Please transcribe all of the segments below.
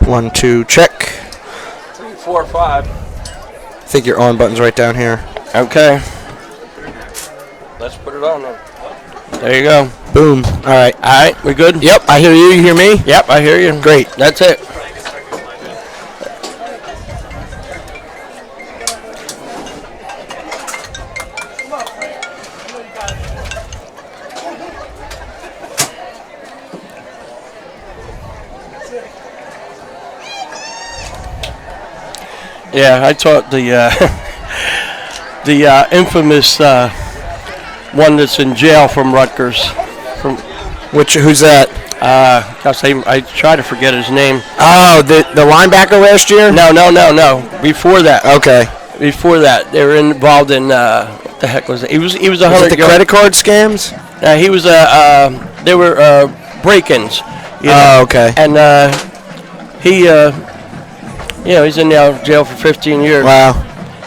1, 2, check. 3, 4, 5. I think your on button's right down here. Okay. Let's put it on then. There you go. Boom. All right. All right, we good? Yep, I hear you. You hear me? Yep, I hear you. Great. That's it. Yeah, I taught the the infamous one that's in jail from Rutgers. Who's that? Gosh, I try to forget his name. Oh, the linebacker last year? No. Before that. Okay. Before that, they were involved in what the heck was it? He was 100. Was it the credit card scams? He was they were break-ins. Oh, okay. And he he's in jail for 15 years. Wow.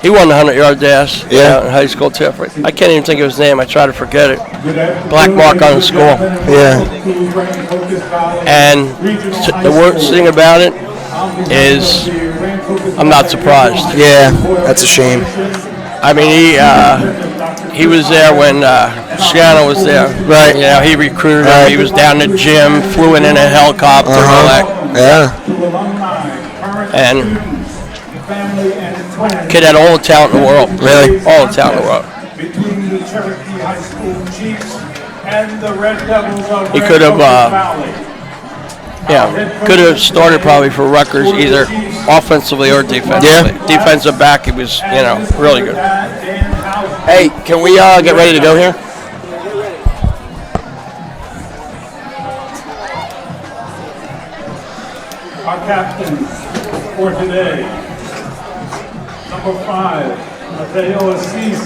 He won the 100-yard dash Yeah. in high school too. I can't even think of his name. I try to forget it. Black mark on the school. Yeah. And the worst thing about it is I'm not surprised. Yeah, that's a shame. I mean, he was there when Shannon was there. Right. You know, he recruited him. He was down in the gym, flew in a helicopter. All that. Yeah. And kid had all the talent in the world. Really? All the talent in the world. Between the Cherokee High School Chiefs and the Red Devils of He could have, Valley. could have started probably for Rutgers either offensively or defensively. Yeah. Defensive back, he was, really good. Hey, can we get ready to go here? Our captains for today. Number 5, Mateo Assis.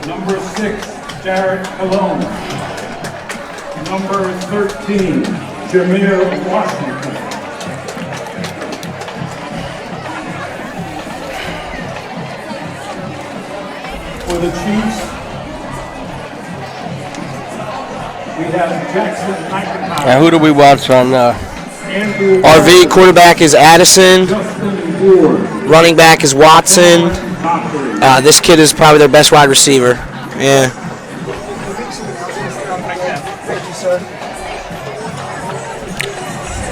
Number 6, Jared Colon. Number 13, Jameer Washington. For the Chiefs, we have Jackson McIntyre. Now, who do we watch on? RV quarterback is Addison. Running back is Watson. This kid is probably their best wide receiver. Yeah.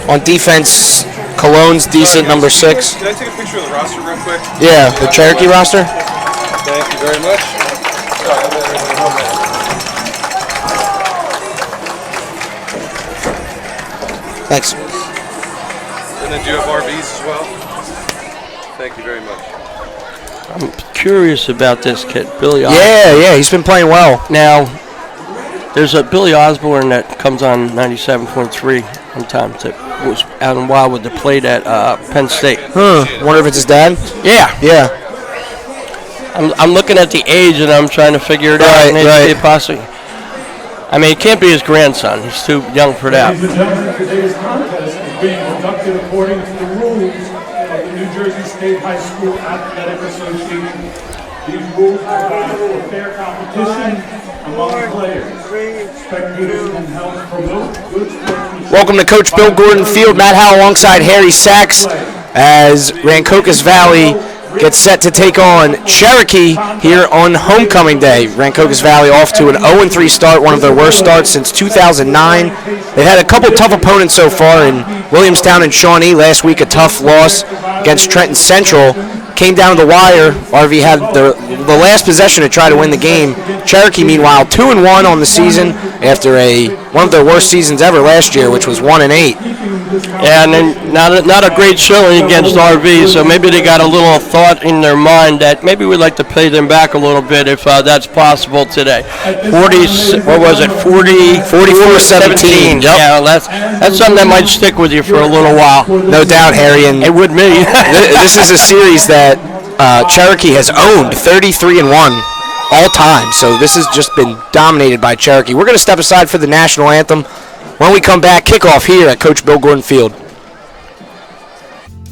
On defense, Cologne's decent, number 6. Can I take a picture of the roster real quick? Yeah, the Cherokee roster. Thank you very much. Thanks. And then do you have RVs as well? Thank you very much. I'm curious about this kid, Billy Osborne. Yeah, he's been playing well. Now, there's a Billy Osborne that comes on 97.3 sometimes that was out in Wildwood that played at Penn State. Wonder if it's his dad? Yeah. Yeah. I'm looking at the age and I'm trying to figure it out. Right. Possibly. I mean, it can't be his grandson. He's too young for that. Ladies and gentlemen, today's contest is being conducted according to the rules of the New Jersey State High School Athletic Association. These rules provide for fair competition among players. Spectators can help promote good sportsmanship. Welcome to Coach Bill Gordon Field. Matt Howe alongside Harry Sachs as Rancocas Valley gets set to take on Cherokee here on homecoming day. Rancocas Valley off to an 0-3 start, one of their worst starts since 2009. They've had a couple tough opponents so far in Williamstown and Shawnee. Last week a tough loss against Trenton Central. Came down to the wire. RV had the last possession to try to win the game. Cherokee, meanwhile, 2-1 on the season after one of their worst seasons ever last year, which was 1-8. Yeah, and then not a great showing against RV, so maybe they got a little thought in their mind that maybe we'd like to pay them back a little bit if that's possible today. 44-17. Yep. Yeah, that's something that might stick with you for a little while. No doubt, Harry. And it would me. This is a series that Cherokee has owned 33-1 all time. So this has just been dominated by Cherokee. We're going to step aside for the national anthem. When we come back, kickoff here at Coach Bill Gordon Field.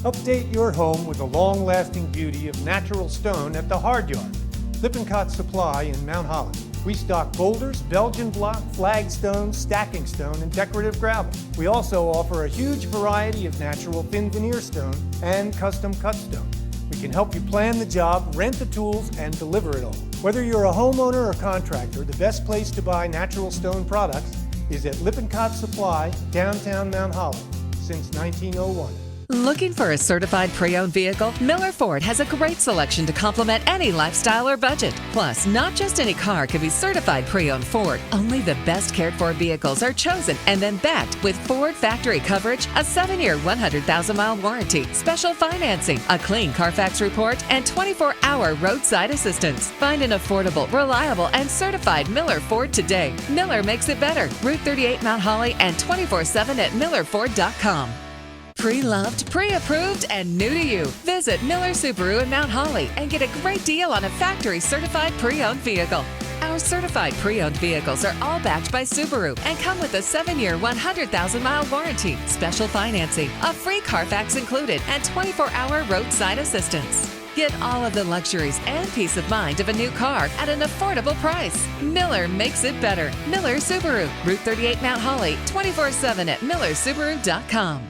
Update your home with the long-lasting beauty of natural stone at the Hard Yard. Lippincott Supply in Mount Holly. We stock boulders, Belgian block, flagstone, stacking stone, and decorative gravel. We also offer a huge variety of natural thin veneer stone and custom cut stone. We can help you plan the job, rent the tools, and deliver it all. Whether you're a homeowner or contractor, the best place to buy natural stone products is at Lippincott Supply, downtown Mount Holly, since 1901. Looking for a certified pre-owned vehicle? Miller Ford has a great selection to complement any lifestyle or budget. Plus, not just any car can be certified pre-owned Ford. Only the best cared for vehicles are chosen and then backed with Ford factory coverage, a 7-year, 100,000-mile warranty, special financing, a clean Carfax report, and 24-hour roadside assistance. Find an affordable, reliable, and certified Miller Ford today. Miller makes it better. Route 38 Mount Holly and 24/7 at millerford.com. Pre-loved, pre-approved, and new to you. Visit Miller Subaru in Mount Holly and get a great deal on a factory-certified pre-owned vehicle. Our certified pre-owned vehicles are all backed by Subaru and come with a 7-year, 100,000-mile warranty, special financing, a free Carfax included, and 24-hour roadside assistance. Get all of the luxuries and peace of mind of a new car at an affordable price. Miller makes it better. Miller Subaru, Route 38 Mount Holly, 24/7 at millersubaru.com.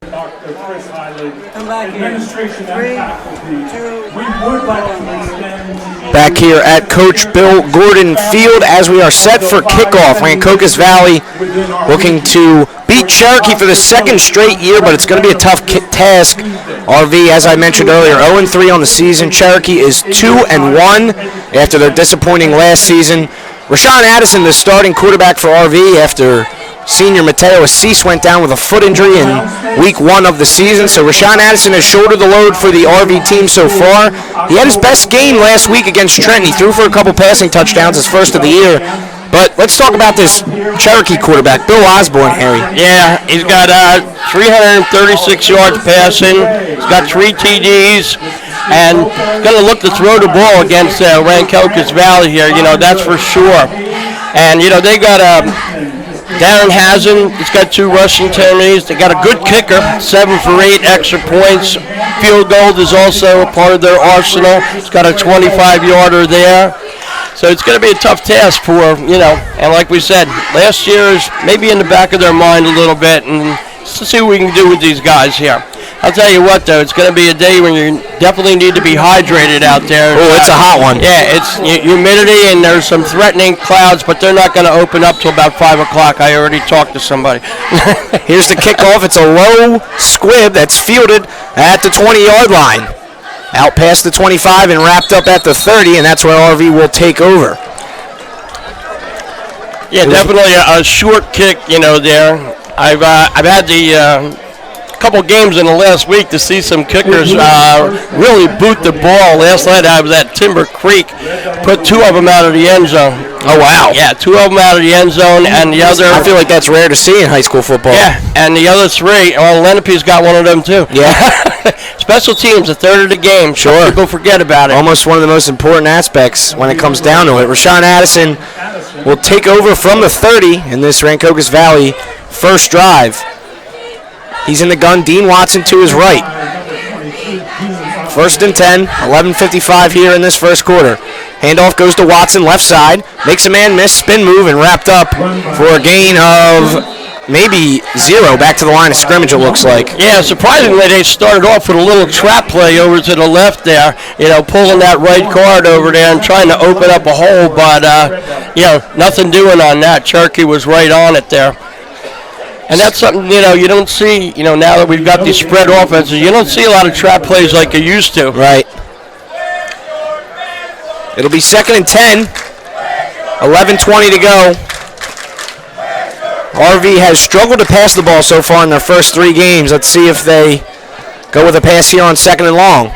Dr. Chris Hiley, administration and faculty, we would like to extend Back here at Coach Bill Gordon Field as we are set for kickoff. Rancocas Valley looking to beat Cherokee for the second straight year, but it's going to be a tough task. RV, as I mentioned earlier, 0-3 on the season. Cherokee is 2-1 after their disappointing last season. Rashawn Addison, the starting quarterback for RV after senior Mateo Assis went down with a foot injury in week 1 of the season. So Rashawn Addison has shouldered the load for the RV team so far. He had his best game last week against Trenton. He threw for a couple passing touchdowns, his first of the year. But let's talk about this Cherokee quarterback, Bill Osborne, Harry. Yeah, he's got 336 yards passing. He's got 3 TDs. And he's going to look to throw the ball against Rancocas Valley here, that's for sure. And, they got Darren Hazen, he's got 2 rushing TDs. They got a good kicker, 7 for 8 extra points. Field goal is also a part of their arsenal. He's got a 25-yarder there. So it's going to be a tough task for, and like we said, last year is maybe in the back of their mind a little bit, and just to see what we can do with these guys here. I'll tell you what, though, it's going to be a day when you definitely need to be hydrated out there. Oh, it's a hot one. Yeah, it's humidity, and there's some threatening clouds, but they're not going to open up till about 5 o'clock. I already talked to somebody. Here's the kickoff. It's a low squib that's fielded at the 20-yard line. Out past the 25 and wrapped up at the 30, and that's where RV will take over. Yeah, definitely a short kick, there. I've had the couple games in the last week to see some kickers really boot the ball. Last night I was at Timber Creek, put 2 of them out of the end zone. Oh, wow. Yeah, 2 of them out of the end zone, and the other... I feel like that's rare to see in high school football. Yeah, and the other 3, Lenape's got one of them too. Yeah. Special teams, a third of the game. Sure. People forget about it. Almost one of the most important aspects when it comes down to it. Rashawn Addison will take over from the 30 in this Rancocas Valley first drive. He's in the gun. Dean Watson to his right. 1st and 10, 11:55 here in this first quarter. Handoff goes to Watson, left side. Makes a man miss, spin move, and wrapped up for a gain of maybe 0 back to the line of scrimmage, it looks like. Yeah, surprisingly, they started off with a little trap play over to the left there, pulling that right guard over there and trying to open up a hole, but, nothing doing on that. Cherokee was right on it there. And that's something, you don't see, now that we've got these spread offenses, you don't see a lot of trap plays like you used to. Right. It'll be 2nd and 10, 11:20 to go. RV has struggled to pass the ball so far in their first 3 games. Let's see if they go with a pass here on 2nd and long.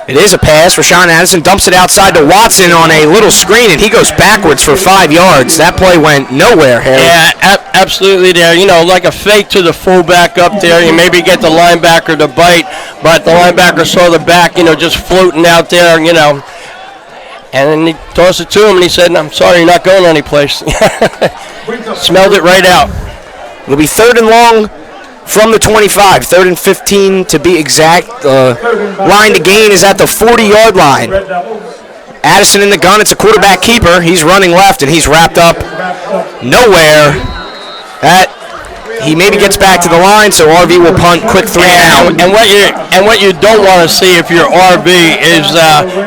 It is a pass. Rashawn Addison dumps it outside to Watson on a little screen, and he goes backwards for 5 yards. That play went nowhere, Harry. Yeah, absolutely there. like a fake to the fullback up there. You maybe get the linebacker to bite, but the linebacker saw the back, just floating out there, And then he tossed it to him, and he said, "I'm sorry, you're not going anyplace." Smelled it right out. It'll be 3rd and long from the 25, 3rd and 15 to be exact. Line to gain is at the 40-yard line. Addison in the gun. It's a quarterback keeper. He's running left, and he's wrapped up nowhere. He maybe gets back to the line, so RV will punt quick 3 and out. And what you don't want to see if you're RV is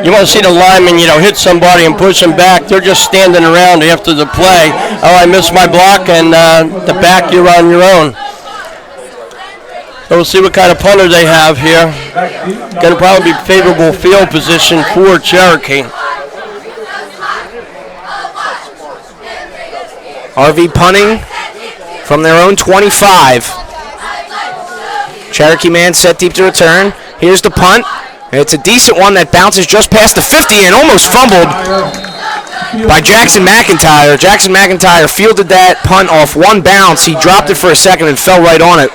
you want to see the lineman, hit somebody and push them back. They're just standing around after the play. Oh, I missed my block, and the back, you're on your own. So we'll see what kind of punter they have here. Going to probably be favorable field position for Cherokee. RV punting from their own 25. Cherokee man set deep to return. Here's the punt. It's a decent one that bounces just past the 50 and almost fumbled by Jackson McIntyre. Jackson McIntyre fielded that punt off one bounce. He dropped it for a second and fell right on it.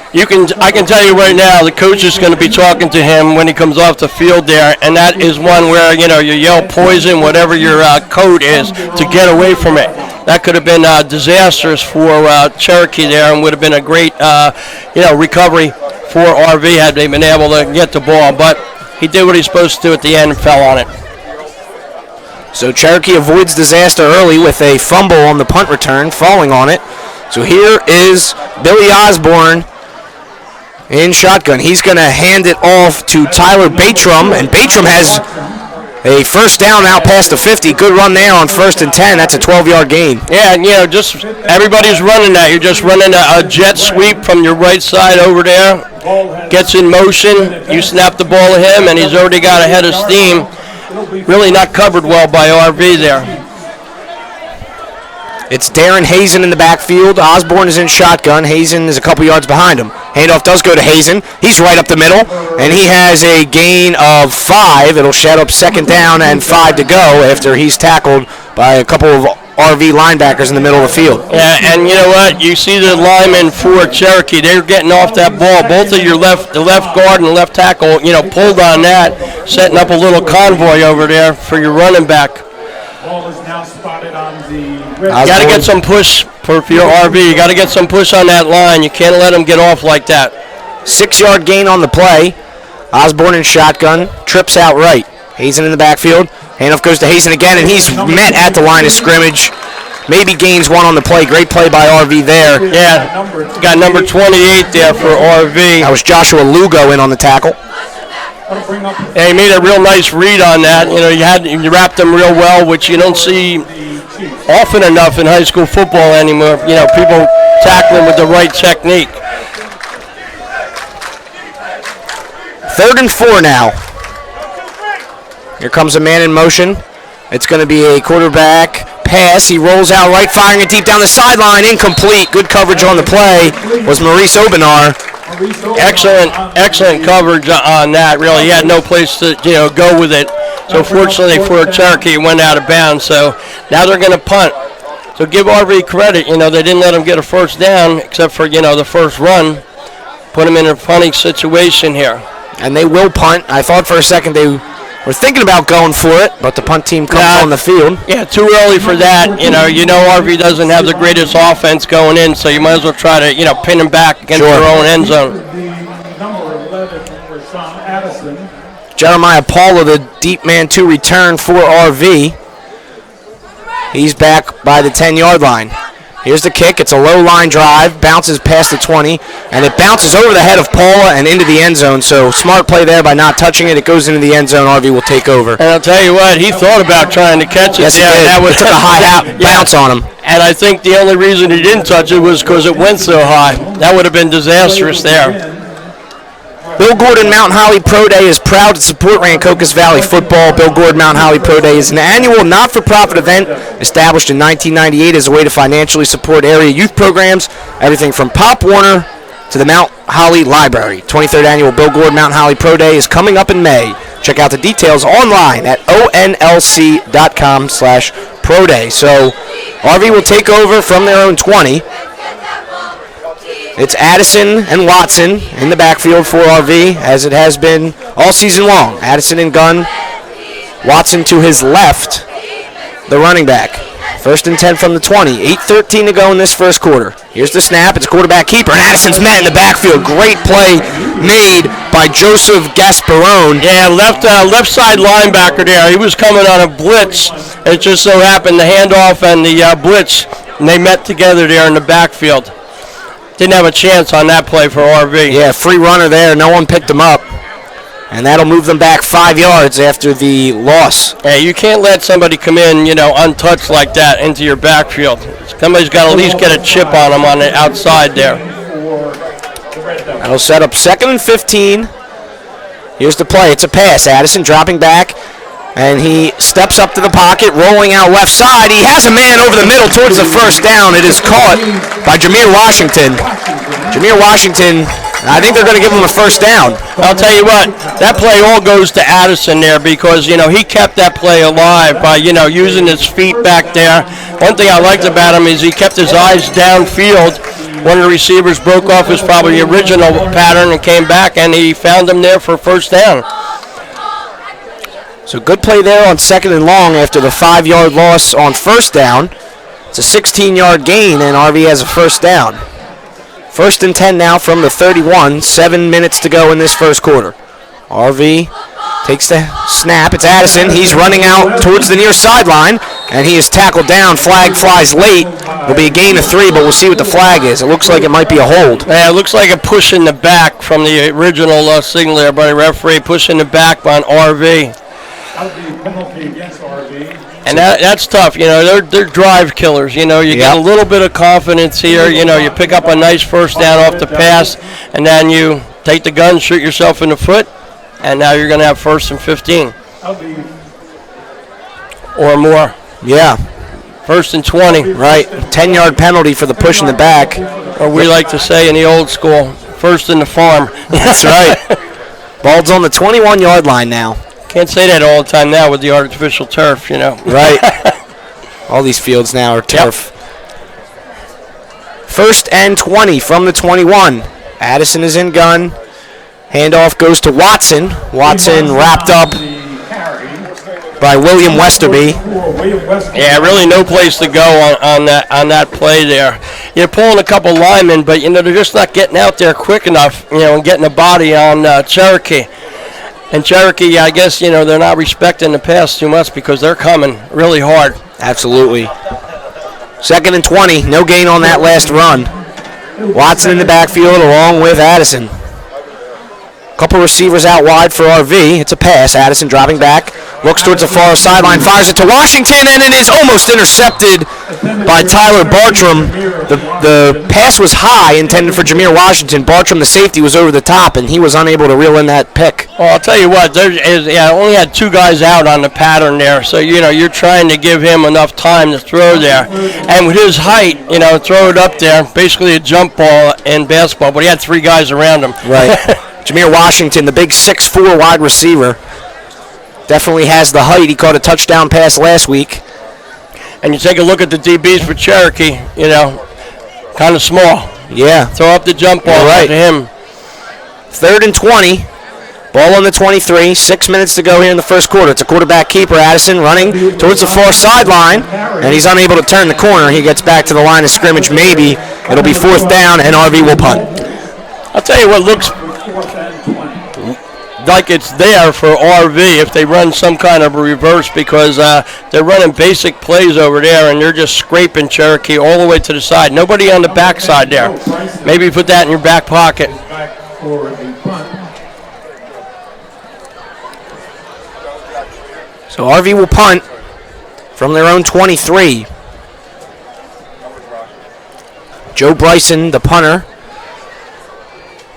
I can tell you right now, the coach is going to be talking to him when he comes off the field there, and that is one where, you yell poison, whatever your code is, to get away from it. That could have been disastrous for Cherokee there and would have been a great, recovery for RV had they been able to get the ball. But he did what he's supposed to do at the end and fell on it. So Cherokee avoids disaster early with a fumble on the punt return, falling on it. So here is Billy Osborne in shotgun. He's going to hand it off to Tyler Batrum, and Batrum has a first down out past the 50. Good run there on 1st and 10. That's a 12-yard gain. Yeah, and just everybody's running that. You're just running a jet sweep from your right side over there. Gets in motion. You snap the ball to him, and he's already got a head of steam. Really not covered well by RV there. It's Darren Hazen in the backfield. Osborne is in shotgun. Hazen is a couple yards behind him. Handoff does go to Hazen. He's right up the middle, and he has a gain of 5. It'll shut up 2nd down and 5 to go after he's tackled by a couple of RV linebackers in the middle of the field. Yeah, and you know what? You see the linemen for Cherokee. They're getting off that ball. Both of the left guard and the left tackle, pulled on that, setting up a little convoy over there for your running back. Ball is now spotted on the You got to get some push for your RV. You got to get some push on that line. You can't let them get off like that. 6-yard gain on the play. Osborne in shotgun. Trips out right. Hazen in the backfield. Handoff goes to Hazen again, and he's met at the line of scrimmage. Maybe gains 1 on the play. Great play by RV there. Yeah, got number 28 there for RV. That was Joshua Lugo in on the tackle. Yeah, he made a real nice read on that. You wrapped them real well, which you don't see often enough in high school football anymore. People tackling with the right technique. 3rd and 4 now. Here comes a man in motion. It's going to be a quarterback pass. He rolls out right, firing it deep down the sideline. Incomplete. Good coverage on the play was Maurice Obenar. Excellent coverage on that. Really, he had no place to go with it. So fortunately for Cherokee, it went out of bounds. So now they're going to punt. So give RV credit. They didn't let him get a first down except for the first run. Put him in a funny situation here. And they will punt. I thought for a second they were thinking about going for it, but the punt team comes on the field. Yeah, too early for that. RV doesn't have the greatest offense going in, so you might as well try to pin him back against their own end zone. Number 11, Rashawn Addison. Jeremiah Paula, the deep man to return for RV. He's back by the 10-yard line. Here's the kick. It's a low line drive. Bounces past the 20, and it bounces over the head of Paula and into the end zone. So smart play there by not touching it. It goes into the end zone. RV will take over. And I'll tell you what, he thought about trying to catch it. Yes, he did. That It took a high bounce on him. And I think the only reason he didn't touch it was because it went so high. That would have been disastrous there. Bill Gordon Mountain Holly Pro Day is proud to support Rancocas Valley football. Bill Gordon Mountain Holly Pro Day is an annual not-for-profit event established in 1998 as a way to financially support area youth programs, everything from Pop Warner to the Mount Holly Library. 23rd Annual Bill Gordon Mountain Holly Pro Day is coming up in May. Check out the details online at onlc.com/pro day. So RV will take over from their own 20. It's Addison and Watson in the backfield for RV, as it has been all season long. Addison and gun. Watson to his left, the running back. 1st and 10 from the 20. 8:13 to go in this first quarter. Here's the snap. It's quarterback keeper, and Addison's met in the backfield. Great play made by Joseph Gasparone. Yeah, left side linebacker there. He was coming on a blitz. It just so happened the handoff and the blitz, and they met together there in the backfield. Didn't have a chance on that play for RV. Yeah, free runner there. No one picked him up. And that'll move them back 5 yards after the loss. Yeah, you can't let somebody come in, untouched like that into your backfield. Somebody's got to at least get a chip on them on the outside there. That'll set up 2nd and 15. Here's the play. It's a pass. Addison dropping back. And he steps up to the pocket, rolling out left side. He has a man over the middle towards the first down. It is caught by Jameer Washington. Jameer Washington, I think they're going to give him a first down. I'll tell you what, that play all goes to Addison there because, he kept that play alive by, using his feet back there. One thing I liked about him is he kept his eyes downfield. One of the receivers broke off his probably original pattern and came back, and he found him there for first down. So good play there on 2nd and long after the 5-yard loss on first down. It's a 16-yard gain, and RV has a first down. 1st and 10 now from the 31. 7 minutes to go in this first quarter. RV takes the snap. It's Addison. He's running out towards the near sideline, and he is tackled down. Flag flies late. It'll be a gain of 3, but we'll see what the flag is. It looks like it might be a hold. Yeah, it looks like a push in the back from the original signal there by the referee. Push in the back on RV. That would be a penalty against RV. And that's tough. They're drive killers. You get a little bit of confidence here. You pick up a nice first down off the pass, and then you take the gun, shoot yourself in the foot, and now you're going to have 1st and 15. Or more. Yeah. 1st and 20. Right. 10-yard penalty for the push in the back. Or we like to say in the old school, 1st in the farm. That's right. Ball's on the 21-yard line now. Can't say that all the time now with the artificial turf, Right. All these fields now are turf. Yep. 1st and 20 from the 21. Addison is in gun. Handoff goes to Watson. Watson wrapped up by William Westerby. Yeah, really no place to go on that play there. You're pulling a couple linemen, but they're just not getting out there quick enough, and getting a body on Cherokee. And Cherokee, I guess, they're not respecting the pass too much because they're coming really hard. Absolutely. 2nd and 20. No gain on that last run. Watson in the backfield along with Addison. Couple receivers out wide for RV. It's a pass. Addison dropping back. Looks towards the far sideline. Fires it to Washington, and it is almost intercepted by Tyler Bartram. The pass was high, intended for Jameer Washington. Bartram, the safety, was over the top, and he was unable to reel in that pick. Well, I'll tell you what. I only had 2 guys out on the pattern there, so you're trying to give him enough time to throw there. And with his height, throw it up there, basically a jump ball in basketball, but he had 3 guys around him. Right. Jameer Washington, the big 6'4" wide receiver, definitely has the height. He caught a touchdown pass last week. And you take a look at the DBs for Cherokee, kind of small. Yeah. Throw up the jump ball to him. 3rd and 20. Ball on the 23. 6 minutes to go here in the first quarter. It's a quarterback keeper. Addison running towards the far sideline, and he's unable to turn the corner. He gets back to the line of scrimmage. Maybe it'll be 4th down, and RV will punt. I'll tell you what looks like it's there for RV if they run some kind of a reverse, because they're running basic plays over there and they're just scraping Cherokee all the way to the side. Nobody on the back side there. Maybe put that in your back pocket. So RV will punt from their own 23. Joe Bryson, the punter.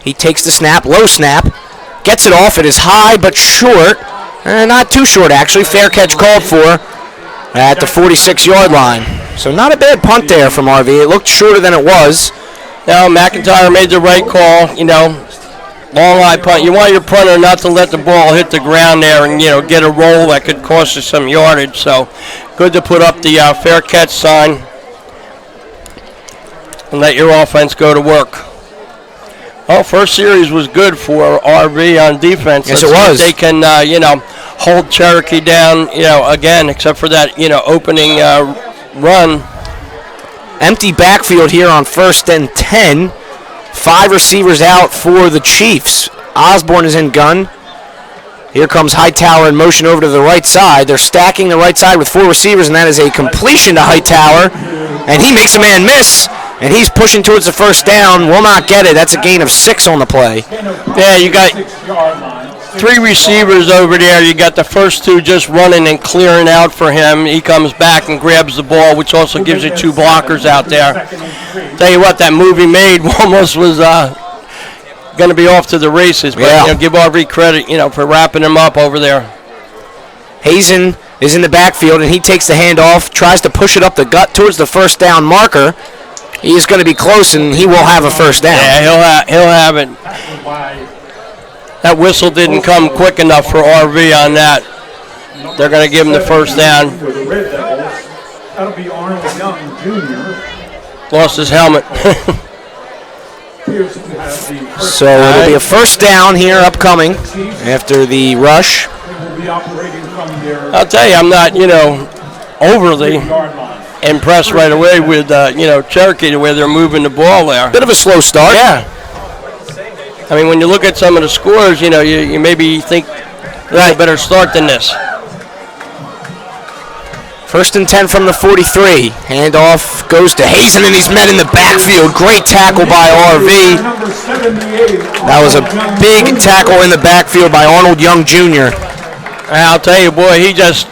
He takes the snap, low snap, gets it off. It is high but short. Not too short, actually. Fair catch called for at the 46-yard line. So not a bad punt there from RV. It looked shorter than it was. Now, McIntyre made the right call, long eye punt. You want your punter not to let the ball hit the ground there and, get a roll that could cost you some yardage. So good to put up the fair catch sign and let your offense go to work. Well, first series was good for RV on defense. Yes, it was. They can, hold Cherokee down, again, except for that, opening run. Empty backfield here on 1st and 10. 5 receivers out for the Chiefs. Osborne is in gun. Here comes Hightower in motion over to the right side. They're stacking the right side with 4 receivers, and that is a completion to Hightower. And he makes a man miss, and he's pushing towards the first down. Will not get it. That's a gain of 6 on the play. Yeah, you got 3 receivers over there. You got the first 2 just running and clearing out for him. He comes back and grabs the ball, which also gives you 2 blockers out there. Tell you what, that move he made almost was going to be off to the races. But give RV credit, for wrapping him up over there. Hazen is in the backfield, and he takes the handoff, tries to push it up the gut towards the first down marker. He is going to be close, and he will have a first down. Yeah, he'll have it. That whistle didn't come quick enough for RV on that. They're going to give him the first down. That'll be Arnold Young Jr. Lost his helmet. So it'll be a first down here upcoming after the rush. I'll tell you, I'm not, overly impressed right away with, Cherokee, the way they're moving the ball there. Bit of a slow start. Yeah. I mean, when you look at some of the scores, you maybe think a better start than this. 1st and 10 from the 43. Handoff goes to Hazen, and he's met in the backfield. Great tackle by RV. That was a big tackle in the backfield by Arnold Young Jr. I'll tell you, boy, he just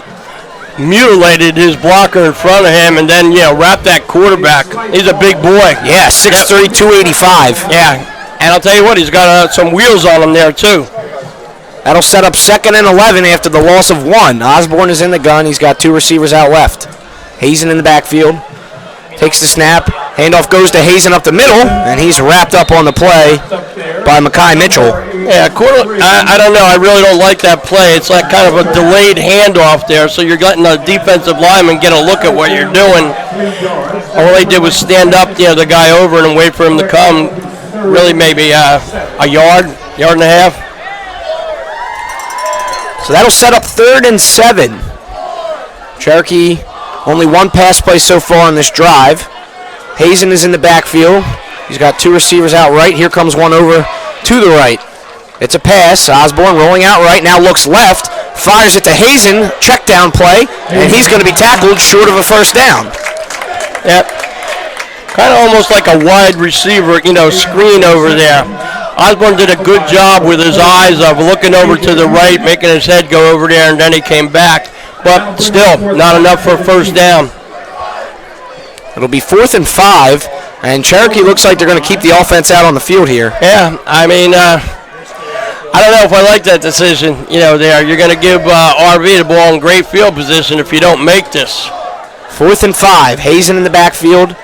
mutilated his blocker in front of him and then, wrapped that quarterback. He's a big boy. Yeah, 6'3", 285. Yeah, and I'll tell you what, he's got some wheels on him there, too. That'll set up 2nd and 11 after the loss of 1. Osborne is in the gun. He's got 2 receivers out left. Hazen in the backfield. Takes the snap. Handoff goes to Hazen up the middle, and he's wrapped up on the play by Mekhi Mitchell. Yeah, I don't know. I really don't like that play. It's like kind of a delayed handoff there, so you're letting the defensive lineman get a look at what you're doing. All they did was stand up, the guy over and wait for him to come. Really maybe a yard and a half. So that'll set up 3rd and 7. Cherokee, only 1 pass play so far on this drive. Hazen is in the backfield. He's got 2 receivers out right. Here comes one over to the right. It's a pass. Osborne rolling out right, now looks left. Fires it to Hazen. Check down play. And he's going to be tackled short of a first down. Yep. Kind of almost like a wide receiver, screen over there. Osborne did a good job with his eyes of looking over to the right, making his head go over there, and then he came back. But still, not enough for a first down. It'll be 4th and 5, and Cherokee looks like they're going to keep the offense out on the field here. Yeah, I mean, I don't know if I like that decision, there. You're going to give RV the ball in great field position if you don't make this. 4th and 5, Hazen in the backfield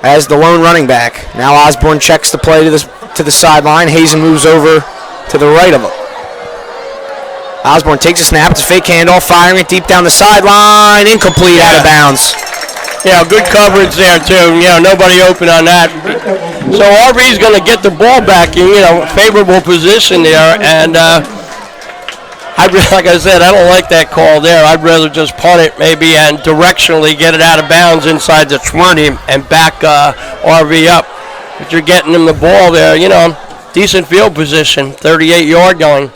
as the lone running back. Now Osborne checks the play to the sideline. Hazen moves over to the right of him. Osborne takes a snap. It's a fake handoff, firing it deep down the sideline. Incomplete, out of bounds. Yeah, good coverage there, too. Nobody open on that. So RV's going to get the ball back in, favorable position there. And like I said, I don't like that call there. I'd rather just punt it maybe and directionally get it out of bounds inside the 20 and back RV up. If you're getting him the ball there, decent field position, 38-yard going.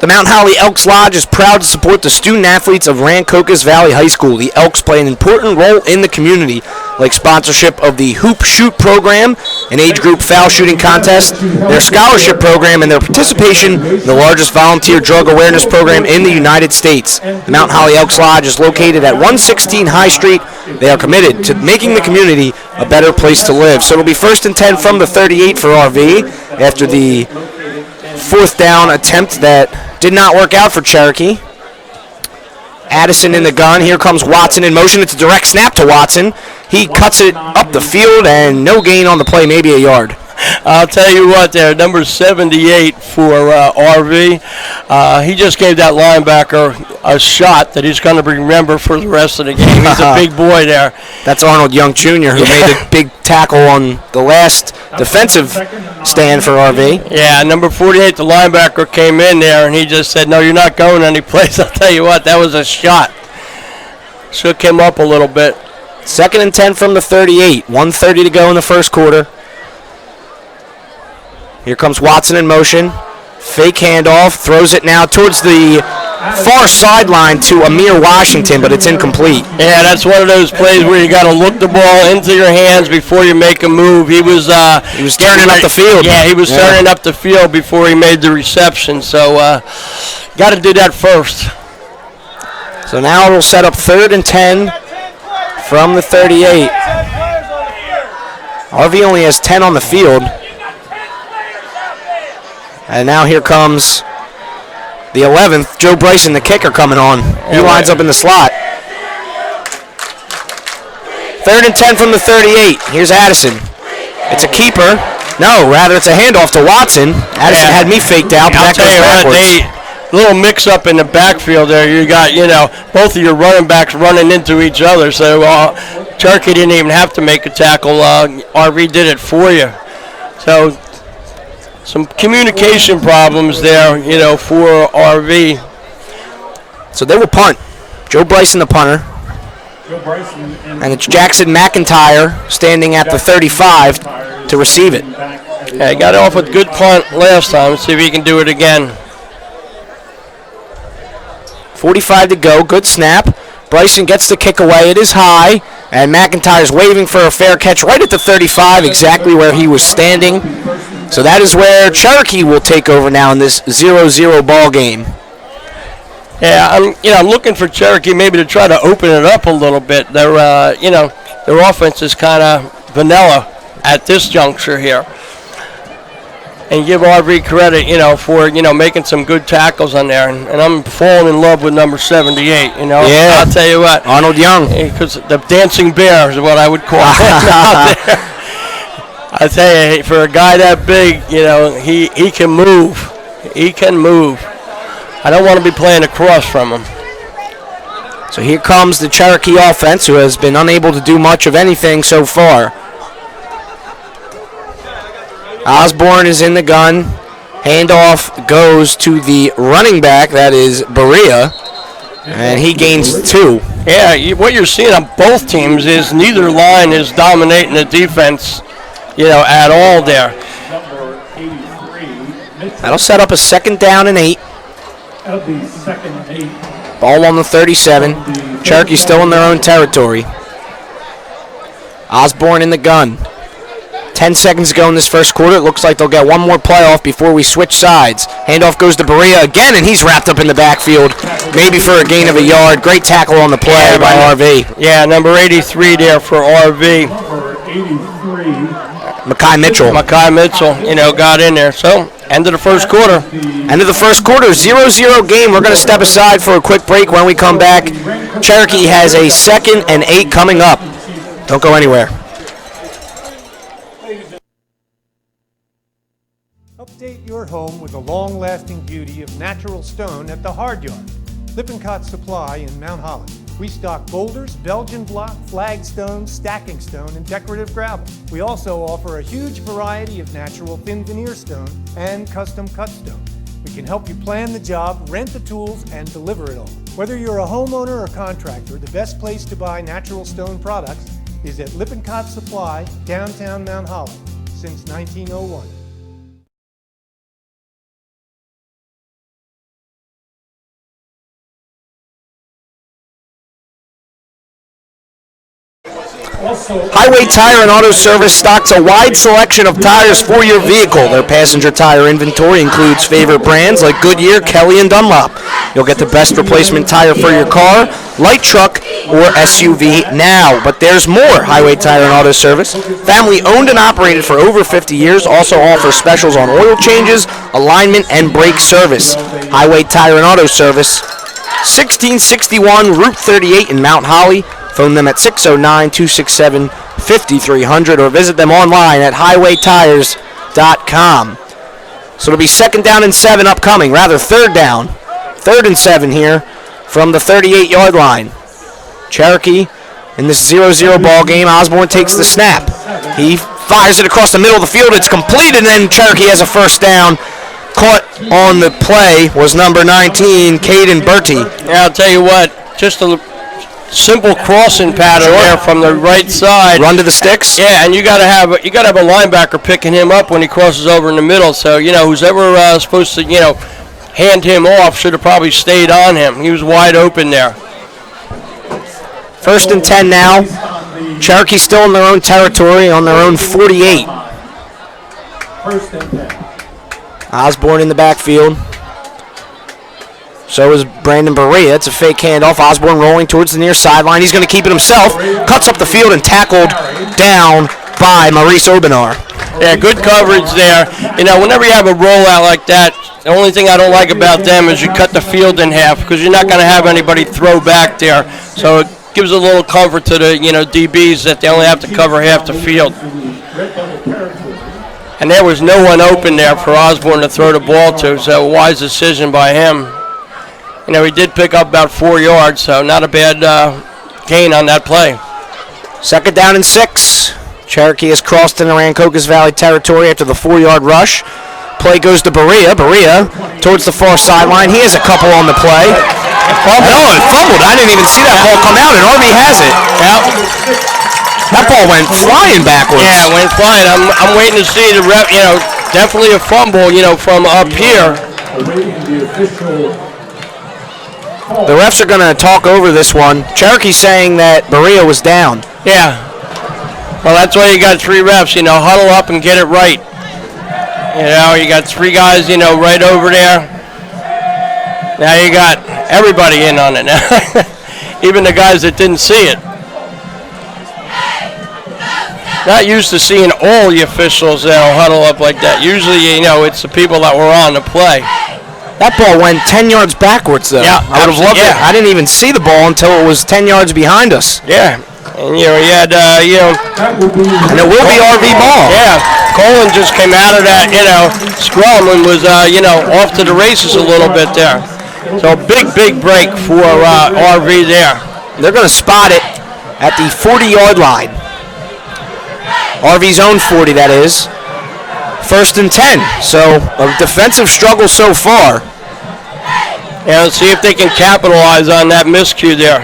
The Mount Holly Elks Lodge is proud to support the student athletes of Rancocas Valley High School. The Elks play an important role in the community, like sponsorship of the Hoop Shoot program, an age group foul shooting contest, their scholarship program, and their participation in the largest volunteer drug awareness program in the United States. The Mount Holly Elks Lodge is located at 116 High Street. They are committed to making the community a better place to live. So it'll be 1st and 10 from the 38 for RV after the 4th down attempt that did not work out for Cherokee. Addison in the gun. Here comes Watson in motion. It's a direct snap to Watson. He cuts it up the field and no gain on the play, maybe a yard. I'll tell you what there, number 78 for RV. He just gave that linebacker a shot that he's going to remember for the rest of the game. He's a big boy there. That's Arnold Young Jr., who made a big tackle on the last defensive stand for RV. Yeah, number 48, the linebacker, came in there, and he just said, no, you're not going anyplace. I'll tell you what, that was a shot. Shook him up a little bit. 2nd and 10 from the 38. 1:30 to go in the first quarter. Here comes Watson in motion. Fake handoff. Throws it now towards the far sideline to Amir Washington, but it's incomplete. Yeah, that's one of those plays where you got to look the ball into your hands before you make a move. He was turning up the field. Yeah, he was turning up the field before he made the reception. So got to do that first. So now it'll set up 3rd and 10 from the 38. RV only has 10 on the field. And now here comes the 11th, Joe Bryson, the kicker, coming on. He lines up in the slot. 3rd and 10 from the 38. Here's Addison. It's a keeper. No, rather it's a handoff to Watson. Addison had me faked out, but that goes backwards. Little mix-up in the backfield there. You got, both of your running backs running into each other. So Cherokee didn't even have to make a tackle. RV did it for you. So some communication problems there, for RV. So they will punt. Joe Bryson, the punter. And it's Jackson McIntyre standing at the 35 to receive it. Yeah, he got off with good punt last time. Let's see if he can do it again. 45 to go. Good snap. Bryson gets the kick away. It is high. And McIntyre's waving for a fair catch right at the 35, exactly where he was standing. So that is where Cherokee will take over now in this 0-0 ball game. Yeah, I'm looking for Cherokee maybe to try to open it up a little bit. Their offense is kind of vanilla at this juncture here. And give RV credit, for, making some good tackles on there. And I'm falling in love with number 78, Yeah. I'll tell you what. Arnold Young. Because the dancing bear is what I would call him out there. I tell you, for a guy that big, he can move. He can move. I don't want to be playing across from him. So here comes the Cherokee offense, who has been unable to do much of anything so far. Osborne is in the gun. Handoff goes to the running back, that is Berea, and he gains 2. Yeah, what you're seeing on both teams is neither line is dominating the defense, at all there. That'll set up a 2nd down and 8. Ball on the 37. Cherokee still in their own territory. Osborne in the gun. 10 seconds to go in this first quarter. It looks like they'll get one more playoff before we switch sides. Handoff goes to Berea again, and he's wrapped up in the backfield, maybe for a gain of a yard. Great tackle on the play by RV. Yeah, number 83 there for RV. Makai Mitchell. Got in there. So, end of the first quarter. End of the first quarter, 0-0 game. We're going to step aside for a quick break. When we come back, Cherokee has a 2nd and 8 coming up. Don't go anywhere. Update your home with the long-lasting beauty of natural stone at the Hard Yard. Lippincott Supply in Mount Holly. We stock boulders, Belgian block, flagstone, stacking stone, and decorative gravel. We also offer a huge variety of natural thin veneer stone and custom cut stone. We can help you plan the job, rent the tools, and deliver it all. Whether you're a homeowner or contractor, the best place to buy natural stone products is at Lippincott Supply, downtown Mount Holly, since 1901. Highway Tire and Auto Service stocks a wide selection of tires for your vehicle. Their passenger tire inventory includes favorite brands like Goodyear, Kelly, and Dunlop. You'll get the best replacement tire for your car, light truck, or SUV now. But there's more. Highway Tire and Auto Service, family owned and operated for over 50 years, also offers specials on oil changes, alignment, and brake service. Highway Tire and Auto Service, 1661 Route 38 in Mount Holly. Phone them at 609-267-5300 or visit them online at highwaytires.com. So it'll be 2nd down and 7 upcoming, rather 3rd down. 3rd and 7 here from the 38-yard line. Cherokee in this 0-0 ball game. Osborne takes the snap. He fires it across the middle of the field. It's complete, and then Cherokee has a first down. Caught on the play was number 19, Caden Bertie. Yeah, I'll tell you what, just a simple crossing pattern there from the right side. Run to the sticks. Yeah, and you got to have a linebacker picking him up when he crosses over in the middle. So who's ever supposed to hand him off should have probably stayed on him. He was wide open there. 1st and 10 now. Cherokee still in their own territory on their own 48. 1st and 10. Osborne in the backfield. So is Brandon Berea. It's a fake handoff. Osborne rolling towards the near sideline. He's going to keep it himself. Cuts up the field and tackled down by Maurice Obenar. Yeah, good coverage there. Whenever you have a rollout like that, the only thing I don't like about them is you cut the field in half because you're not going to have anybody throw back there. So it gives a little comfort to the DBs that they only have to cover half the field. And there was no one open there for Osborne to throw the ball to, so a wise decision by him. He did pick up about 4 yards, so not a bad gain on that play. 2nd down and 6. Cherokee has crossed into Rancocas Valley territory after the 4-yard rush. Play goes to Berea. Berea towards the far sideline. He has a couple on the play. Oh, it fumbled. I didn't even see that ball come out, and RV has it. Yep. That ball went flying backwards. Yeah, it went flying. I'm waiting to see the rep. Definitely a fumble. From up here. The refs are going to talk over this one. Cherokee's saying that Berea was down. Yeah. Well, that's why you got 3 refs. Huddle up and get it right. You got 3 guys. Right over there. Now you got everybody in on it now, even the guys that didn't see it. Not used to seeing all the officials huddle up like that. Usually, it's the people that were on the play. That ball went 10 yards backwards, though. Yeah, I would have loved it. I didn't even see the ball until it was 10 yards behind us. Yeah, and you had and it will be RV ball. Yeah, Colin just came out of that scrum and was off to the races a little bit there. So big break for RV there. They're going to spot it at the 40-yard line. RV's own 40, that is. 1st and 10. So a defensive struggle so far. Yeah, let's see if they can capitalize on that miscue there.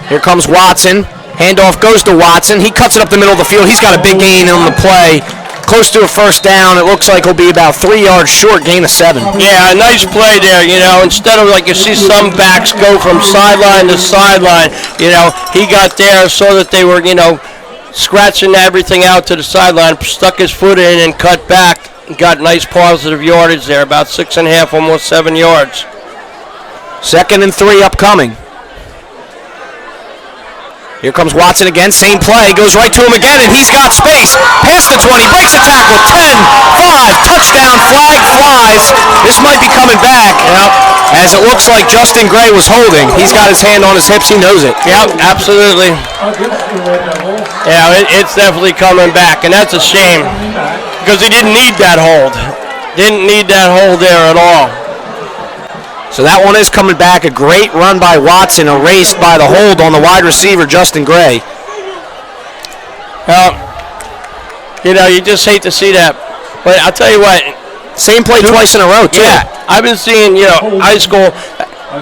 Here comes Watson. Handoff goes to Watson. He cuts it up the middle of the field. He's got a big gain on the play. Close to a first down. It looks like he'll be about 3 yards short, gain of 7. Yeah, a nice play there, instead of like you see some backs go from sideline to sideline, he got there, saw that they were, scratching everything out to the sideline, stuck his foot in and cut back, got nice positive yardage there, about 6.5, almost 7 yards. 2nd and 3 upcoming. Here comes Watson again, same play, goes right to him again, and he's got space. Past the 20, breaks a tackle, 10, 5, touchdown, flag flies. This might be coming back, as it looks like Justin Gray was holding. He's got his hand on his hips, he knows it. Yep, absolutely. Yeah, it's definitely coming back, and that's a shame, because he didn't need that hold. Didn't need that hold there at all. So that one is coming back. A great run by Watson, erased by the hold on the wide receiver, Justin Gray. You just hate to see that. But I'll tell you what. Same play twice in a row, too. Yeah, I've been seeing, high school.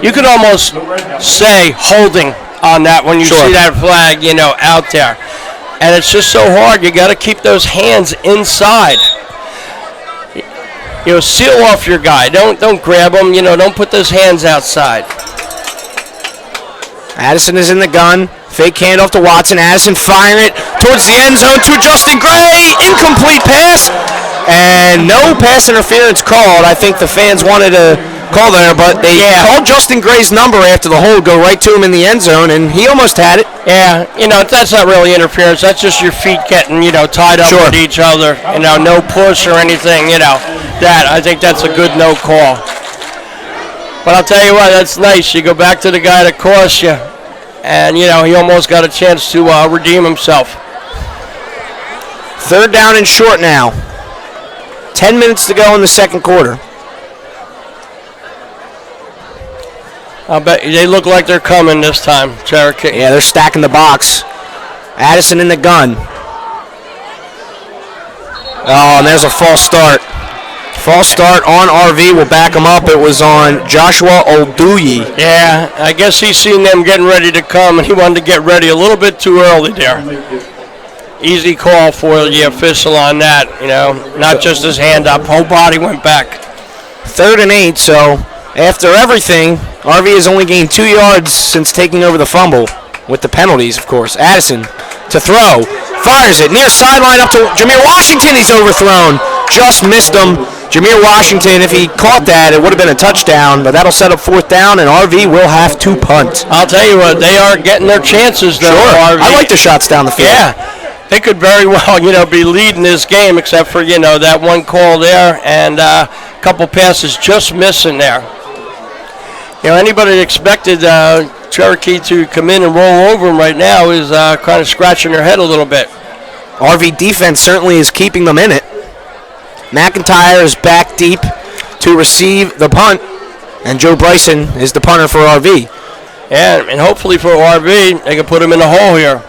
You could almost say holding on that when you see that flag, out there. And it's just so hard. You got to keep those hands inside. Seal off your guy. Don't grab him. Don't put those hands outside. Addison is in the gun. Fake handoff to Watson. Addison firing it towards the end zone to Justin Gray. Incomplete pass. And no pass interference called. I think the fans wanted to call there, but they called Justin Gray's number after the hold, go right to him in the end zone, and he almost had it. Yeah, that's not really interference. That's just your feet getting, tied up with each other. No push or anything, that. I think that's a good no call. But I'll tell you what, that's nice. You go back to the guy that cost you, and, he almost got a chance to redeem himself. 3rd down and short now. 10 minutes to go in the second quarter. I bet they look like they're coming this time, Cherokee. Yeah, they're stacking the box. Addison in the gun. Oh, and there's a false start. False start on RV. Will back him up. It was on Joshua Olduyi. Yeah, I guess he's seen them getting ready to come, and he wanted to get ready a little bit too early there. Easy call for the official on that, not just his hand up. Whole body went back. 3rd and 8, so after everything, RV has only gained 2 yards since taking over the fumble, with the penalties, of course. Addison to throw. Fires it near sideline up to Jameer Washington. He's overthrown. Just missed him. Jameer Washington, if he caught that, it would have been a touchdown, but that'll set up 4th down, and RV will have to punt. I'll tell you what, they are getting their chances, though. Sure. RV. I like the shots down the field. Yeah. They could very well, be leading this game, except for, that one call there and a couple passes just missing there. Anybody that expected Cherokee to come in and roll over them right now is kind of scratching their head a little bit. RV defense certainly is keeping them in it. McIntyre is back deep to receive the punt, and Joe Bryson is the punter for RV. Yeah, and hopefully for RV, they can put him in the hole here.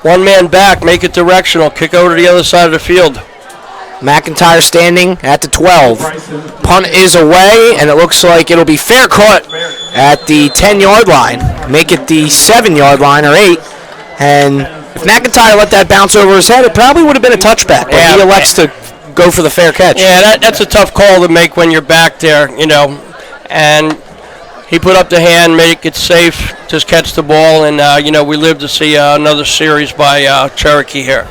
One man back, make it directional, kick over to the other side of the field. McIntyre standing at the 12. Punt is away, and it looks like it'll be fair caught at the 10-yard line. Make it the 7-yard line, or 8. And if McIntyre let that bounce over his head, it probably would have been a touchback, but he elects to go for the fair catch. Yeah, that's a tough call to make when you're back there, and he put up the hand, make it safe, just catch the ball, and, we live to see another series by Cherokee here.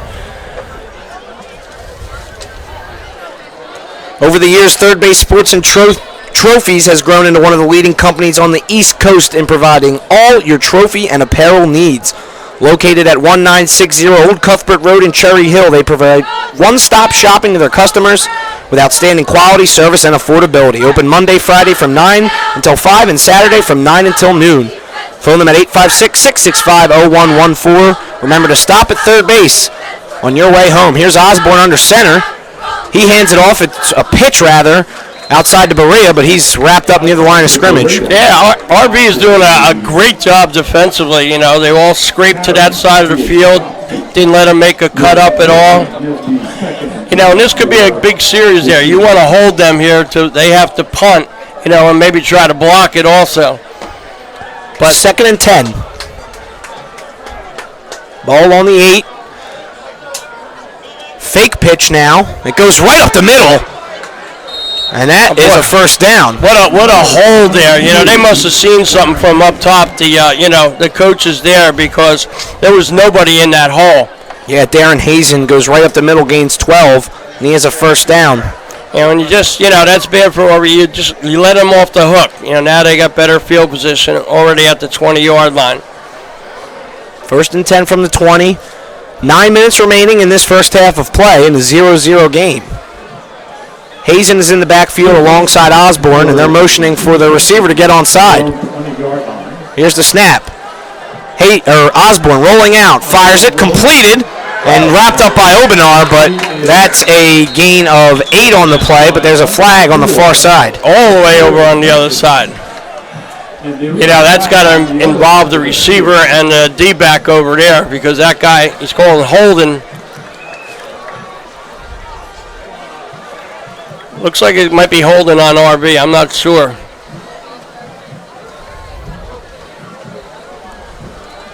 Over the years, Third Base Sports and Trophies has grown into one of the leading companies on the East Coast in providing all your trophy and apparel needs. Located at 1960 Old Cuthbert Road in Cherry Hill, they provide one-stop shopping to their customers with outstanding quality, service, and affordability. Open Monday, Friday from 9 until 5, and Saturday from 9 until noon. Phone them at 856-665-0114. Remember to stop at third base on your way home. Here's Osborne under center. He hands it off. It's a pitch, rather, outside to Berea, but he's wrapped up near the line of scrimmage. Yeah, RB is doing a great job defensively. They all scraped to that side of the field. Didn't let him make a cut up at all. And this could be a big series there. You want to hold them here till they have to punt, and maybe try to block it also. But 2nd and 10. Ball on the 8. Fake pitch now. It goes right up the middle. And that is a first down. What a hole there. They must have seen something from up top, the coaches there, because there was nobody in that hole. Yeah, Darren Hazen goes right up the middle, gains 12, and he has a first down. And you just, that's bad for over. You let them off the hook. Now they got better field position already at the 20-yard line. 1st and 10 from the 20. 9 minutes remaining in this first half of play in the 0-0 game. Hazen is in the backfield alongside Osborne, and they're motioning for the receiver to get onside. Here's the snap. Osborne rolling out, fires it, completed, and wrapped up by Obenar, but that's a gain of 8 on the play, but there's a flag on the far side. All the way over on the other side. That's got to involve the receiver and the D-back over there, because that guy, he's calling holding. Looks like it might be holding on RV. I'm not sure.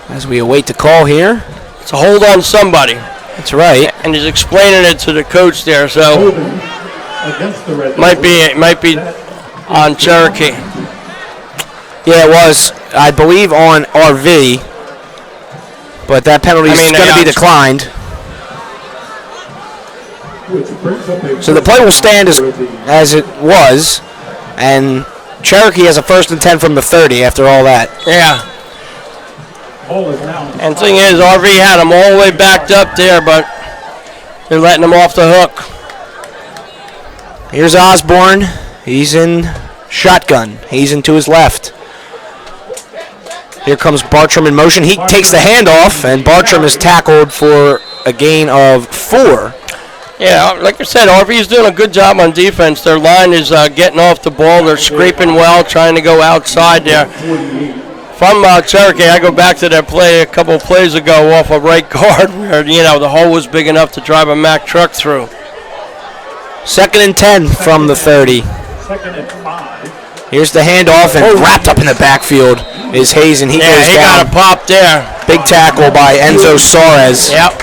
As we await the call here. It's a hold on somebody. That's right. And he's explaining it to the coach there, so might be on Cherokee. Yeah, it was. I believe, on RV, but that penalty is going to be declined. So the play will stand as it was, and Cherokee has a 1st and 10 from the 30 after all that. Yeah. And thing is, RV had him all the way backed up there, but they're letting him off the hook. Here's Osborne. He's in shotgun. He's into his left. Here comes Bartram in motion. He takes the handoff, and Bartram is tackled for a gain of 4. Yeah, like I said, RV is doing a good job on defense. Their line is getting off the ball. They're scraping well, trying to go outside there. From Cherokee, I go back to that play a couple of plays ago off a right guard where, the hole was big enough to drive a Mack truck through. 2nd and 10 from the 30. Here's the handoff, and wrapped up in the backfield is Hayes, and he goes he down. got a pop there. Big tackle by Enzo Suarez. Yep.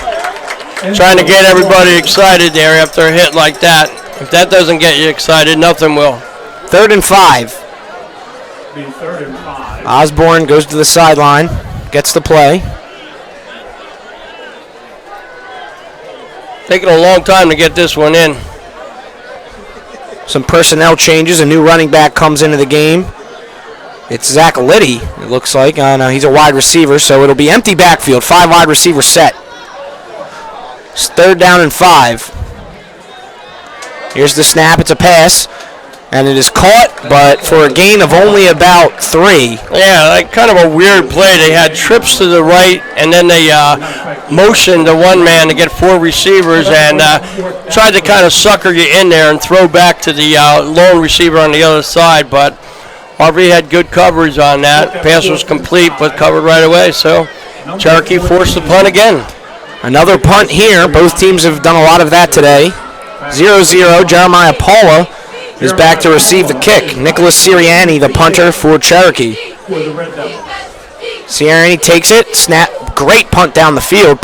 Trying to get everybody excited there after a hit like that. If that doesn't get you excited, nothing will. 3rd and 5. 3rd and 5. Osborne goes to the sideline, gets the play. Taking a long time to get this one in. Some personnel changes. A new running back comes into the game. It's Zach Liddy, it looks like. No, he's a wide receiver, so it'll be empty backfield. 5 wide receiver set. It's 3rd down and 5. Here's the snap. It's a pass, and it is caught, but for a gain of only about 3. Yeah, like kind of a weird play. They had trips to the right, and then they motioned the one man to get 4 receivers and tried to kind of sucker you in there and throw back to the lone receiver on the other side, but RV had good coverage on that. Pass was complete, but covered right away, so Cherokee forced the punt again. Another punt here. Both teams have done a lot of that today. 0-0. Jeremiah Paula is back to receive the kick. Nicholas Sirianni, the punter for Cherokee. Sirianni takes it. Snap. Great punt down the field.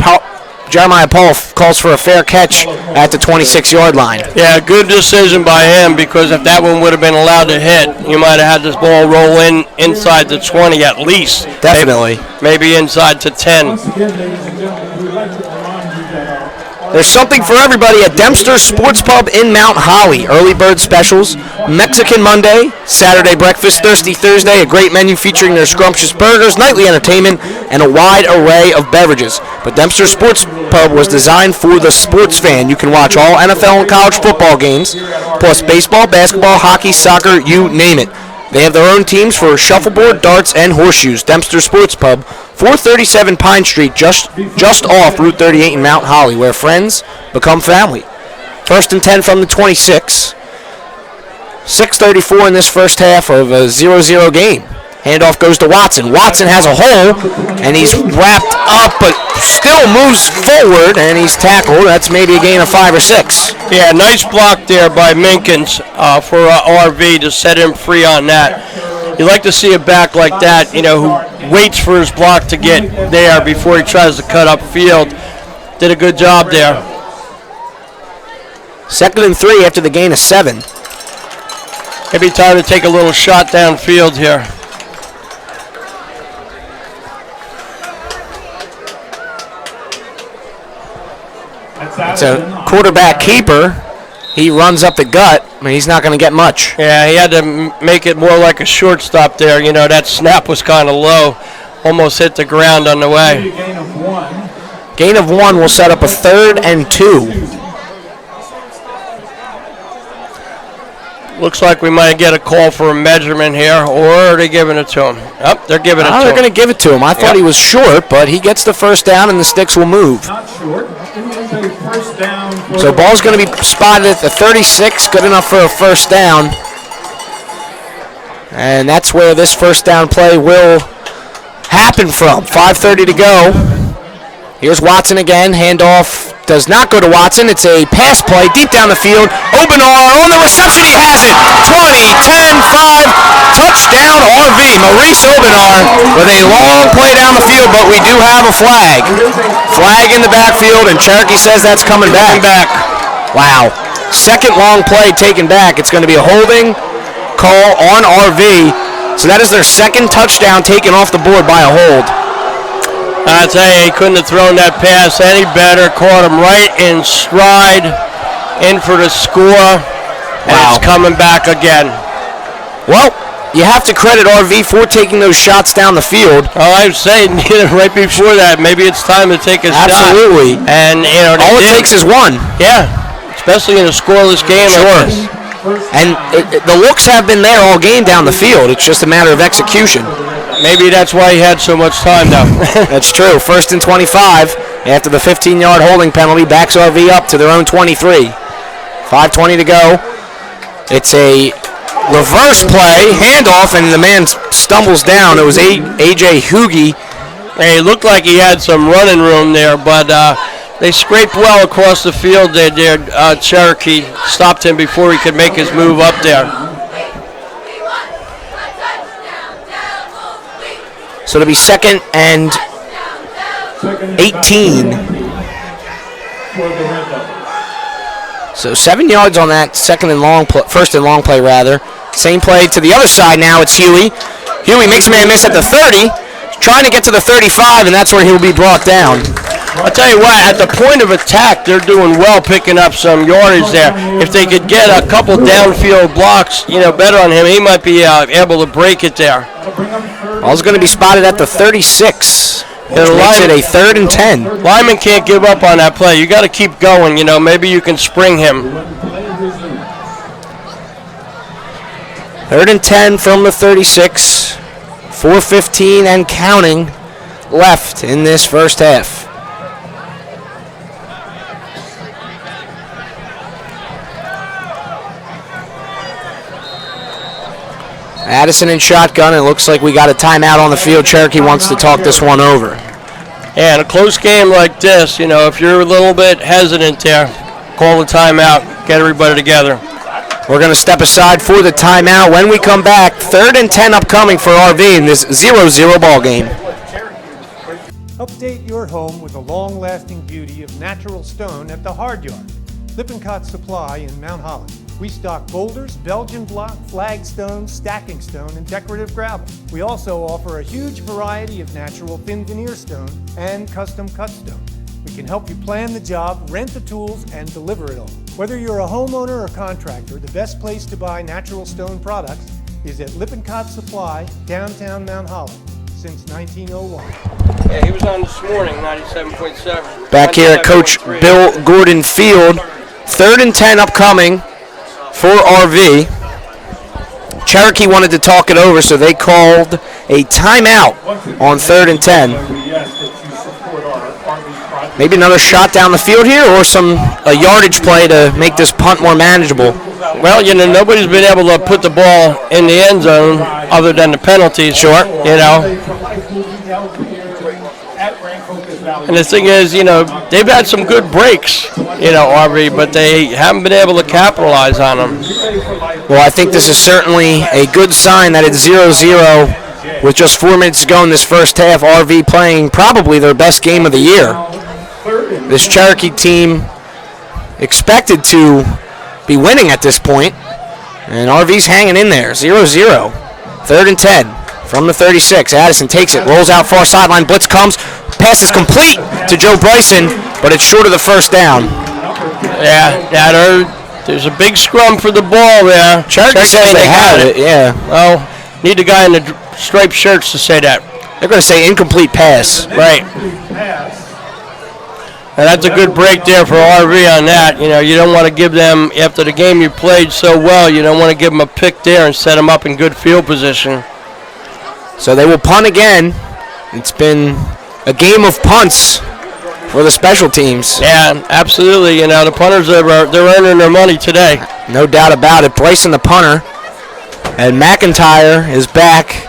Jeremiah Paula calls for a fair catch at the 26-yard line. Yeah, good decision by him, because if that one would have been allowed to hit, you might have had this ball roll in inside the 20 at least. Definitely. Maybe inside to 10. There's something for everybody at Dempster's Sports Pub in Mount Holly. Early bird specials, Mexican Monday, Saturday breakfast, Thirsty Thursday, a great menu featuring their scrumptious burgers, nightly entertainment, and a wide array of beverages. But Dempster's Sports Pub was designed for the sports fan. You can watch all NFL and college football games, plus baseball, basketball, hockey, soccer, you name it. They have their own teams for shuffleboard, darts, and horseshoes. Dempster Sports Pub, 437 Pine Street, just off Route 38 in Mount Holly, where friends become family. 1st and 10 from the 26. 6:34 in this first half of a 0-0 game. Handoff goes to Watson. Watson has a hole, and he's wrapped up, but still moves forward, and he's tackled. That's maybe a gain of 5 or 6. Yeah, nice block there by Minkins for RV to set him free on that. You like to see a back like that, who waits for his block to get there before he tries to cut up field. Did a good job there. 2nd and 3 after the gain of 7. Maybe time to take a little shot downfield here. It's a quarterback keeper. He runs up the gut. I mean, he's not going to get much. Yeah, he had to make it more like a shortstop there. That snap was kind of low. Almost hit the ground on the way. Gain of 1 will set up a 3rd and 2. Looks like we might get a call for a measurement here, or are they giving it to him? Oh, they're giving it to him. They're going to give it to him. I thought he was short, but he gets the first down, and the sticks will move. Not short. First down. So ball's going to be spotted at the 36, good enough for a first down. And that's where this first down play will happen from. 5:30 to go. Here's Watson again. Handoff does not go to Watson. It's a pass play deep down the field. Obenar on the reception. He has it. 20, 10, 5. Touchdown RV. Maurice Obenar with a long play down the field, but we do have a flag. Flag in the backfield, and Cherokee says that's coming back. Wow. Second long play taken back. It's going to be a holding call on RV. So that is their second touchdown taken off the board by a hold. I tell you, he couldn't have thrown that pass any better. Caught him right in stride, in for the score, and it's coming back again. Well, you have to credit RV for taking those shots down the field. Oh, I was saying right before that, maybe it's time to take a shot. Absolutely. And all it takes is one. Yeah, especially in a scoreless game like this. And the looks have been there all game down the field. It's just a matter of execution. Maybe that's why he had so much time, though. That's true. 1st and 25 after the 15-yard holding penalty. Backs RV up to their own 23. 5:20 to go. It's a reverse play, handoff, and the man stumbles down. It was A.J. Hugie. Hey, it looked like he had some running room there, but they scraped well across the field there. Cherokee stopped him before he could make his move up there. So it'll be 2nd and 18. So 7 yards on that first and long play rather. Same play to the other side now. It's Huey. Huey makes a man miss at the 30. Trying to get to the 35, and that's where he'll be brought down. I'll tell you what, at the point of attack, they're doing well picking up some yardage there. If they could get a couple downfield blocks, better on him, he might be able to break it there. Ball's going to be spotted at the 36. Which makes it a 3rd and 10. Lyman can't give up on that play. You got to keep going. Maybe you can spring him. 3rd and 10 from the 36. 4:15 and counting left in this first half. Addison in shotgun. It looks like we got a timeout on the field. Cherokee wants to talk this one over. Yeah, in a close game like this, if you're a little bit hesitant there, call the timeout, get everybody together. We're going to step aside for the timeout. When we come back, 3rd and 10 upcoming for RV in this 0-0 ball game. Update your home with the long-lasting beauty of natural stone at the Hard Yard. Lippincott Supply in Mount Holly. We stock boulders, Belgian block, flagstone, stacking stone, and decorative gravel. We also offer a huge variety of natural thin veneer stone and custom cut stone. We can help you plan the job, rent the tools, and deliver it all. Whether you're a homeowner or contractor, the best place to buy natural stone products is at Lippincott Supply, downtown Mount Holly, since 1901. Yeah, he was on this morning, 97.7. Back here at Coach Bill Gordon Field. 3rd and 10 upcoming for RV. Cherokee wanted to talk it over, so they called a timeout on 3rd and 10. Maybe another shot down the field here, or a yardage play to make this punt more manageable. Well, nobody's been able to put the ball in the end zone other than the penalties. Sure. And the thing is, they've had some good breaks, RV, but they haven't been able to capitalize on them. Well, I think this is certainly a good sign that it's 0-0 with just 4 minutes to go in this first half. RV playing probably their best game of the year. This Cherokee team expected to be winning at this point, and RV's hanging in there. 0-0. 3rd and 10 from the 36. Addison takes it, rolls out far sideline. Blitz comes. Pass is complete to Joe Bryson, but it's short of the first down. Yeah, there's a big scrum for the ball there. Cherokee says they have it, yeah. Well, need the guy in the striped shirts to say that. They're going to say incomplete pass. Right. And that's a good break there for RV on that. You don't want to give them, after the game you played so well, you don't want to give them a pick there and set them up in good field position. So they will punt again. It's been a game of punts for the special teams. Yeah, absolutely. The punters, they're earning their money today. No doubt about it. Bryson the punter. And McIntyre is back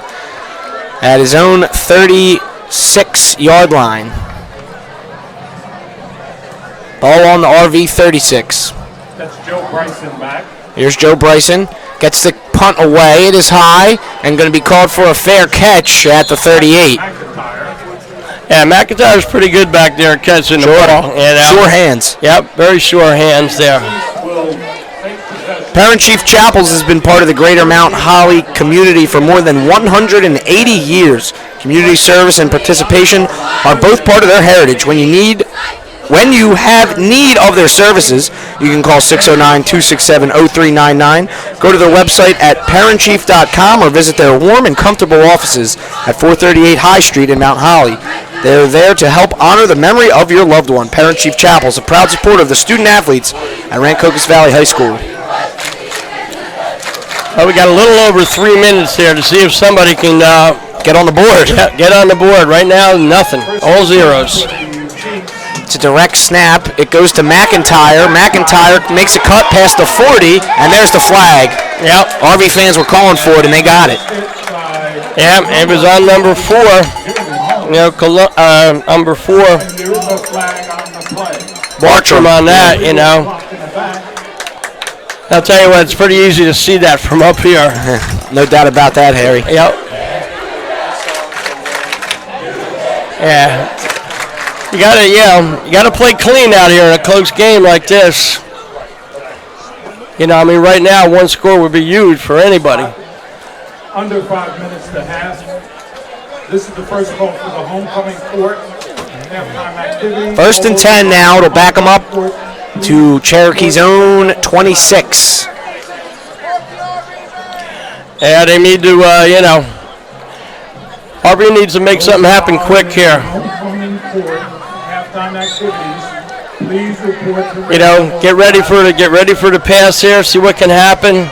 at his own 36-yard line. Ball on the RV 36. That's Joe Bryson back. Here's Joe Bryson. Gets the punt away. It is high and going to be called for a fair catch at the 38. Yeah, McIntyre's pretty good back there catching the ball. Sure hands. Yep, very sure hands there. Parent-Chief Chapels has been part of the greater Mount Holly community for more than 180 years. Community service and participation are both part of their heritage. When you have need of their services, you can call 609-267-0399, go to their website at parentchief.com, or visit their warm and comfortable offices at 438 High Street in Mount Holly. They're there to help honor the memory of your loved one. Parent-Chief Chapels, a proud supporter of the student-athletes at Rancocas Valley High School. Well, we got a little over 3 minutes here to see if somebody can Get on the board. get on the board. Right now, nothing. All zeros. It's a direct snap. It goes to McIntyre. McIntyre makes a cut past the 40, and there's the flag. Yep. RV fans were calling for it, and they got it. Yeah, it was on number 4. Number 4. Bartram on that, I'll tell you what, it's pretty easy to see that from up here. No doubt about that, Harry. Yep. Yeah. You gotta play clean out here in a close game like this. Right now, one score would be huge for anybody. Under 5 minutes to half. This is the first call for the homecoming court. Halftime activity. 1st and 10 now. It'll back them up to Cherokee's own 26. Yeah, they need to, RB needs to make something happen quick here. Homecoming court. Halftime activities. Please report to Get ready for the pass here. See what can happen.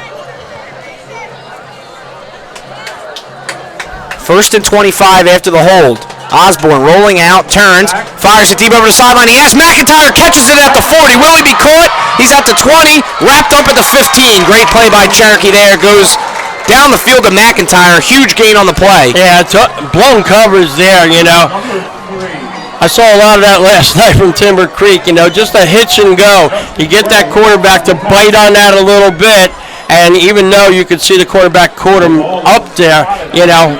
1st and 25 after the hold. Osborne rolling out, turns, fires it deep over the sideline. He has McIntyre, catches it at the 40. Will he be caught? He's at the 20, wrapped up at the 15. Great play by Cherokee there. Goes down the field to McIntyre. Huge gain on the play. Yeah, blown coverage there, I saw a lot of that last night from Timber Creek, just a hitch and go. You get that quarterback to bite on that a little bit, and even though you could see the quarterback caught him up there,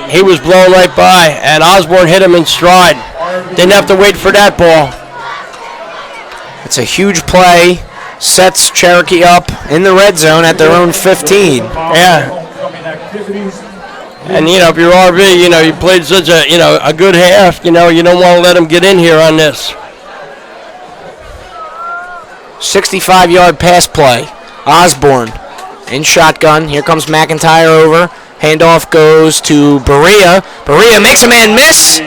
he was blown right by, and Osborne hit him in stride. Didn't have to wait for that ball. It's a huge play. Sets Cherokee up in the red zone at their own 15. Yeah. And, if you're RV, you played such a good half, you don't want to let them get in here on this. 65-yard pass play. Osborne in shotgun. Here comes McIntyre over. Handoff goes to Berea. Berea makes a man miss,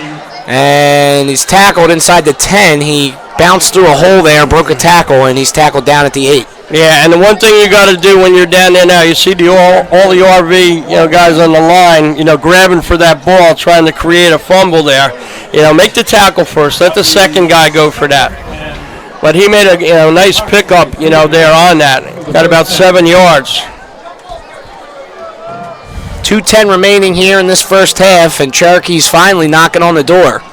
and he's tackled inside the 10. He bounced through a hole there, broke a tackle, and he's tackled down at the 8. Yeah, and the one thing you got to do when you're down there now, you see all the RV guys on the line, grabbing for that ball, trying to create a fumble there. Make the tackle first. Let the second guy go for that. But he made a nice pickup, there on that. Got about 7 yards. 2:10 remaining here in this first half, and Cherokee's finally knocking on the door.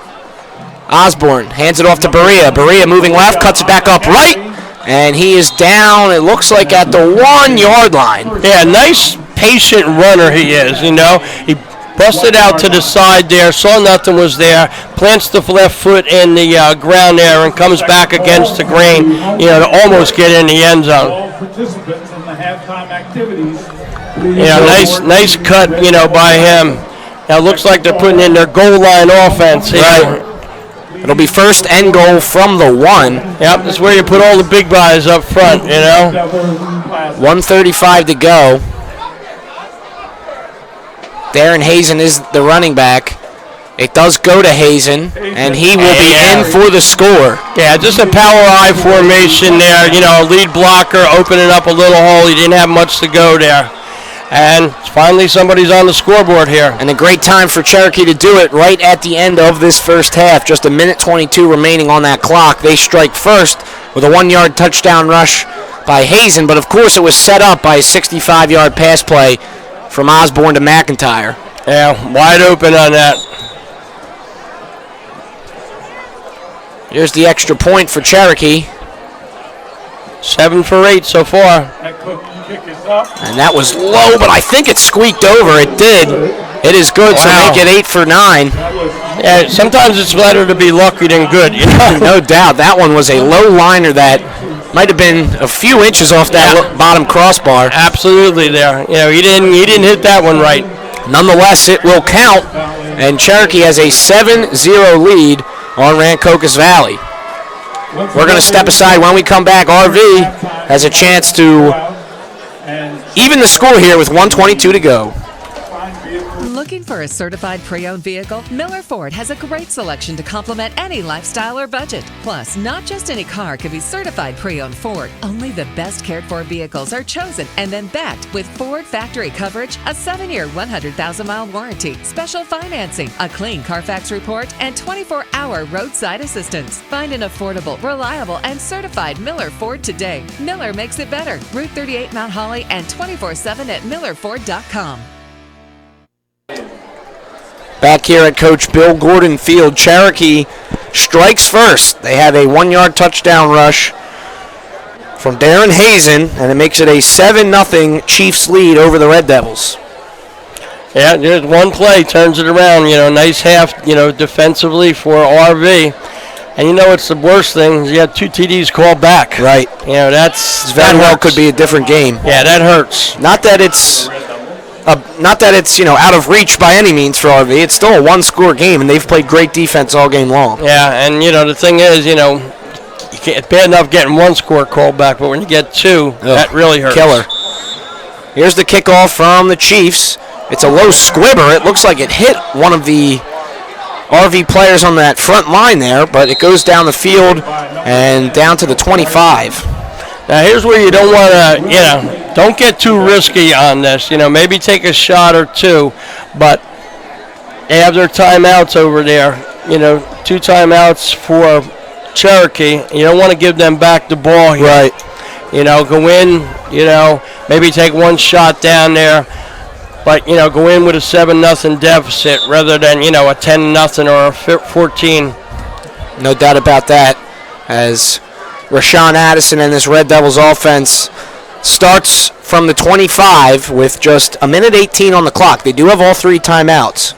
Osborne hands it off to Berea. Berea moving left, cuts it back up right, and he is down, it looks like at the 1-yard line. Yeah, nice patient runner he is, He busted out to the side there, saw nothing was there, plants the left foot in the ground there, and comes back against the grain, to almost get in the end zone. all participants in the halftime activities. Nice cut, by him. Now it looks like they're putting in their goal line offense here. Right. It'll be 1st and goal from the 1. Yep, that's where you put all the big guys up front, 1:35 to go. Darren Hazen is the running back. It does go to Hazen, and he will be in for the score. Yeah, just a power I formation there. Lead blocker opening up a little hole. He didn't have much to go there. And finally somebody's on the scoreboard here. And a great time for Cherokee to do it right at the end of this first half. Just 1:22 remaining on that clock. They strike first with a 1-yard touchdown rush by Hazen, but of course it was set up by a 65-yard pass play from Osborne to McIntyre. Yeah, wide open on that. Here's the extra point for Cherokee. 7 for 8 so far. And that was low, but I think it squeaked over. It did. It is good, so make it 8 for 9. Yeah, sometimes it's better to be lucky than good, No doubt. That one was a low liner that Might have been a few inches off that bottom crossbar. Absolutely there. He didn't hit that one right. Nonetheless, it will count, and Cherokee has a 7-0 lead on Rancocas Valley. We're going to step aside. When we come back, RV has a chance to even the score here with 1:22 to go. Looking for a certified pre-owned vehicle? Miller Ford has a great selection to complement any lifestyle or budget. Plus, not just any car can be certified pre-owned Ford. Only the best cared for vehicles are chosen and then backed with Ford factory coverage, a 7-year, 100,000-mile warranty, special financing, a clean Carfax report, and 24-hour roadside assistance. Find an affordable, reliable, and certified Miller Ford today. Miller makes it better. Route 38 Mount Holly and 24/7 at millerford.com. Back here at Coach Bill Gordon Field, Cherokee strikes first. They have a 1-yard touchdown rush from Darren Hazen, and it makes it a 7-0 Chiefs lead over the Red Devils. Yeah, just one play turns it around. Nice half, defensively for RV. And it's the worst thing is you have 2 TDs called back. Right. That very well hurts. could be a different game. Yeah, that hurts. Not that it's out of reach by any means for RV. It's still a 1-score game, and they've played great defense all game long. Yeah, and the thing is, it's bad enough getting 1 score called back, but when you get 2, that really hurts. Killer. Here's the kickoff from the Chiefs. It's a low squibber. It looks like it hit one of the RV players on that front line there, but it goes down the field and down to the 25. Now here's where you don't want to, don't get too risky on this. Maybe take a shot or 2, but they have their timeouts over there. 2 timeouts for Cherokee. You don't want to give them back the ball here. Right. Go in, maybe take 1 shot down there, but, go in with a 7-0 deficit rather than, a 10-0 or a 14. No doubt about that, as Rashawn Addison and this Red Devils offense starts from the 25 with just 1:18 on the clock. They do have all 3 timeouts.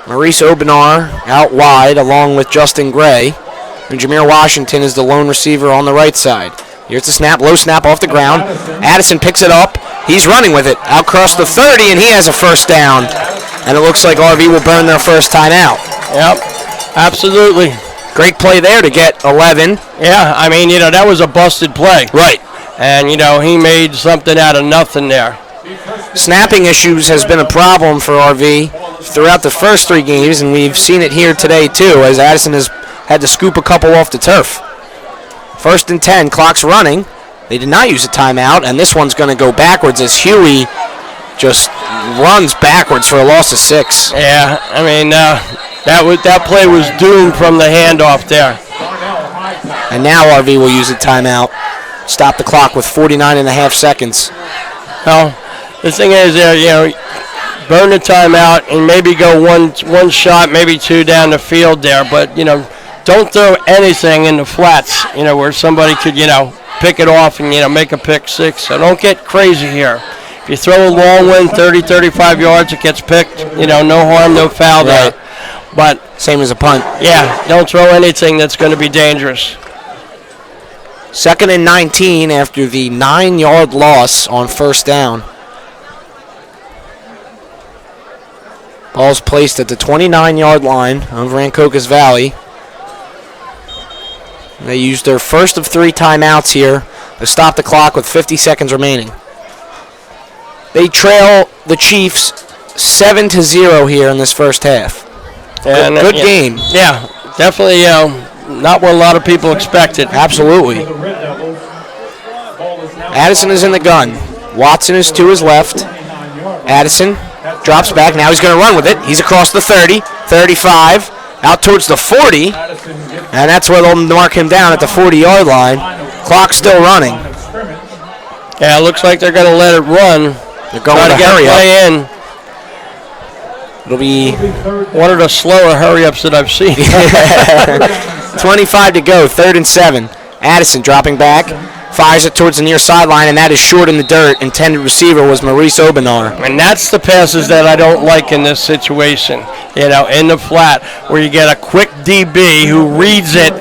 Maurice Obenar out wide along with Justin Gray. And Jameer Washington is the lone receiver on the right side. Here's the snap, low snap off the ground. Addison picks it up. He's running with it. Out across the 30, and he has a first down. And it looks like RV will burn their first timeout. Yep, absolutely. Great play there to get 11. Yeah, that was a busted play. Right. And, he made something out of nothing there. Snapping issues has been a problem for RV throughout the first 3 games, and we've seen it here today too, as Addison has had to scoop a couple off the turf. 1st and 10, clock's running. They did not use a timeout, and this one's going to go backwards as Huey just runs backwards for a loss of 6. Yeah, that play was doomed from the handoff there. And now RV will use a timeout. Stop the clock with 49.5 seconds. Well, the thing is, burn the timeout and maybe go one shot, maybe 2 down the field there. But, don't throw anything in the flats, where somebody could, pick it off and, make a pick 6. So don't get crazy here. If you throw a long one, 30, 35 yards, it gets picked. No harm, no foul there. Right. But same as a punt. Yeah, don't throw anything that's going to be dangerous. 2nd and 19 after the 9-yard loss on 1st down. Ball's placed at the 29-yard line of Rancocas Valley. They used their first of 3 timeouts here to stop the clock with 50 seconds remaining. They trail the Chiefs 7-0 here in this first half. And good game. Yeah, definitely not what a lot of people expected. Absolutely. Addison is in the gun. Watson is to his left. Addison drops back. Now he's going to run with it. He's across the 30, 35, out towards the 40. And that's where they'll mark him down at the 40-yard line. Clock still running. Yeah, it looks like they're going to let it run. They're going to hurry up. In. It'll be one of the slower hurry-ups that I've seen. 25 to go, 3rd and 7. Addison dropping back, Fires it towards the near sideline, and that is short in the dirt. Intended receiver was Maurice Obenar. And that's the passes that I don't like in this situation, in the flat, where you get a quick DB who reads it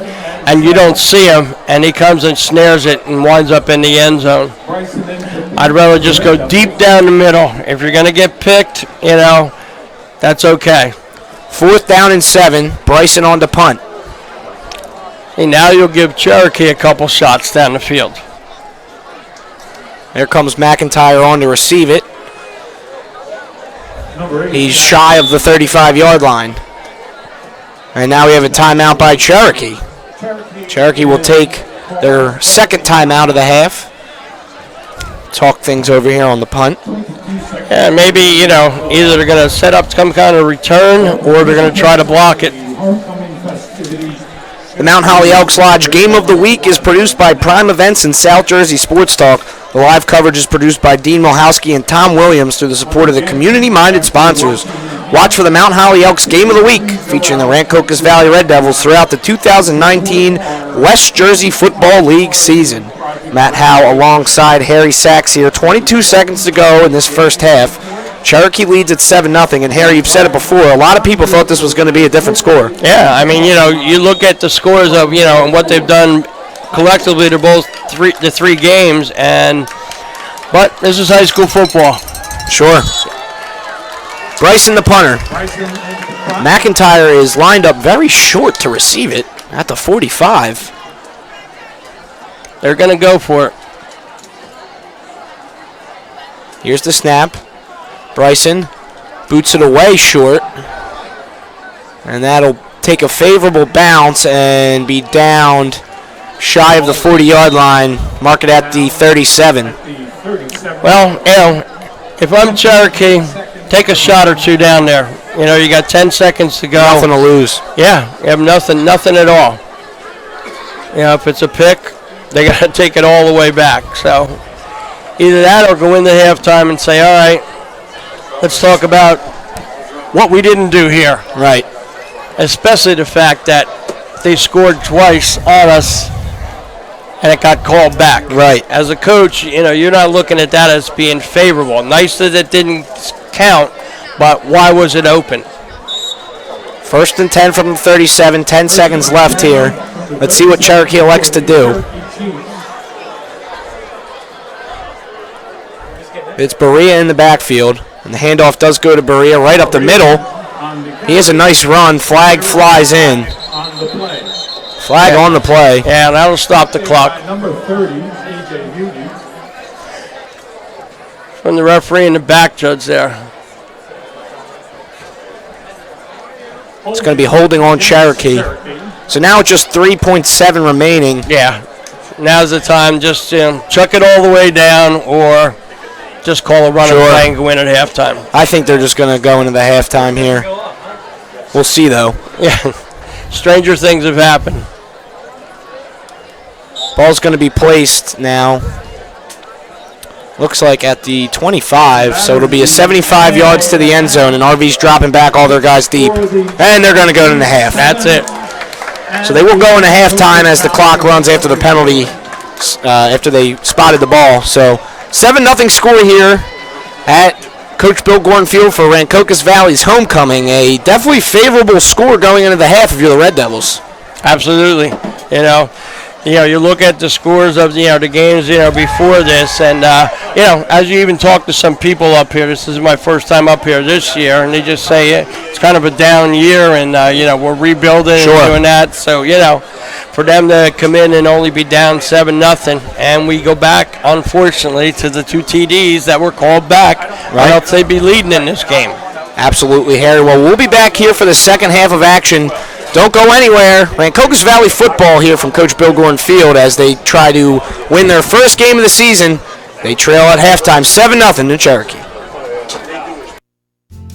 and you don't see him, and he comes and snares it and winds up in the end zone. I'd rather just go deep down the middle. If you're going to get picked, that's okay. 4th down and 7. Bryson on the punt. Hey, now you'll give Cherokee a couple shots down the field. There comes McIntyre on to receive it. He's shy of the 35-yard line. And now we have a timeout by Cherokee. Cherokee will take their second timeout of the half. Talk things over here on the punt. Yeah, maybe, either they're going to set up some kind of return or they're going to try to block it. The Mount Holly Elks Lodge Game of the Week is produced by Prime Events and South Jersey Sports Talk. The live coverage is produced by Dean Milhowski and Tom Williams through the support of the community-minded sponsors. Watch for the Mount Holly Elks Game of the Week, featuring the Rancocas Valley Red Devils throughout the 2019 West Jersey Football League season. Matt Howe alongside Harry Sachs here. 22 seconds to go in this first half. Cherokee leads at 7-0, and Harry, you've said it before, a lot of people thought this was going to be a different score. Yeah, I mean, you look at the scores of, and what they've done collectively to both the three games, but this is high school football. Sure. Bryson the punter. McIntyre is lined up very short to receive it at the 45. They're going to go for it. Here's the snap. Bryson boots it away short, and that'll take a favorable bounce and be downed shy of the 40-yard line. Mark it at the 37. Well, if I'm Cherokee, take a shot or two down there. You got 10 seconds to go. Nothing to lose. Yeah, you have nothing at all. If it's a pick, they got to take it all the way back. So either that or go into halftime and say, all right, let's talk about what we didn't do here. Right. Especially the fact that they scored twice on us and it got called back. Right. As a coach, you're not looking at that as being favorable. Nice that it didn't count, but why was it open? 1st and 10 from the 37, 10 seconds left here. Let's see what Cherokee elects to do. It's Berea in the backfield, and the handoff does go to Berea right up the middle. He has a nice run. Flag flies in. Flag on the play. Yeah, that'll stop the clock. Number 30, A.J. Beauty. From the referee and the back judge there. It's going to be holding on Cherokee. So now it's just 3.7 remaining. Yeah, now's the time. Just chuck it all the way down or just call a run and play and go in at halftime. I think they're just going to go into the halftime here. We'll see, though. Yeah, stranger things have happened. Ball's going to be placed now. Looks like at the 25, so it'll be a 75 yards to the end zone, and RV's dropping back all their guys deep. And they're going to go into half. That's it. So they will go into halftime as the clock runs after the penalty, after they spotted the ball. So 7-0 score here at Coach Bill Gordon Field for Rancocas Valley's homecoming. A definitely favorable score going into the half if you're the Red Devils. Absolutely. You look at the scores of the games before this, and as you even talk to some people up here, this is my first time up here this year, and they just say it's kind of a down year, and we're rebuilding and doing that. So for them to come in and only be down 7-0, and we go back, unfortunately, to the 2 TDs that were called back, right? Or else they'd be leading in this game. Absolutely, Harry. Well, we'll be back here for the second half of action. Don't go anywhere. Rancocas Valley football here from Coach Bill Gordon Field as they try to win their first game of the season. They trail at halftime 7-0 to Cherokee.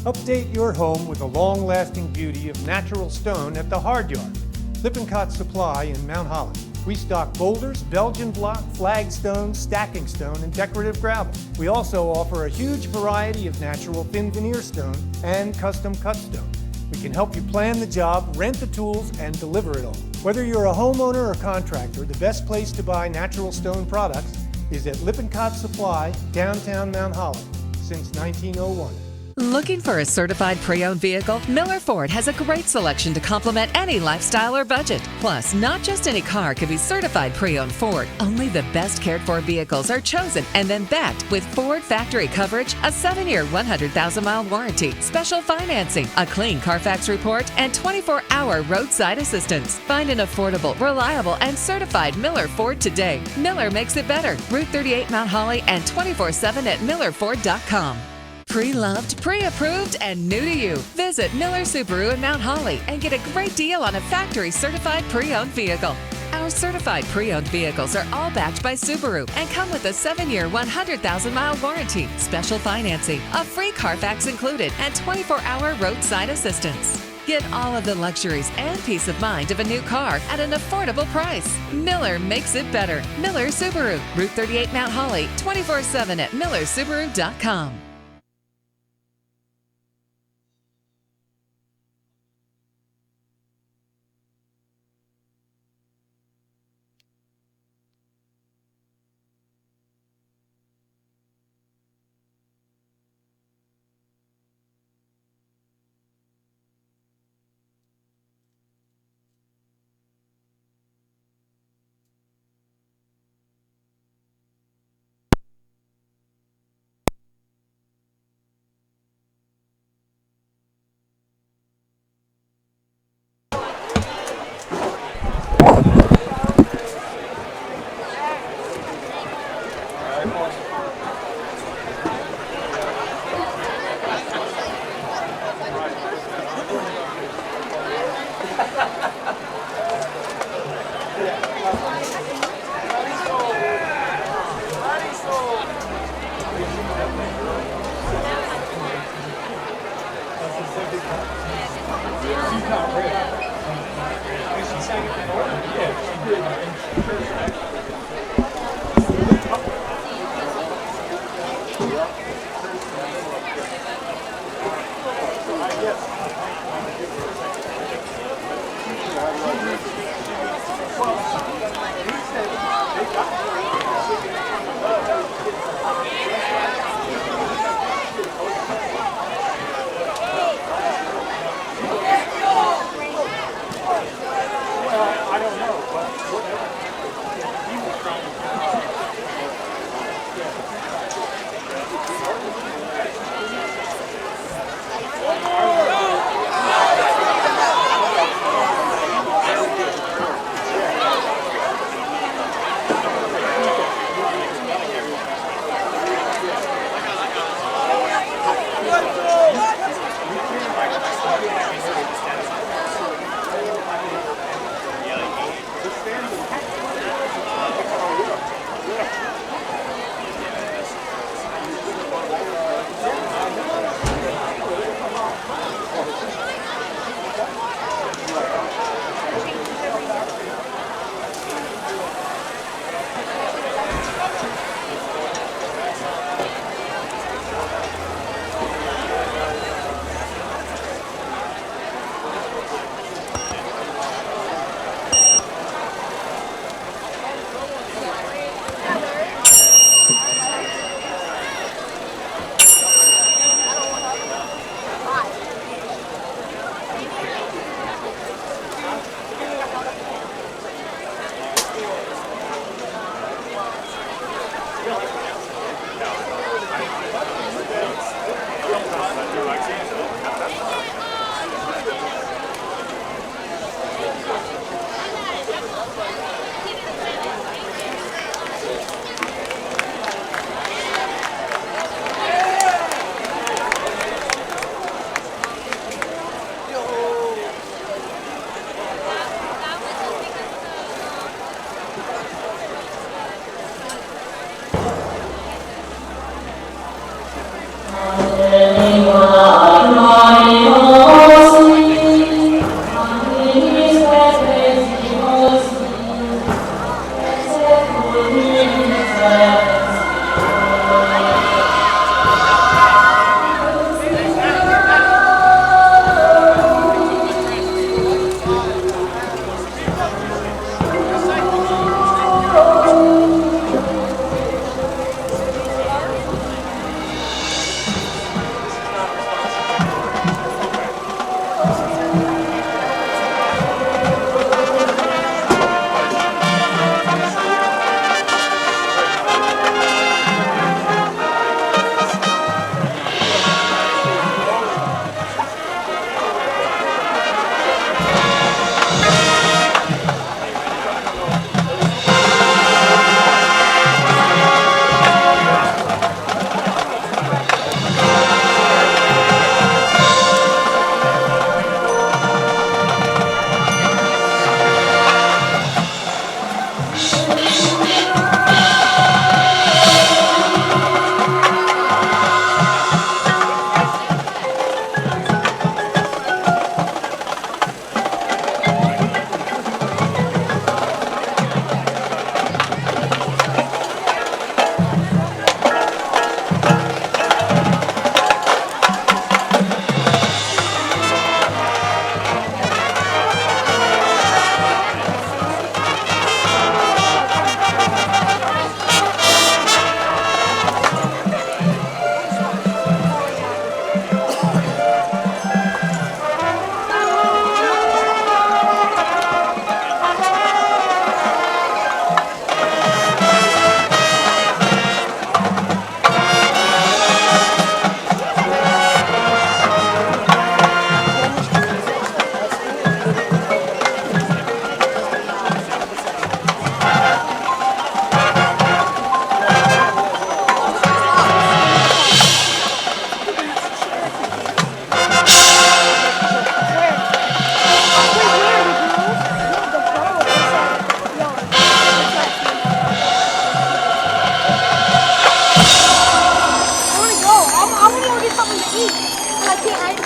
Update your home with the long-lasting beauty of natural stone at the Hard Yard. Lippincott Supply in Mount Holly. We stock boulders, Belgian block, flagstone, stacking stone, and decorative gravel. We also offer a huge variety of natural thin veneer stone and custom cut stone. We can help you plan the job, rent the tools, and deliver it all. Whether you're a homeowner or contractor, the best place to buy natural stone products is at Lippincott Supply, downtown Mount Holly, since 1901. Looking for a certified pre-owned vehicle? Miller Ford has a great selection to complement any lifestyle or budget. Plus, not just any car can be certified pre-owned Ford. Only the best cared for vehicles are chosen and then backed with Ford factory coverage, a 7-year, 100,000-mile warranty, special financing, a clean Carfax report, and 24-hour roadside assistance. Find an affordable, reliable, and certified Miller Ford today. Miller makes it better. Route 38 Mount Holly and 24/7 at millerford.com. Pre-loved, pre-approved, and new to you. Visit Miller Subaru in Mount Holly and get a great deal on a factory-certified pre-owned vehicle. Our certified pre-owned vehicles are all backed by Subaru and come with a 7-year, 100,000-mile warranty, special financing, a free Carfax included, and 24-hour roadside assistance. Get all of the luxuries and peace of mind of a new car at an affordable price. Miller makes it better. Miller Subaru, Route 38 Mount Holly, 24/7 at millersubaru.com.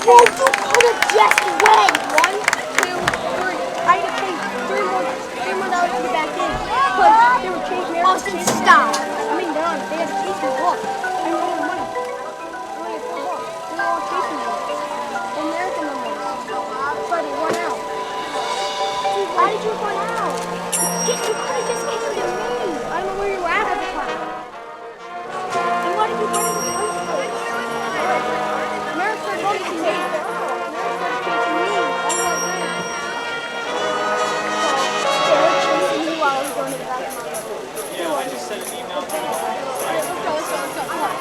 Whoa, you could have just went. 1, 2, 3. I had to pay $3 more to get back in. Because they were chasing me. Austin, stop. I mean, they're on. They had to chase me. Look. I don't have money. I only had $4. They were all chasing me. American numbers. So they run out. Why did you run out? You could have just came to me. I don't know where you were at the time. And why did you run in the first place? America started chasing me. America started chasing me. That's what I'm saying. They were chasing me while I was going to the bathroom. I just sent an email. Let's go. Come on.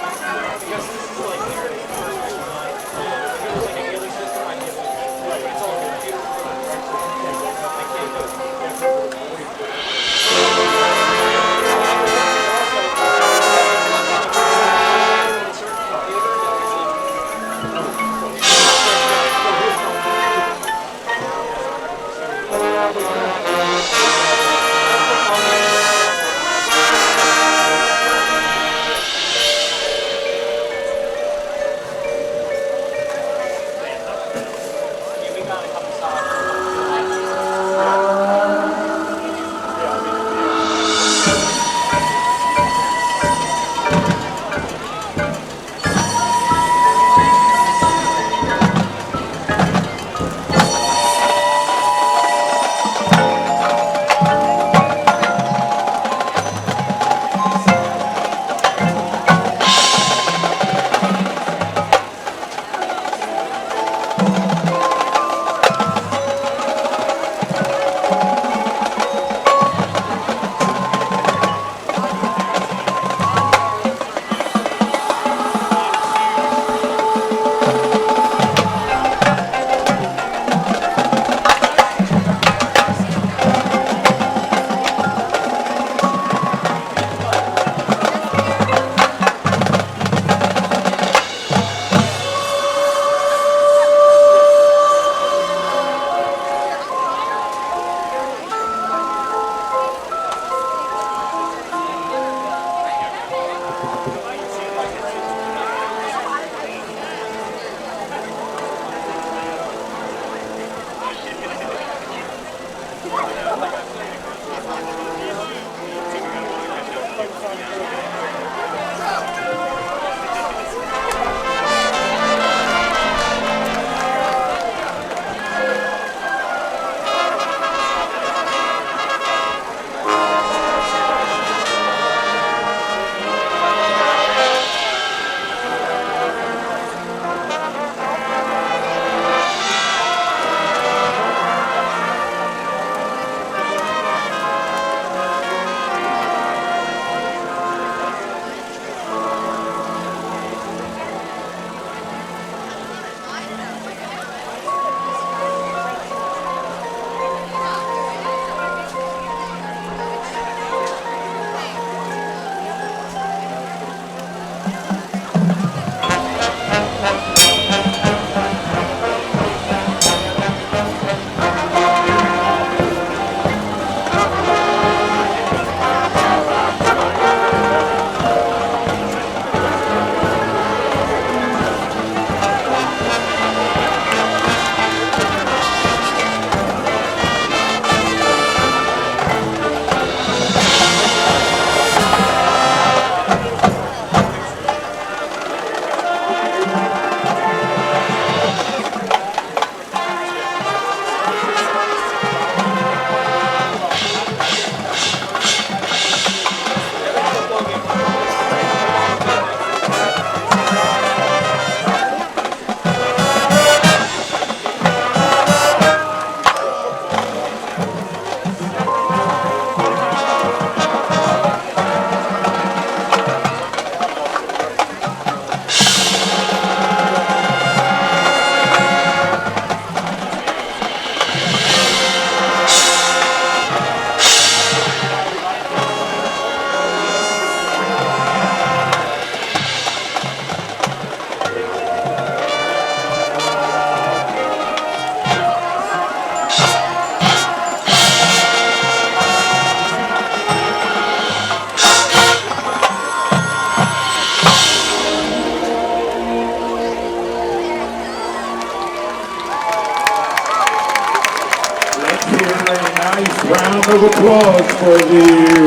round of applause for the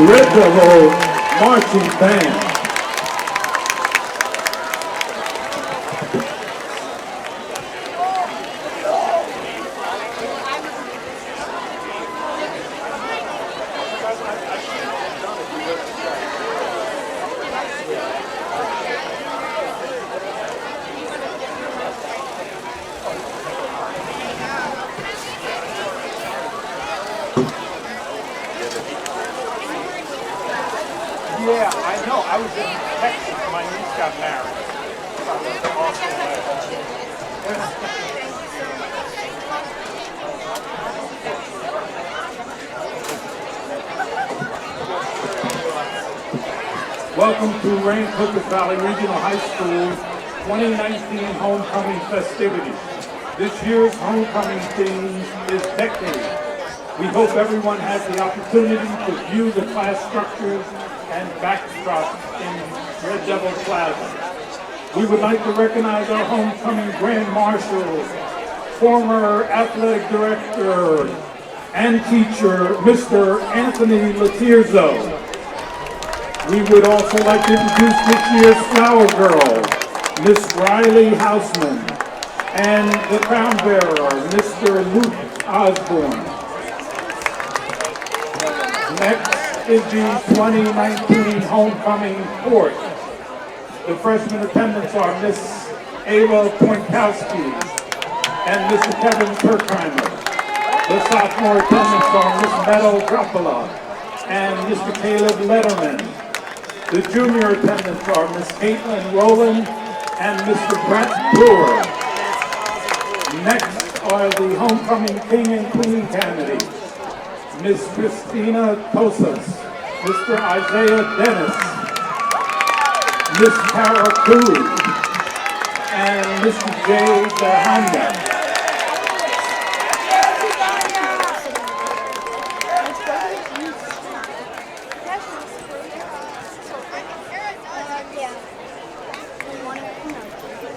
Red Devil Marching Band. Yeah, I know. I was in Texas. My niece got married. I was also Welcome to Rancocas Valley Regional High School's 2019 Homecoming festivities. This year's homecoming theme is decade. We hope everyone has the opportunity to view the class structures and backdrop in Red Devil Plaza. We would like to recognize our homecoming Grand Marshal, former athletic director and teacher, Mr. Anthony Latirzo. We would also like to introduce this year's Flower Girl, Miss Riley Houseman, and the crown bearer, Mr. Luke Osborne. Next is the 2019 homecoming court. The freshman attendants are Miss Ava Poinkowski and Mr. Kevin Turkheimer. The sophomore attendants are Miss Meadow Coppola and Mr. Caleb Letterman. The junior attendants are Miss Caitlin Rowland and Mr. Brett Brewer. Next are the homecoming king and queen candidates. Miss Christina Tosas, Mr. Isaiah Dennis, Miss Tara Cruz, and Mr. Jay Dahanda.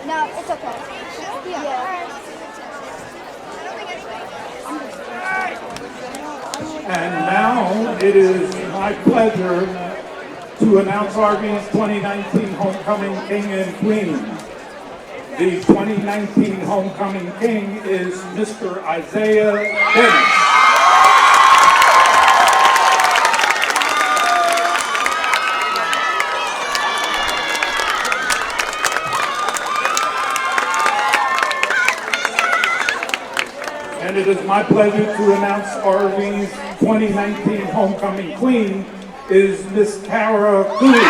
No, it's okay. Yeah. And now it is my pleasure to announce RV's 2019 Homecoming King and Queen. The 2019 Homecoming King is Mr. Isaiah Dennis. And it is my pleasure to announce RV's 2019 Homecoming Queen is Miss Tara Cooley.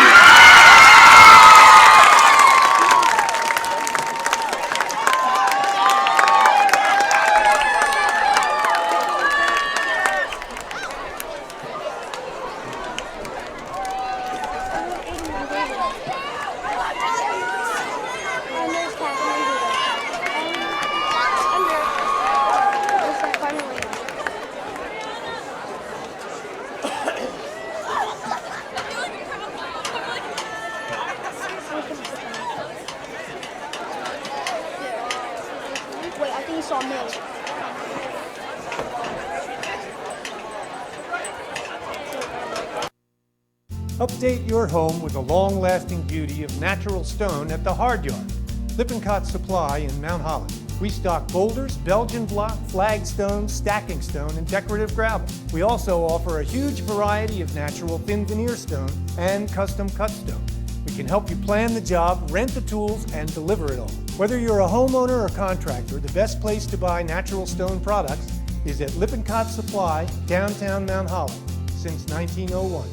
Wait, I think you saw me. Update your home with the long-lasting beauty of natural stone at the Hard Yard. Lippincott Supply in Mount Holly. We stock boulders, Belgian block, flagstone, stacking stone, and decorative gravel. We also offer a huge variety of natural thin veneer stone and custom cut stone. We can help you plan the job, rent the tools, and deliver it all. Whether you're a homeowner or contractor, the best place to buy natural stone products is at Lippincott Supply, downtown Mount Holly, since 1901.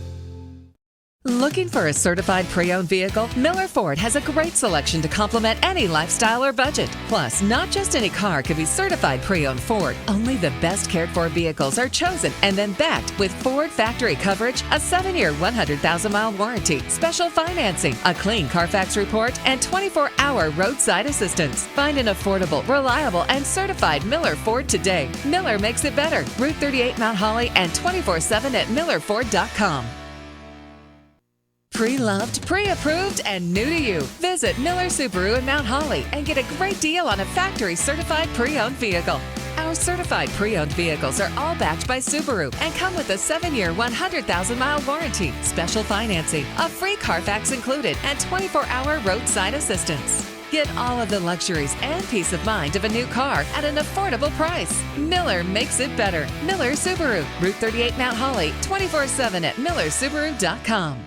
Looking for a certified pre-owned vehicle? Miller Ford has a great selection to complement any lifestyle or budget. Plus, not just any car can be certified pre-owned Ford. Only the best cared for vehicles are chosen and then backed with Ford factory coverage, a 7-year, 100,000-mile warranty, special financing, a clean Carfax report, and 24-hour roadside assistance. Find an affordable, reliable, and certified Miller Ford today. Miller makes it better. Route 38 Mount Holly and 24/7 at millerford.com. Pre-loved, pre-approved, and new to you. Visit Miller Subaru in Mount Holly and get a great deal on a factory-certified pre-owned vehicle. Our certified pre-owned vehicles are all backed by Subaru and come with a 7-year, 100,000-mile warranty, special financing, a free Carfax included, and 24-hour roadside assistance. Get all of the luxuries and peace of mind of a new car at an affordable price. Miller makes it better. Miller Subaru, Route 38 Mount Holly, 24/7 at millersubaru.com.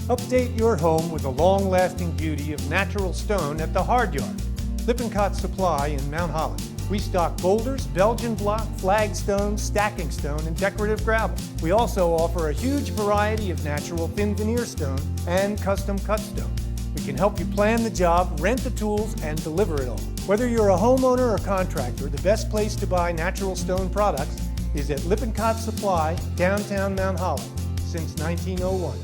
Update your home with the long-lasting beauty of natural stone at the Hard Yard. Lippincott Supply in Mount Holly. We stock boulders, Belgian block, flagstone, stacking stone, and decorative gravel. We also offer a huge variety of natural thin veneer stone and custom cut stone. We can help you plan the job, rent the tools, and deliver it all. Whether you're a homeowner or contractor, the best place to buy natural stone products is at Lippincott Supply, downtown Mount Holly, since 1901.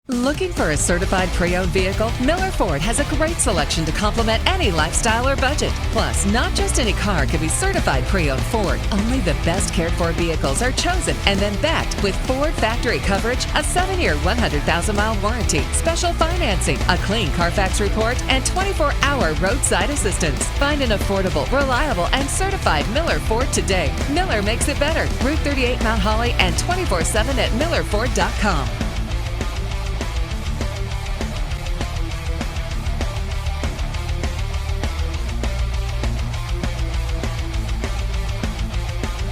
Looking for a certified pre-owned vehicle? Miller Ford has a great selection to complement any lifestyle or budget. Plus, not just any car can be certified pre-owned Ford. Only the best cared for vehicles are chosen and then backed with Ford factory coverage, a 7-year, 100,000-mile warranty, special financing, a clean Carfax report, and 24-hour roadside assistance. Find an affordable, reliable, and certified Miller Ford today. Miller makes it better. Route 38 Mount Holly and 24/7 at millerford.com.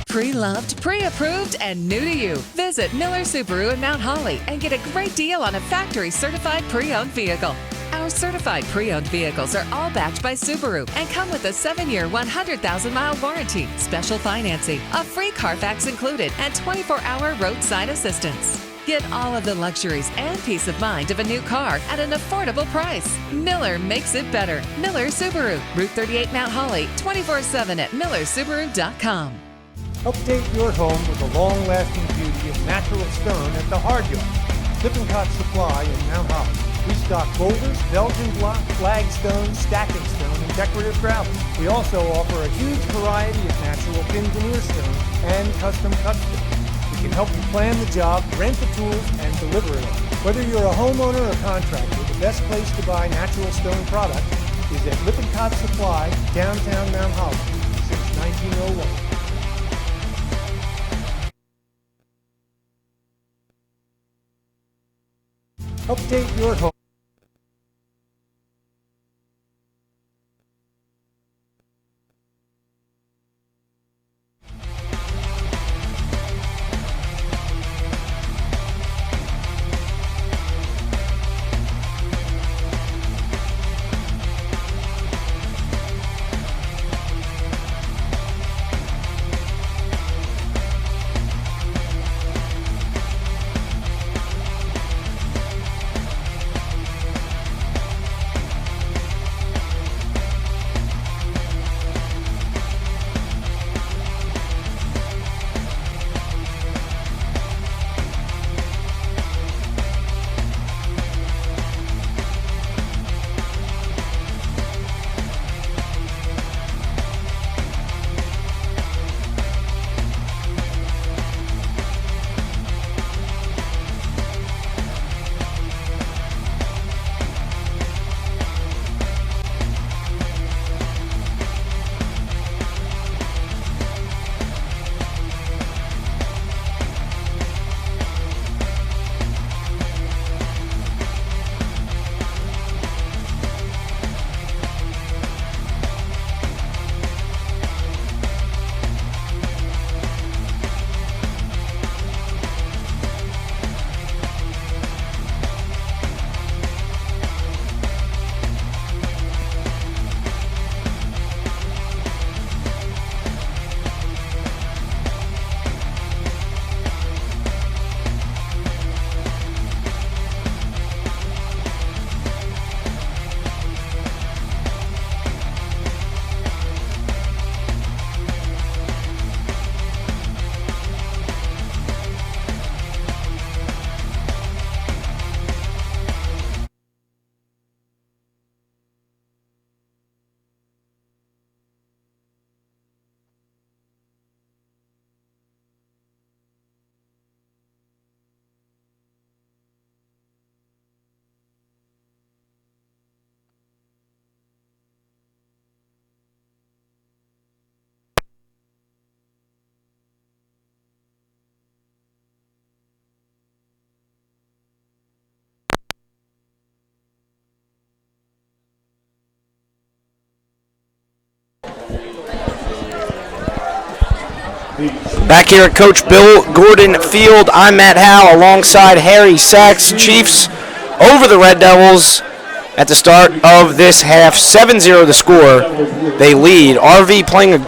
Pre-loved, pre-approved, and new to you. Visit Miller Subaru in Mount Holly and get a great deal on a factory-certified pre-owned vehicle. Our certified pre-owned vehicles are all backed by Subaru and come with a 7-year, 100,000-mile warranty, special financing, a free Carfax included, and 24-hour roadside assistance. Get all of the luxuries and peace of mind of a new car at an affordable price. Miller makes it better. Miller Subaru, Route 38 Mount Holly, 24/7 at millersubaru.com. Update your home with the long-lasting beauty of natural stone at the Hard Yard. Lippincott Supply in Mount Holly. We stock boulders, Belgian block, flagstone, stacking stone, and decorative gravel. We also offer a huge variety of natural thin veneer stone and custom cut stone. We can help you plan the job, rent the tools, and deliver it all. Whether you're a homeowner or contractor, the best place to buy natural stone products is at Lippincott Supply, downtown Mount Holly, since 1901. Update your home. Back here at Coach Bill Gordon Field, I'm Matt Howe alongside Harry Sachs. Chiefs over the Red Devils at the start of this half. 7-0 the score. They lead. RV playing a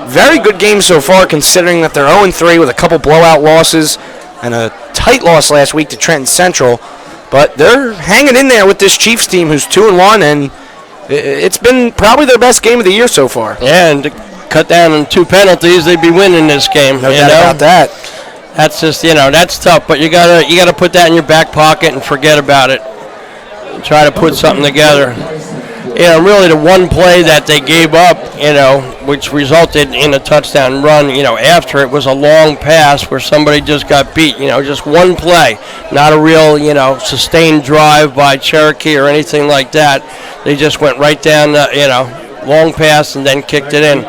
very good game so far considering that they're 0-3 with a couple blowout losses and a tight loss last week to Trenton Central. But they're hanging in there with this Chiefs team who's 2-1, and it's been probably their best game of the year so far. Yeah, and to cut down on 2 penalties, they'd be winning this game. No doubt about that. That's just, that's tough. But you gotta put that in your back pocket and forget about it. Try to put something together. Really the one play that they gave up, which resulted in a touchdown run, after it was a long pass where somebody just got beat. Just one play, not a real, sustained drive by Cherokee or anything like that. They just went right down the, long pass and then kicked it in.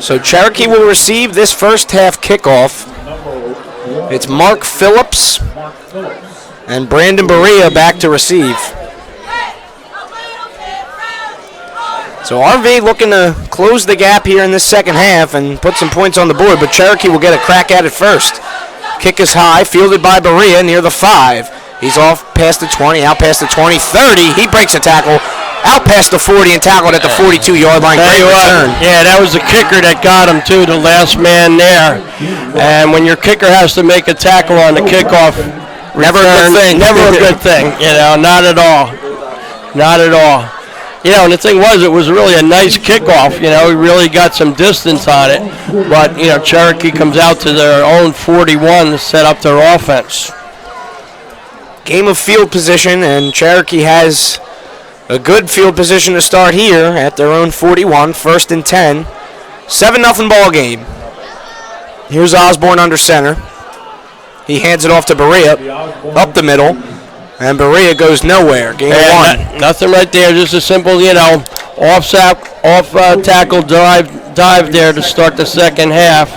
So Cherokee will receive this first half kickoff. It's Mark Phillips and Brandon Berea back to receive. So RV looking to close the gap here in this second half and put some points on the board, but Cherokee will get a crack at it first. Kick is high, fielded by Berea near the 5. He's off past the 20, out past the 20, 30. He breaks a tackle, out past the 40 and tackled at the 42-yard line. Great return. Yeah, that was the kicker that got him, too, the last man there. And when your kicker has to make a tackle on the kickoff, never a good thing. Never a good thing, not at all. Not at all. And the thing was, it was really a nice kickoff. We really got some distance on it. But, Cherokee comes out to their own 41 to set up their offense. Game of field position, and Cherokee has a good field position to start here at their own 41, 1st and 10. 7-0 ball game. Here's Osborne under center. He hands it off to Berea, up the middle. And Berea goes nowhere. Game one. Nothing right there. Just a simple, off tackle dive there to start the second half.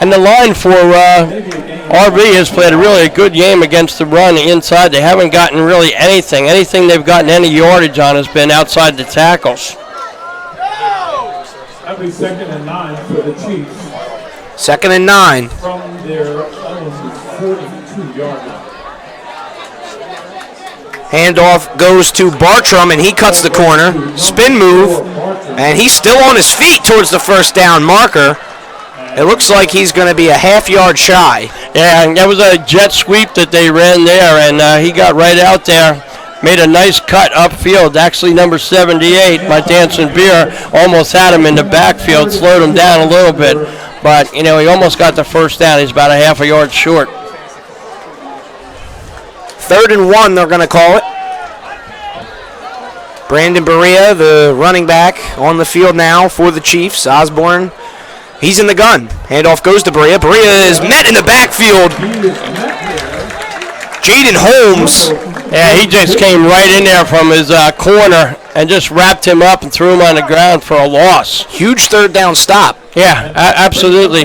And the line for RV has played really a good game against the run inside. They haven't gotten really anything. Anything they've gotten any yardage on has been outside the tackles. That'll be 2nd and 9 for the Chiefs. 2nd and 9. From their own 42-yard line. Handoff goes to Bartram, and he cuts the corner. Spin move, and he's still on his feet towards the first down marker. It looks like he's going to be a half-yard shy. Yeah, and that was a jet sweep that they ran there, and he got right out there, made a nice cut upfield. Actually, number 78, my dancing beer, almost had him in the backfield, slowed him down a little bit. But, he almost got the first down. He's about a half a yard short. 3rd and 1, they're going to call it. Brandon Berea, the running back, on the field now for the Chiefs. Osborne, he's in the gun. Handoff goes to Berea. Berea is met in the backfield. Jaden Holmes. Yeah, he just came right in there from his corner and just wrapped him up and threw him on the ground for a loss. Huge 3rd down stop. Yeah, absolutely.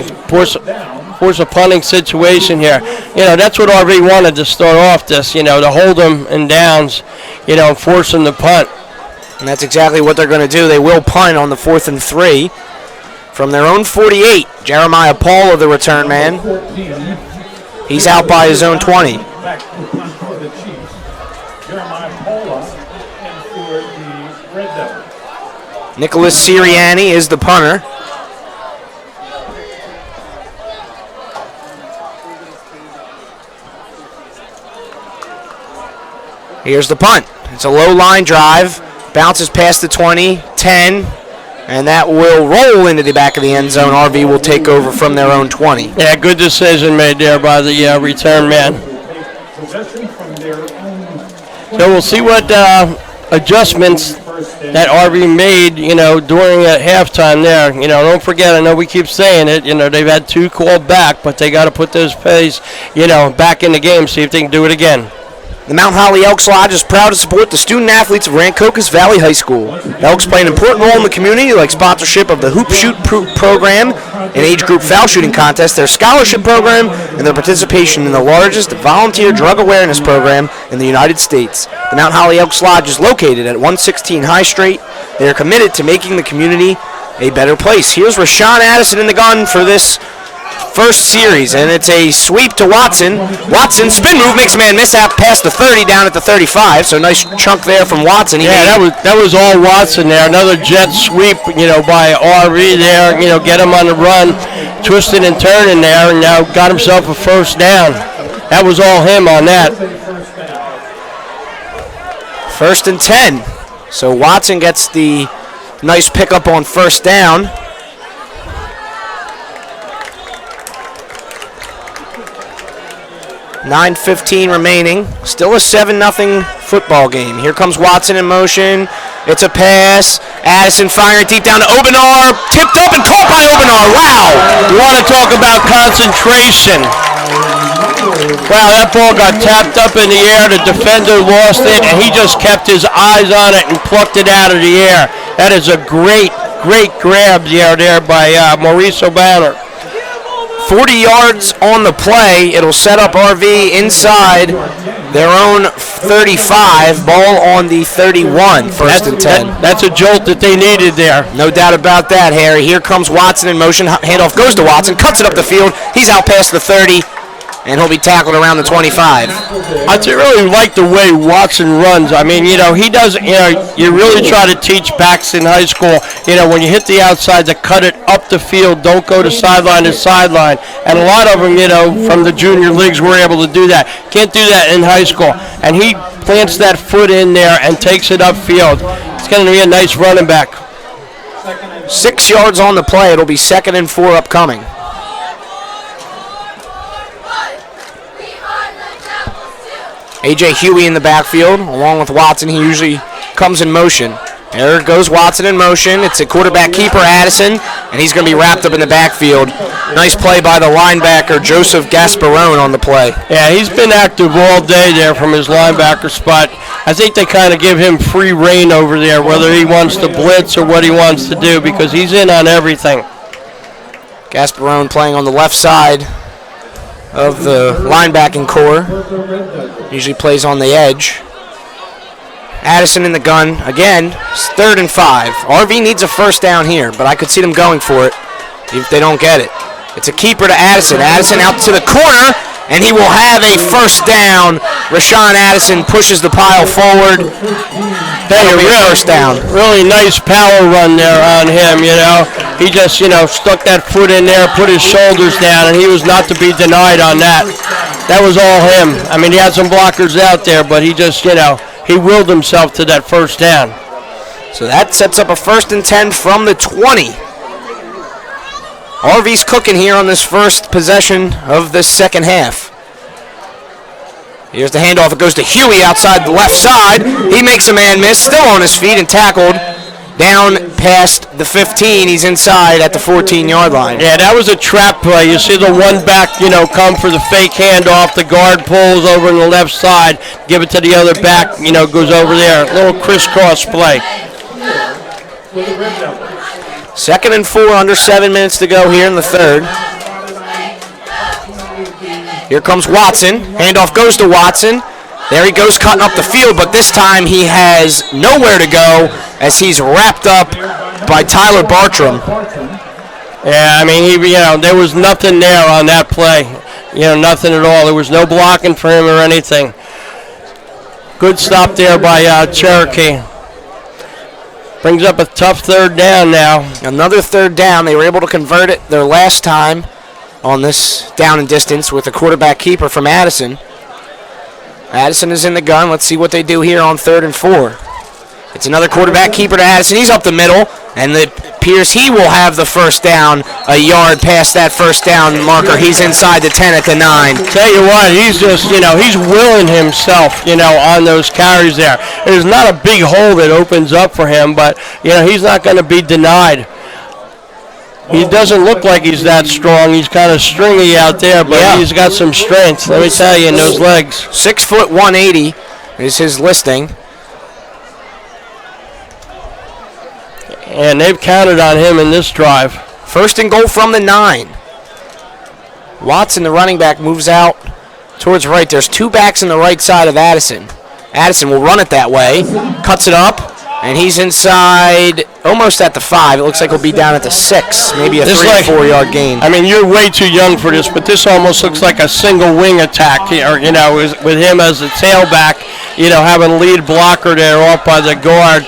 Force a punting situation here. That's what RV wanted to start off this, to hold them in downs, and force them to punt. And that's exactly what they're going to do. They will punt on the 4th and 3 from their own 48. Jeremiah Paul, the return man. He's out by his own 20. Back to punt for the Chiefs. Jeremiah Paula and for the Red Devils. Nicholas Sirianni is the punter. Here's the punt. It's a low line drive. Bounces past the 20, 10, and that will roll into the back of the end zone. RV will take over from their own 20. Yeah, good decision made there by the return man. So we'll see what adjustments that RV made, during at halftime there. Don't forget, I know we keep saying it, they've had 2 called back, but they got to put those plays, back in the game, see if they can do it again. The Mount Holly Elks Lodge is proud to support the student athletes of Rancocas Valley High School. Elks play an important role in the community, like sponsorship of the Hoop Shoot program, an age group foul shooting contest, their scholarship program, and their participation in the largest volunteer drug awareness program in the United States. The Mount Holly Elks Lodge is located at 116 High Street. They are committed to making the community a better place. Here's Rashawn Addison in the gun for this first series, and it's a sweep to Watson. Watson, spin move, makes a man miss out past the 30, down at the 35, so nice chunk there from Watson. That was all Watson there. Another jet sweep, by RV there, get him on the run, twisting and turning there, and now got himself a first down. That was all him on that. 1st and 10. So Watson gets the nice pickup on first down. 9:15 remaining. Still a 7-0 football game. Here comes Watson in motion. It's a pass. Addison firing deep down to Obenar. Tipped up and caught by Obenar. Wow. You want to talk about concentration. Wow, that ball got tapped up in the air. The defender lost it, and he just kept his eyes on it and plucked it out of the air. That is a great grab there by Maurice O'Banner. 40 yards on the play. It'll set up RV inside their own 35. Ball on the 31. First and 10. That's a jolt that they needed there. No doubt about that, Harry. Here comes Watson in motion. Handoff goes to Watson. Cuts it up the field. He's out past the 30. And he'll be tackled around the 25. I really like the way Watson runs. I mean, he does, you really try to teach backs in high school, when you hit the outside to cut it up the field, don't go to sideline to sideline. And a lot of them, from the junior leagues were able to do that. Can't do that in high school. And he plants that foot in there and takes it upfield. It's going to be a nice running back. 6 yards on the play. It'll be 2nd and 4 upcoming. A.J. Huey in the backfield, along with Watson. He usually comes in motion. There goes Watson in motion. It's a quarterback keeper, Addison, and he's going to be wrapped up in the backfield. Nice play by the linebacker, Joseph Gasparone, on the play. Yeah, he's been active all day there from his linebacker spot. I think they kind of give him free reign over there, whether he wants to blitz or what he wants to do, because he's in on everything. Gasparone playing on the left side of the linebacking core. Usually plays on the edge. Addison in the gun. Again, it's 3rd and 5. RV needs a first down here, but I could see them going for it if they don't get it. It's a keeper to Addison. Addison out to the corner, and he will have a first down. Rashawn Addison pushes the pile forward. That'll be a first down. Really nice power run there on him, He just, stuck that foot in there, put his shoulders down, and he was not to be denied on that. That was all him. I mean, he had some blockers out there, but he just, he willed himself to that first down. So that sets up a 1st and 10 from the 20. RV's cooking here on this first possession of this second half. Here's the handoff. It goes to Huey outside the left side. He makes a man miss, still on his feet and tackled down past the 15. He's inside at the 14-yard line. Yeah, that was a trap play. You see the one back, come for the fake handoff. The guard pulls over on the left side, give it to the other back, goes over there. A little crisscross play. 2nd and 4, under 7 minutes to go here in the 3rd. Here comes Watson. Handoff goes to Watson. There he goes cutting up the field, but this time he has nowhere to go as he's wrapped up by Tyler Bartram. Yeah, I mean, there was nothing there on that play. Nothing at all. There was no blocking for him or anything. Good stop there by Cherokee. Brings up a tough 3rd down now. Another 3rd down. They were able to convert it their last time on this down and distance with a quarterback keeper from Addison. Addison is in the gun. Let's see what they do here on 3rd and 4. It's another quarterback keeper to Addison. He's up the middle, and it appears he will have the first down a yard past that first down marker. He's inside the 10 at the 9. Tell you what, he's just, he's willing himself, on those carries there. There's not a big hole that opens up for him, but, he's not going to be denied. He doesn't look like he's that strong. He's kind of stringy out there, but he's got some strength, let me tell you, in those legs. 6 foot 180 is his listing. And they've counted on him in this drive. 1st and goal from the 9. Watson, the running back, moves out towards right. There's 2 backs on the right side of Addison. Addison will run it that way, cuts it up, and he's inside almost at the 5. It looks like he'll be down at the 6, maybe a 3 or 4 yard gain. I mean, you're way too young for this, but this almost looks like a single wing attack here, with him as the tailback, having a lead blocker there off by the guard.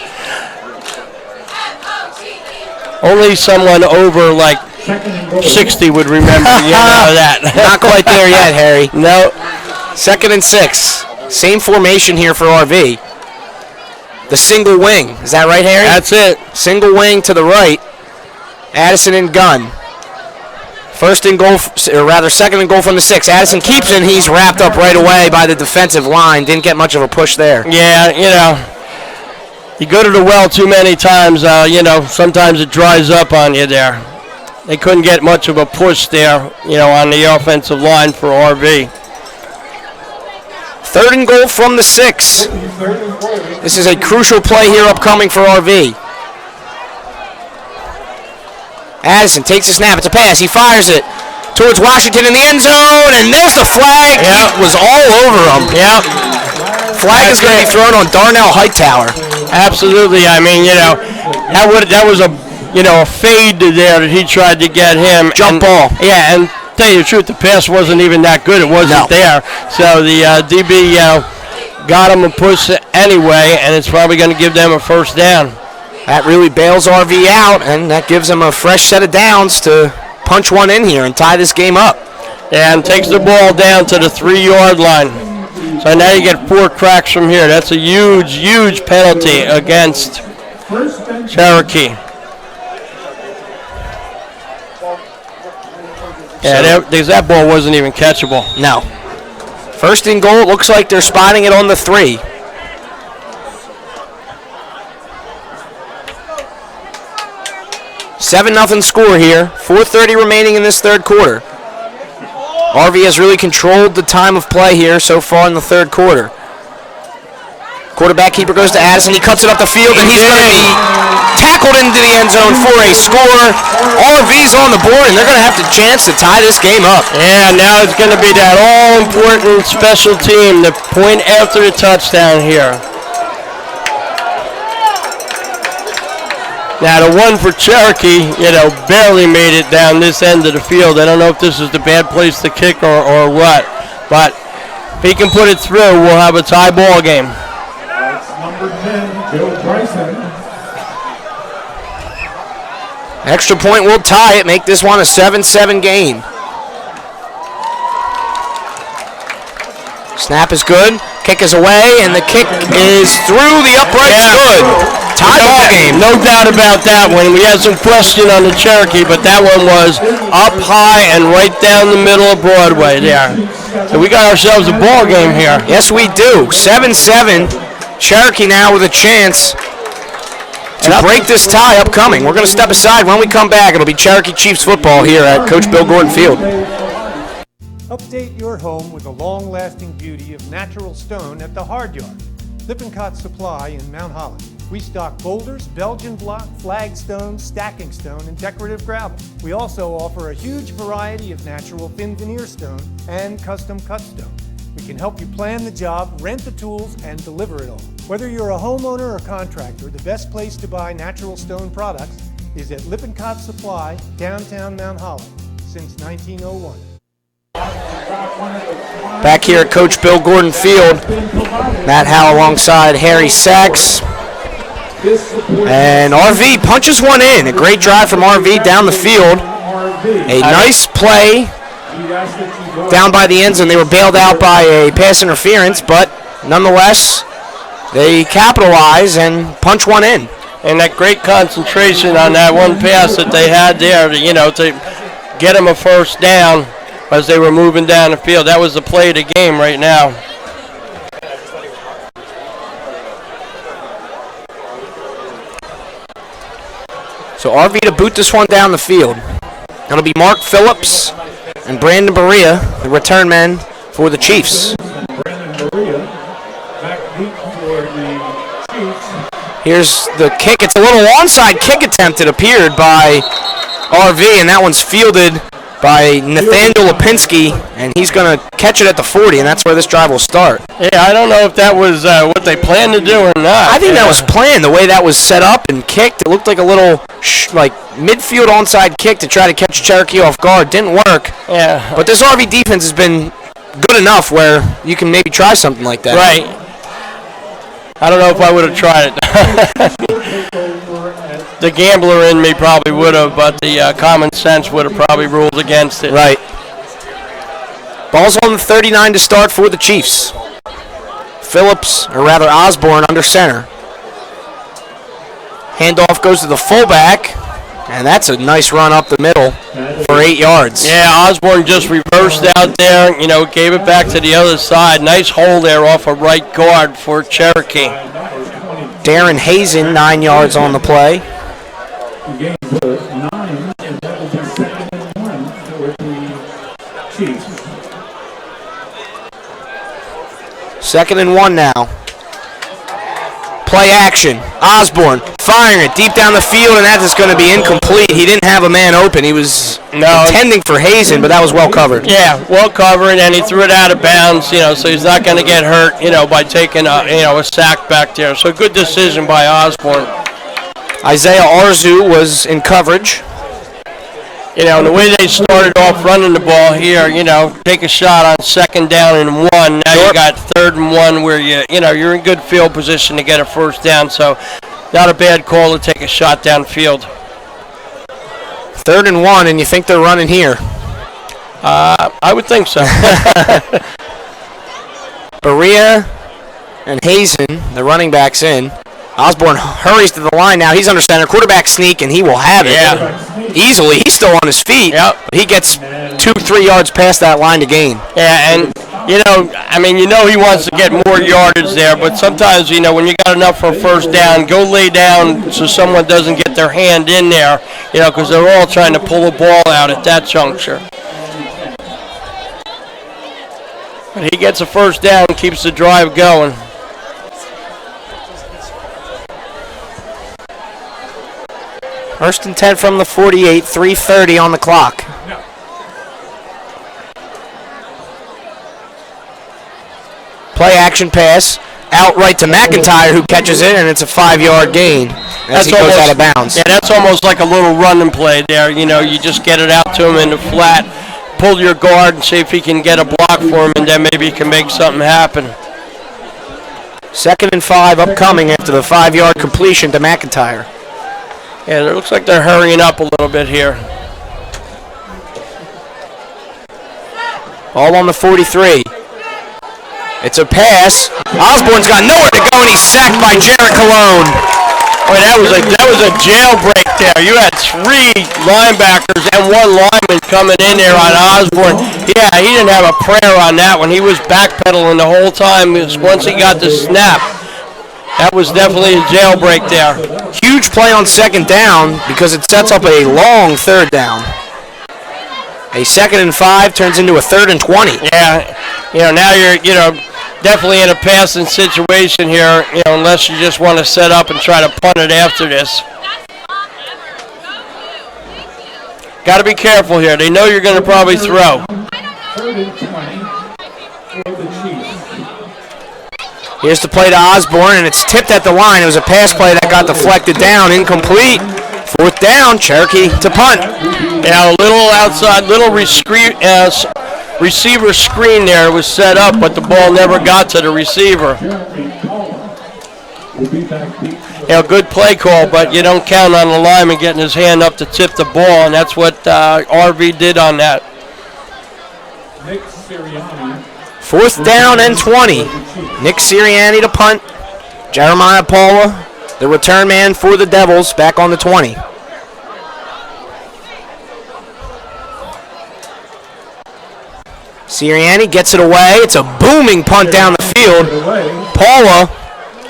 Only someone over 60 would remember that. Not quite there yet, Harry. No. 2nd and 6. Same formation here for RV. The single wing. Is that right, Harry? That's it. Single wing to the right. Addison in gun. First and goal, or rather second and goal from the 6. Addison keeps it, and he's wrapped up right away by the defensive line. Didn't get much of a push there. Yeah, you go to the well too many times, sometimes it dries up on you there. They couldn't get much of a push there, on the offensive line for RV. Third and goal from the 6. This is a crucial play here upcoming for RV. Addison takes a snap. It's a pass. He fires it towards Washington in the end zone, and there's the flag. Yep. It was all over him. Yep. Flag is going to be thrown on Darnell Hightower. Absolutely. I mean, that was a fade there that he tried to get him. Jump ball. Yeah, and tell you the truth, the pass wasn't even that good. It wasn't there. So the DB got him a push anyway, and it's probably going to give them a first down. That really bails RV out, and that gives them a fresh set of downs to punch one in here and tie this game up. And takes the ball down to the 3-yard line. So now you get 4 cracks from here. That's a huge, huge penalty against Cherokee. Yeah, that ball wasn't even catchable. No. First and goal, it looks like they're spotting it on the 3. $7-0 score here. 4:30 remaining in this third quarter. RV has really controlled the time of play here so far in the third quarter. Quarterback keeper goes to Addison. He cuts it up the field, and he's going to be tackled into the end zone for a score. RV's on the board, and they're going to have the chance to tie this game up. Yeah, now it's going to be that all-important special team, the point after the touchdown here. Now the one for Cherokee, barely made it down this end of the field. I don't know if this is the bad place to kick or what, but if he can put it through, we'll have a tie ball game. That's number 10, Bill Bryson. Extra point will tie it, make this one a 7-7 game. Snap is good, kick is away, and the kick is through the uprights. Good. Tie ball game. No doubt about that one. We had some question on the Cherokee, but that one was up high and right down the middle of Broadway there. So we got ourselves a ball game here. Yes, we do. 7-7. Cherokee now with a chance to break this tie upcoming. We're going to step aside. When we come back, it'll be Cherokee Chiefs football here at Coach Bill Gordon Field. Update your home with the long-lasting beauty of natural stone at the Hard Yard. Lippincott Supply in Mount Holly. We stock boulders, Belgian block, flagstone, stacking stone, and decorative gravel. We also offer a huge variety of natural thin veneer stone and custom cut stone. We can help you plan the job, rent the tools, and deliver it all. Whether you're a homeowner or contractor, the best place to buy natural stone products is at Lippincott Supply, downtown Mount Holly, since 1901. Back here at Coach Bill Gordon Field, Matt Howe alongside Harry Sachs. And RV punches one in. A great drive from RV down the field. A nice play down by the end zone. They were bailed out by a pass interference, but nonetheless, they capitalize and punch one in. And that great concentration on that one pass that they had there, to get them a first down as they were moving down the field. That was the play of the game right now. So RV to boot this one down the field. That'll be Mark Phillips and Brandon Berea, the return men for the Chiefs. Brandon Berea, back deep for the Chiefs. Here's the kick. It's a little onside kick attempt, it appeared, by RV, and that one's fielded by Nathaniel Lipinski, and he's going to catch it at the 40, and that's where this drive will start. Yeah, I don't know if that was what they planned to do or not. I think that was planned, the way that was set up and kicked. It looked like a little midfield onside kick to try to catch Cherokee off guard. Didn't work. Yeah. But this RV defense has been good enough where you can maybe try something like that. Right. I don't know if I would have tried it. The gambler in me probably would have, but the common sense would have probably ruled against it. Right. Ball's on the 39 to start for the Chiefs. Phillips, or rather Osborne, under center. Handoff goes to the fullback, and that's a nice run up the middle for for 8 yards. Yeah, Osborne just reversed out there, gave it back to the other side. Nice hole there off a right guard for Cherokee. Darren Hazen, 9 yards on the play. The game was 9, and that will be 2nd and 1 for the Chiefs. 2nd and 1 now. Play action. Osborne firing it deep down the field, and that is going to be incomplete. He didn't have a man open. He was intending for Hazen, but that was well covered. Yeah, well covered, and he threw it out of bounds, so he's not going to get hurt, by taking a sack back there. So good decision by Osborne. Isaiah Arzu was in coverage. And the way they started off running the ball here, take a shot on 2nd down and 1. Now you got 3rd and 1 where you're in good field position to get a 1st down. So not a bad call to take a shot downfield. 3rd and 1, and you think they're running here? I would think so. Berea and Hazen, the running backs in. Osborne hurries to the line now. He's under center. Quarterback sneak, and he will have it. Yeah. Easily. He's still on his feet. Yep. But he gets 2-3 yards past that line to gain. Yeah, and, he wants to get more yardage there, but sometimes, when you got enough for a 1st down, go lay down so someone doesn't get their hand in there, because they're all trying to pull the ball out at that juncture. But he gets a 1st down, keeps the drive going. First and 10 from the 48, 3:30 on the clock. Play action pass, out right to McIntyre, who catches it, and it's a 5-yard gain as he goes out of bounds. Yeah, that's almost like a little running play there. You just get it out to him in the flat, pull your guard and see if he can get a block for him, and then maybe he can make something happen. 2nd and 5 upcoming after the 5-yard completion to McIntyre. Yeah, it looks like they're hurrying up a little bit here. All on the 43. It's a pass. Osborne's got nowhere to go, and he's sacked by Jared Cologne. Boy, that was a jailbreak there. You had 3 linebackers and 1 lineman coming in there on Osborne. Yeah, he didn't have a prayer on that one. He was backpedaling the whole time once he got the snap. That was definitely a jailbreak there. Huge play on 2nd down because it sets up a long 3rd down. A 2nd and 5 turns into a 3rd and 20. Yeah, now you're, definitely in a passing situation here, unless you just want to set up and try to punt it after this. Got to be careful here. They know you're going to probably throw. 3rd and 20 for the Chiefs. Here's the play to Osborne, and it's tipped at the line. It was a pass play that got deflected down, incomplete. 4th down, Cherokee to punt. Yeah, a little outside, little receiver screen there was set up, but the ball never got to the receiver. Good play call, but you don't count on the lineman getting his hand up to tip the ball, and that's what RV did on that. 4th down and 20. Nick Sirianni to punt. Jeremiah Paula, the return man for the Devils, back on the 20. Sirianni gets it away. It's a booming punt down the field. Paula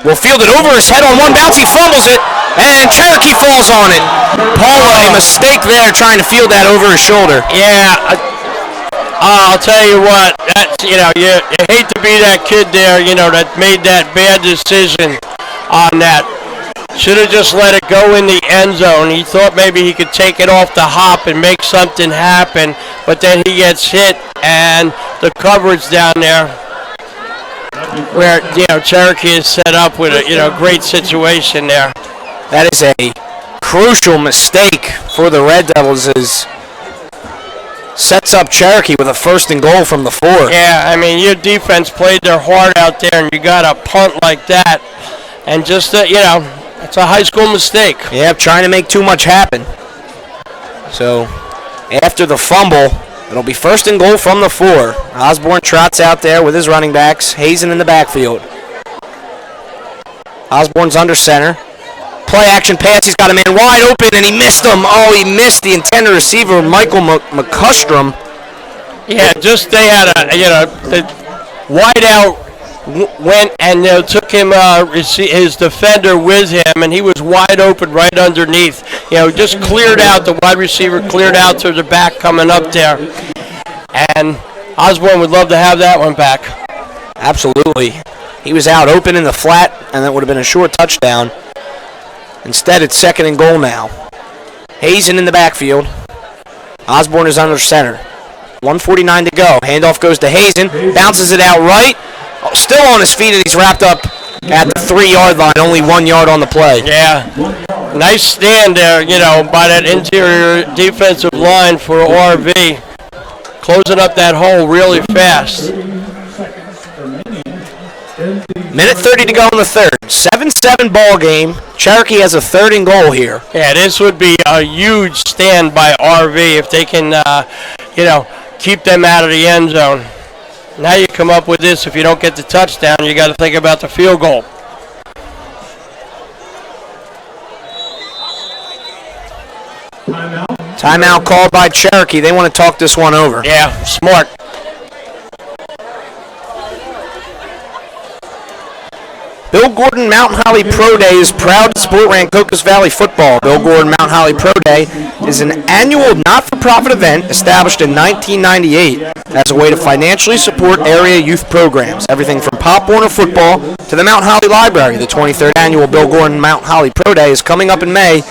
will field it over his head on one bounce. He fumbles it, and Cherokee falls on it. Paula, a mistake there trying to field that over his shoulder. Yeah, I'll tell you what, that's, you hate to be that kid there, that made that bad decision on that. Should have just let it go in the end zone. He thought maybe he could take it off the hop and make something happen, but then he gets hit, and the coverage down there where, Cherokee is set up with a, great situation there. That is a crucial mistake for the Red Devils as sets up Cherokee with a 1st and goal from the 4. Yeah, your defense played their heart out there, and you got a punt like that, and just, it's a high school mistake. Yeah, trying to make too much happen. So, after the fumble, it'll be 1st and goal from the 4. Osborne trots out there with his running backs. Hazen in the backfield. Osborne's under center. Play action pass. He's got a man wide open, and he missed him. Oh, he missed the intended receiver, Michael McCustrom. Yeah, just they had the wide out went and took him his defender with him, and he was wide open right underneath. Just cleared out, the wide receiver cleared out to the back coming up there. And Osborne would love to have that one back. Absolutely. He was out open in the flat, and that would have been a short touchdown. Instead, it's 2nd and goal now. Hazen in the backfield. Osborne is under center. 1:49 to go. Handoff goes to Hazen. Bounces it out right. Still on his feet, and he's wrapped up at the 3-yard line. Only 1 yard on the play. Yeah. Nice stand there, by that interior defensive line for RV. Closing up that hole really fast. Minute 30 to go in the third. 7-7 ball game. Cherokee has a 3rd and goal here. Yeah, this would be a huge stand by RV if they can, keep them out of the end zone. Now you come up with this. If you don't get the touchdown, you got to think about the field goal. Timeout called by Cherokee. They want to talk this one over. Yeah, smart. Bill Gordon Mountain Holly Pro Day is proud to support Rancocas Valley football. Bill Gordon Mountain Holly Pro Day is an annual not-for-profit event established in 1998 as a way to financially support area youth programs. Everything from Pop Warner football to the Mountain Holly Library. The 23rd annual Bill Gordon Mountain Holly Pro Day is coming up in May.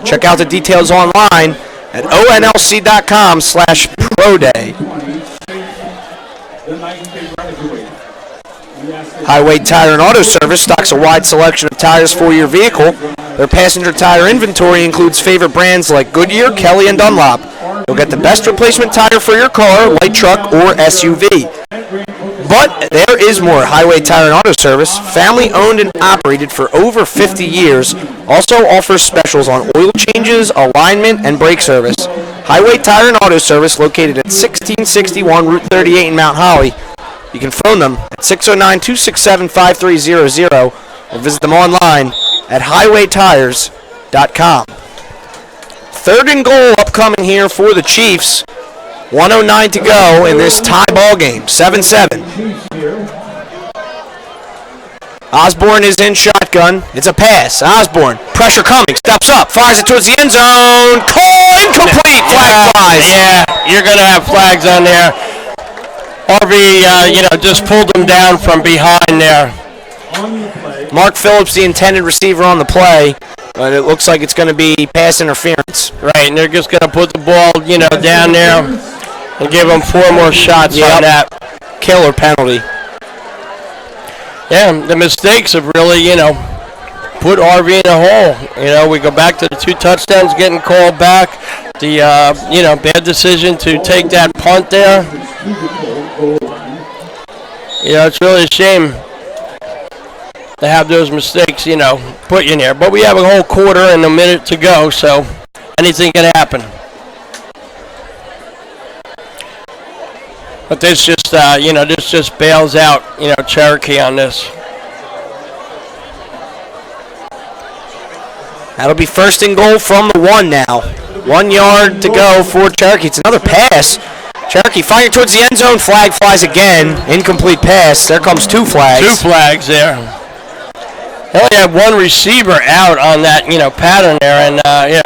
Check out the details online at onlc.com/pro-day. Highway Tire and Auto Service stocks a wide selection of tires for your vehicle. Their passenger tire inventory includes favorite brands like Goodyear, Kelly, and Dunlop. You'll get the best replacement tire for your car, light truck, or SUV. But there is more. Highway Tire and Auto Service, family owned and operated for over 50 years, also offers specials on oil changes, alignment, and brake service. Highway Tire and Auto Service, located at 1661 Route 38 in Mount Holly. You can phone them at 609-267-5300 or visit them online at highwaytires.com. 3rd and goal upcoming here for the Chiefs. 1:09 to go in this tie ball game. 7-7. Osborne is in shotgun. It's a pass. Osborne, pressure coming, steps up, fires it towards the end zone. Call incomplete. Flag flies. Yeah, you're going to have flags on there. RV, just pulled them down from behind there. Mark Phillips, the intended receiver on the play, but it looks like it's going to be pass interference. Right, and they're just going to put the ball, down there and give them 4 more shots on that. Killer penalty. Yeah, the mistakes have really, put RV in a hole. We go back to the 2 touchdowns getting called back. The, bad decision to take that punt there. It's really a shame to have those mistakes, put you in there. But we have a whole quarter and a minute to go, so anything can happen. But this just, this just bails out, Cherokee on this. That'll be 1st and goal from the 1 now. 1 yard to go for Cherokee. It's another pass. Cherokee firing towards the end zone. Flag flies again. Incomplete pass. There comes 2 flags. 2 flags there. They only had 1 receiver out on that, pattern there. And, I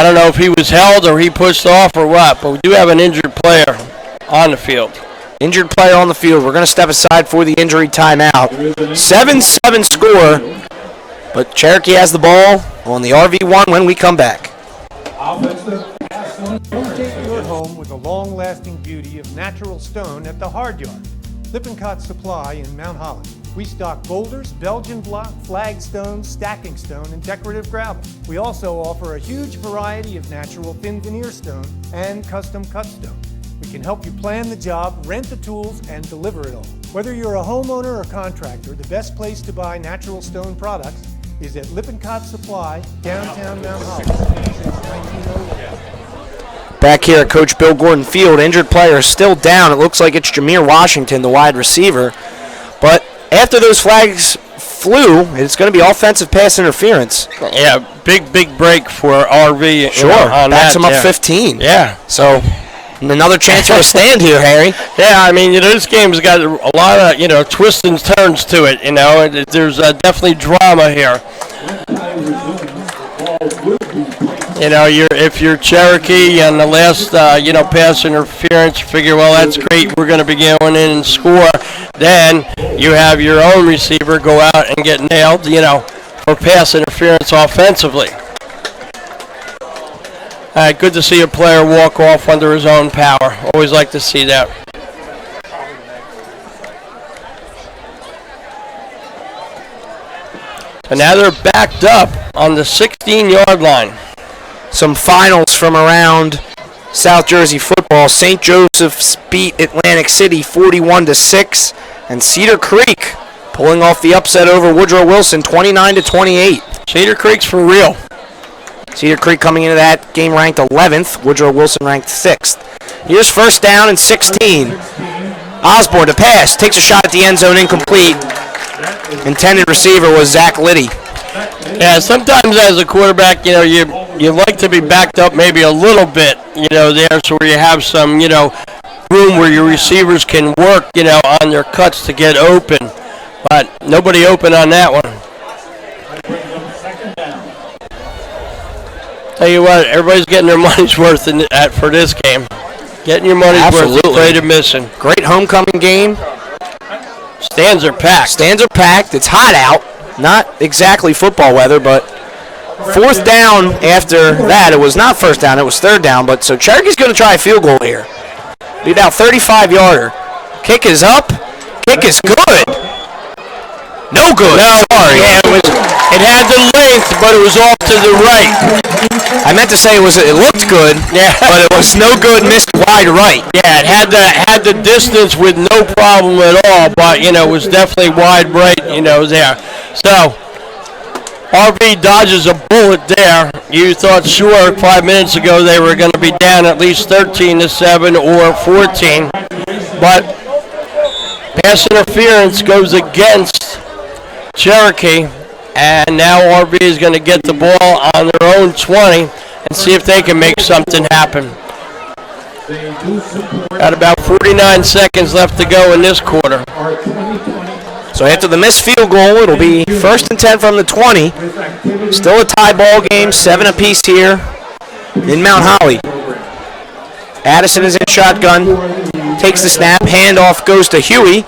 don't know if he was held or he pushed off or what. But we do have an injured player on the field. Injured player on the field. We're going to step aside for the injury timeout. 7-7 score. But Cherokee has the ball on the RV1 when we come back. Rotate your home with the long-lasting beauty of natural stone at the Hard Yard. Lippincott Supply in Mount Holly. We stock boulders, Belgian block, flagstone, stacking stone, and decorative gravel. We also offer a huge variety of natural thin veneer stone and custom cut stone. We can help you plan the job, rent the tools, and deliver it all. Whether you're a homeowner or contractor, the best place to buy natural stone products is at Lippincott Supply, downtown Mount Holly, since 1901. Back here at Coach Bill Gordon Field, injured player is still down. It looks like it's Jameer Washington, the wide receiver. But after those flags flew. It's going to be offensive pass interference. Yeah, big break for RV. Sure, backs him up 15. Yeah. So another chance for a stand here, Harry. Yeah, I mean, this game's got a lot of, twists and turns to it, There's definitely drama here. If you're Cherokee and the last, pass interference, you figure, well, that's great. We're going to be going in and score. Then you have your own receiver go out and get nailed, for pass interference offensively. Good to see a player walk off under his own power. Always like to see that. And now they're backed up on the 16-yard line. Some finals from around South Jersey football. St. Joseph's beat Atlantic City 41-6, and Cedar Creek pulling off the upset over Woodrow Wilson 29-28. Cedar Creek's for real. Cedar Creek coming into that game ranked 11th. Woodrow Wilson ranked 6th. Here's first down and 16. Osborne to pass. Takes a shot at the end zone, incomplete. Intended receiver was Zach Liddy. Yeah, sometimes as a quarterback, you like to be backed up maybe a little bit, there so where you have some, room where your receivers can work, on their cuts to get open. But nobody open on that one. Tell you what, everybody's getting their money's worth for this game. Getting your money's worth, afraid of missing. Great homecoming game. Stands are packed. Stands are packed. It's hot out. Not exactly football weather, but fourth down after that. It was not first down. It was third down. But so Cherokee's going to try a field goal here. Be about 35-yarder. Kick is up. Kick is good. No good. No, sorry. Yeah, it had the length, but it was off to the right. I meant to say it looked good, yeah, but it was no good, missed wide right. Yeah, it had the distance with no problem at all, but it was definitely wide right, there. So RV dodges a bullet there. You thought sure 5 minutes ago they were going to be down at least 13-7 or 14, but pass interference goes against Cherokee, and now RV is going to get the ball on their own 20 and see if they can make something happen. Got about 49 seconds left to go in this quarter. So after the missed field goal, it'll be 1st and 10 from the 20. Still a tie ball game, 7 apiece here in Mount Holly. Addison is in shotgun, takes the snap, handoff goes to Huey,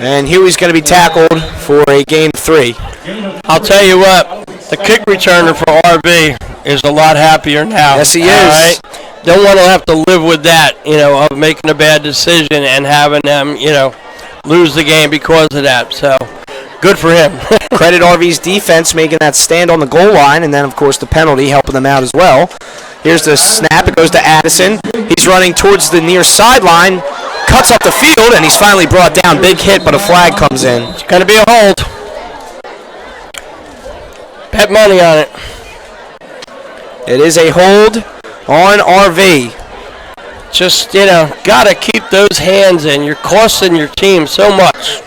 and Huey's going to be tackled for a gain 3. I'll tell you what, the kick returner for RV is a lot happier now. Yes, he is. All right? Don't want to have to live with that, of making a bad decision and having them, lose the game because of that. So, good for him. Credit RV's defense making that stand on the goal line, and then, of course, the penalty helping them out as well. Here's the snap. It goes to Addison. He's running towards the near sideline, cuts up the field, and he's finally brought down. Big hit, but a flag comes in. It's going to be a hold. Bet money on it. It is a hold on RV. Just, got to keep those hands in. You're costing your team so much.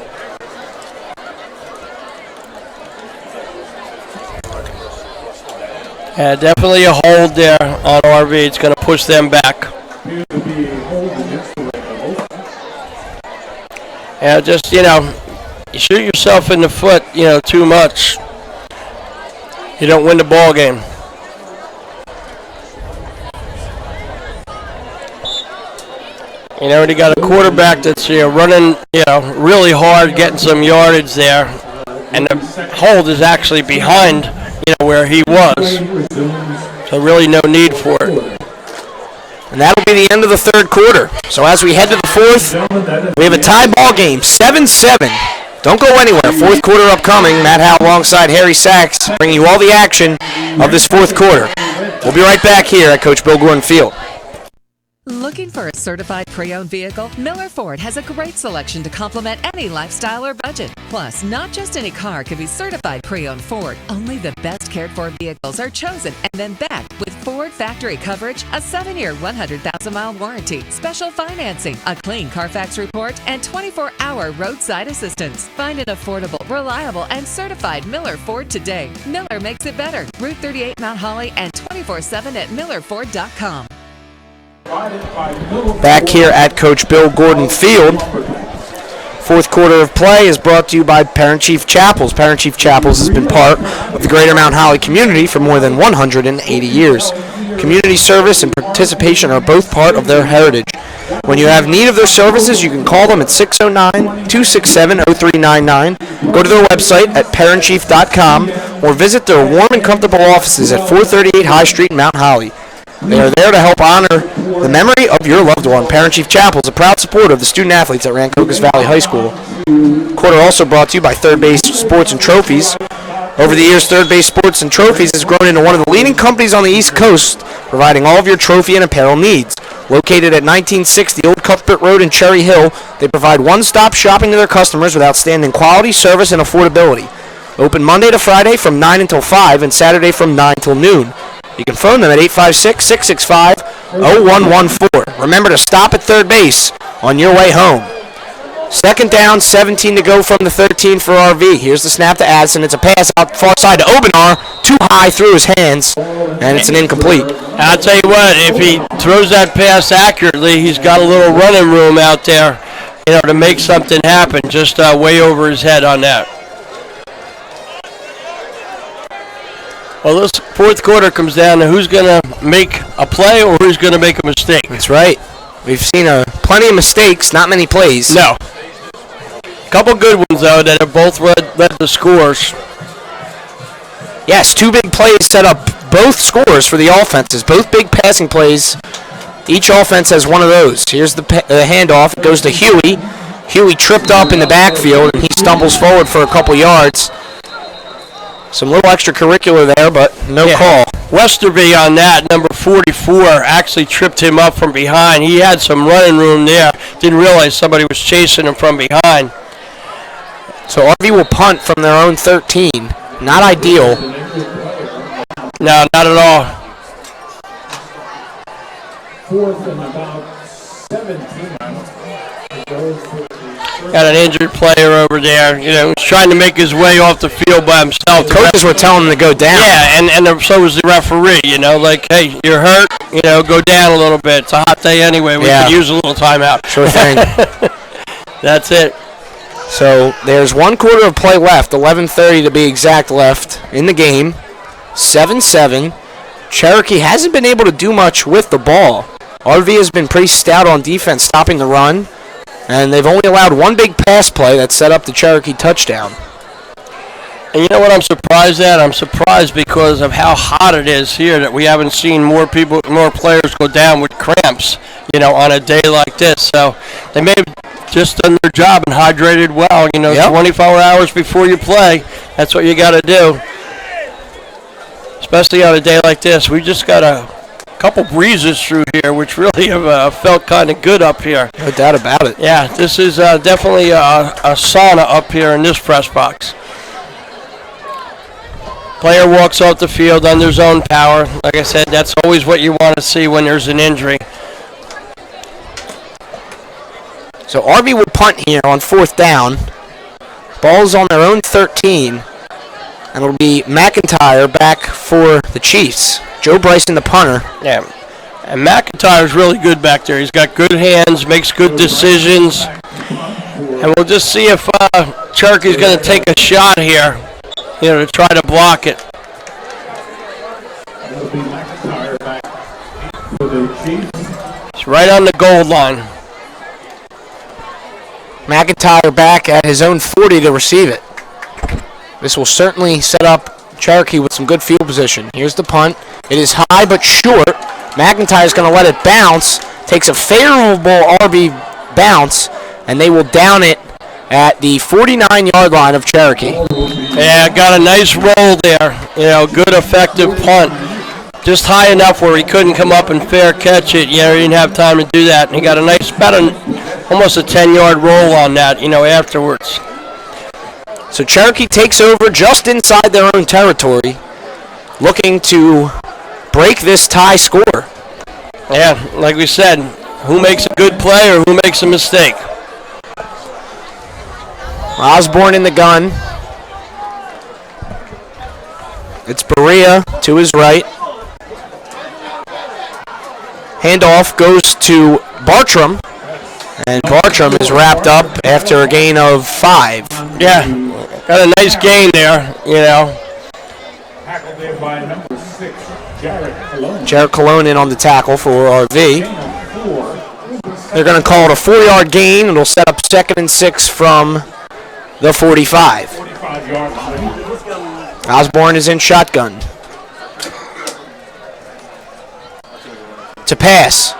Yeah, definitely a hold there on RV. It's going to push them back. Yeah, just, you shoot yourself in the foot, too much. You don't win the ball game. You got a quarterback that's running, really hard, getting some yardage there, and the hold is actually behind, where he was. So really no need for it. And that'll be the end of the third quarter. So as we head to the fourth, we have a tie ball game, 7-7. Don't go anywhere. Fourth quarter upcoming. Matt Howe alongside Harry Sachs bringing you all the action of this fourth quarter. We'll be right back here at Coach Bill Gordon Field. Looking for a certified pre-owned vehicle? Miller Ford has a great selection to complement any lifestyle or budget. Plus, not just any car can be certified pre-owned Ford. Only the best cared-for vehicles are chosen and then backed with Ford factory coverage, a 7-year, 100,000-mile warranty, special financing, a clean Carfax report, and 24-hour roadside assistance. Find an affordable, reliable, and certified Miller Ford today. Miller makes it better. Route 38 Mount Holly and 24/7 at millerford.com. Back here at Coach Bill Gordon Field. Fourth quarter of play is brought to you by Parent-Chief Chapels. Parent-Chief Chapels has been part of the greater Mount Holly community for more than 180 years. Community service and participation are both part of their heritage. When you have need of their services, you can call them at 609-267-0399, go to their website at parentchief.com, or visit their warm and comfortable offices at 438 High Street in Mount Holly. They are there to help honor the memory of your loved one. Parent-Chief Chapel is a proud supporter of the student-athletes at Rancocas Valley High School. Quarter also brought to you by Third Base Sports and Trophies. Over the years, Third Base Sports and Trophies has grown into one of the leading companies on the East Coast, providing all of your trophy and apparel needs. Located at 1960 Old Cuthbert Road in Cherry Hill, they provide one-stop shopping to their customers with outstanding quality, service, and affordability. Open Monday to Friday from 9 until 5 and Saturday from 9 till noon. You can phone them at 856-665-0114. Remember to stop at third base on your way home. Second down, 17 to go from the 13 for RV. Here's the snap to Addison. It's a pass out far side to Obenar. Too high through his hands, and it's an incomplete. I'll tell you what, if he throws that pass accurately, he's got a little running room out there, to make something happen. Just way over his head on that. Well, this fourth quarter comes down to who's going to make a play or who's going to make a mistake. That's right. We've seen plenty of mistakes, not many plays. No. Couple good ones, though, that have both led the scores. Yes, two big plays set up both scores for the offenses. Both big passing plays. Each offense has one of those. Here's the handoff. It goes to Huey. Huey tripped up in the backfield, and he stumbles forward for a couple yards. Some little extracurricular there, but no call. Westerby on that, number 44, actually tripped him up from behind. He had some running room there. Didn't realize somebody was chasing him from behind. So RV will punt from their own 13. Not ideal. No, not at all. Fourth and about 17. Got an injured player over there. He's trying to make his way off the field by himself. Coaches were telling him to go down. Yeah, and so was the referee. Like, hey, you're hurt. Go down a little bit. It's a hot day anyway. We could use a little timeout. Sure thing. That's it. So there's 1 quarter of play left, 11:30 to be exact left in the game. 7-7. Cherokee hasn't been able to do much with the ball. RV has been pretty stout on defense, stopping the run. And they've only allowed one big pass play that set up the Cherokee touchdown. And you know what I'm surprised at? I'm surprised because of how hot it is here that we haven't seen more players go down with cramps, on a day like this. So they may have just done their job and hydrated well. 24 hours before you play, that's what you got to do. Especially on a day like this. We just got a couple breezes through here, which really have felt kind of good up here. No doubt about it. Yeah, this is definitely a sauna up here in this press box. Player walks off the field under zone power. Like I said, that's always what you want to see when there's an injury. So RV will punt here on 4th down. Ball's on their own 13. And it'll be McIntyre back for the Chiefs. Joe Bryson, the punter. Yeah, and McIntyre's really good back there. He's got good hands, makes good decisions. And we'll just see if Cherokee's going to take a shot here, to try to block it. It's right on the goal line. McIntyre back at his own 40 to receive it. This will certainly set up Cherokee with some good field position. Here's the punt. It is high but short. McIntyre's going to let it bounce. Takes a favorable RV bounce, and they will down it at the 49-yard line of Cherokee. Yeah, got a nice roll there. Good effective punt. just high enough where he couldn't come up and fair catch it. He didn't have time to do that, and he got a nice, almost a 10-yard roll on that, afterwards. So Cherokee takes over just inside their own territory, looking to break this tie score. Yeah, like we said, who makes a good play or who makes a mistake? Osborne in the gun. It's Berea to his right. Handoff goes to Bartram, and Bartram is wrapped up after a gain of 5. Yeah, got a nice gain there, Tackled there by number 6, Jared Cologne. Jared Cologne in on the tackle for RV. They're going to call it a 4-yard gain. It'll set up 2nd and 6 from the 45. 45-yard line. Osborne is in shotgun. To pass.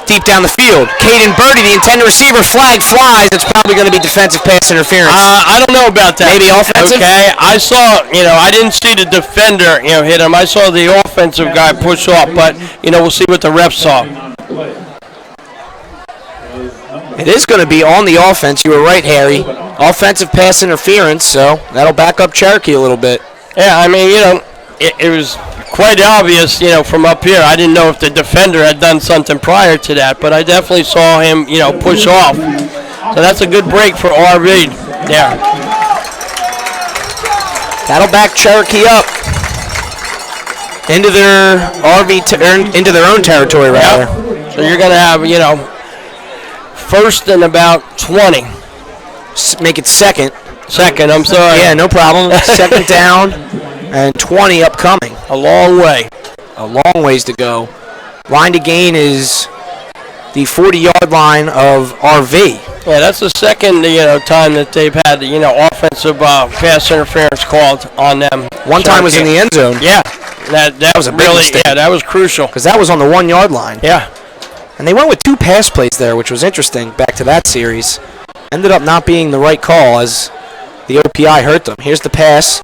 Deep down the field. Caden Birdie, the intended receiver, flag flies. It's probably going to be defensive pass interference. I don't know about that. Maybe offensive? Okay, I saw, I didn't see the defender, hit him. I saw the offensive guy push off, but, we'll see what the refs saw. It is going to be on the offense. You were right, Harry. Offensive pass interference, so that'll back up Cherokee a little bit. Yeah, I mean, it was quite obvious, from up here. I didn't know if the defender had done something prior to that, but I definitely saw him, push off. So that's a good break for RV there. That'll back Cherokee up into their into their own territory, rather. So you're going to have, first and about 20. Make it second. Second, I'm sorry. Yeah, no problem. Second down and 20 upcoming. A long way. A long ways to go. Line to gain is the 40-yard line of RV. Yeah, that's the second, time that they've had, offensive pass interference called on them. One time was in the end zone. Yeah, that was a big mistake. Yeah, that was crucial. Because that was on the 1-yard line. Yeah. And they went with 2 pass plays there, which was interesting back to that series. Ended up not being the right call as the OPI hurt them. Here's the pass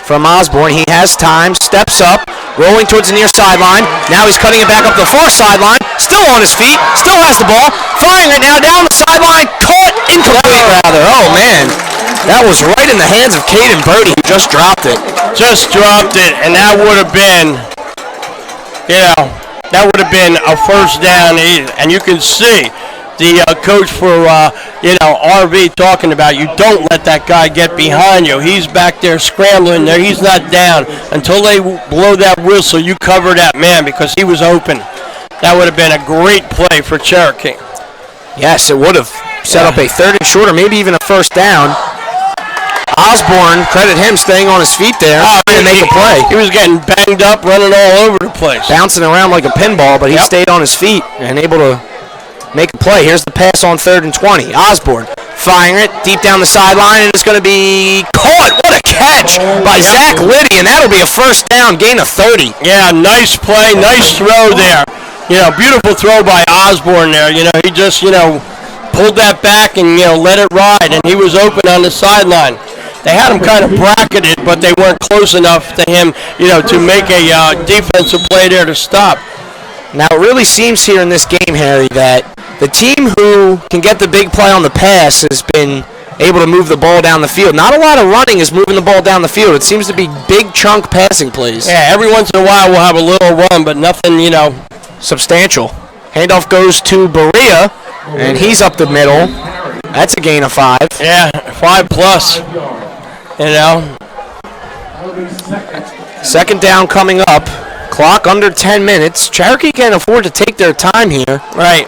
from Osborne. He has time, steps up, rolling towards the near sideline. Now he's cutting it back up the far sideline. Still on his feet, still has the ball. Firing it now down the sideline. Caught incomplete, rather. Oh, man. That was right in the hands of Caden Birdie, who just dropped it. Just dropped it, and that would have been, that would have been a first down. And you can see the coach for, RV talking about, you don't let that guy get behind you. He's back there scrambling there. He's not down. Until they blow that whistle, you cover that man because he was open. That would have been a great play for Cherokee. Yes, it would have set up a 3rd and short or maybe even a first down. Osborne, credit him staying on his feet there to make a play. He was getting banged up, running all over the place. Bouncing around like a pinball, but he stayed on his feet and able to make a play. Here's the pass on 3rd and 20. Osborne firing it deep down the sideline, and it's going to be caught. What a catch by Zach Liddy, and that'll be a first down, gain of 30. Yeah, nice play, nice throw there. Beautiful throw by Osborne there. He just, pulled that back and, let it ride, and he was open on the sideline. They had him kind of bracketed, but they weren't close enough to him, to make a defensive play there to stop. Now, it really seems here in this game, Harry, that the team who can get the big play on the pass has been able to move the ball down the field. Not a lot of running is moving the ball down the field. It seems to be big chunk passing plays. Yeah, every once in a while we'll have a little run, but nothing, substantial. Handoff goes to Berea, and he's up the middle. That's a gain of 5. Yeah, 5 plus. Second down coming up. Clock under 10 minutes. Cherokee can't afford to take their time here. Right.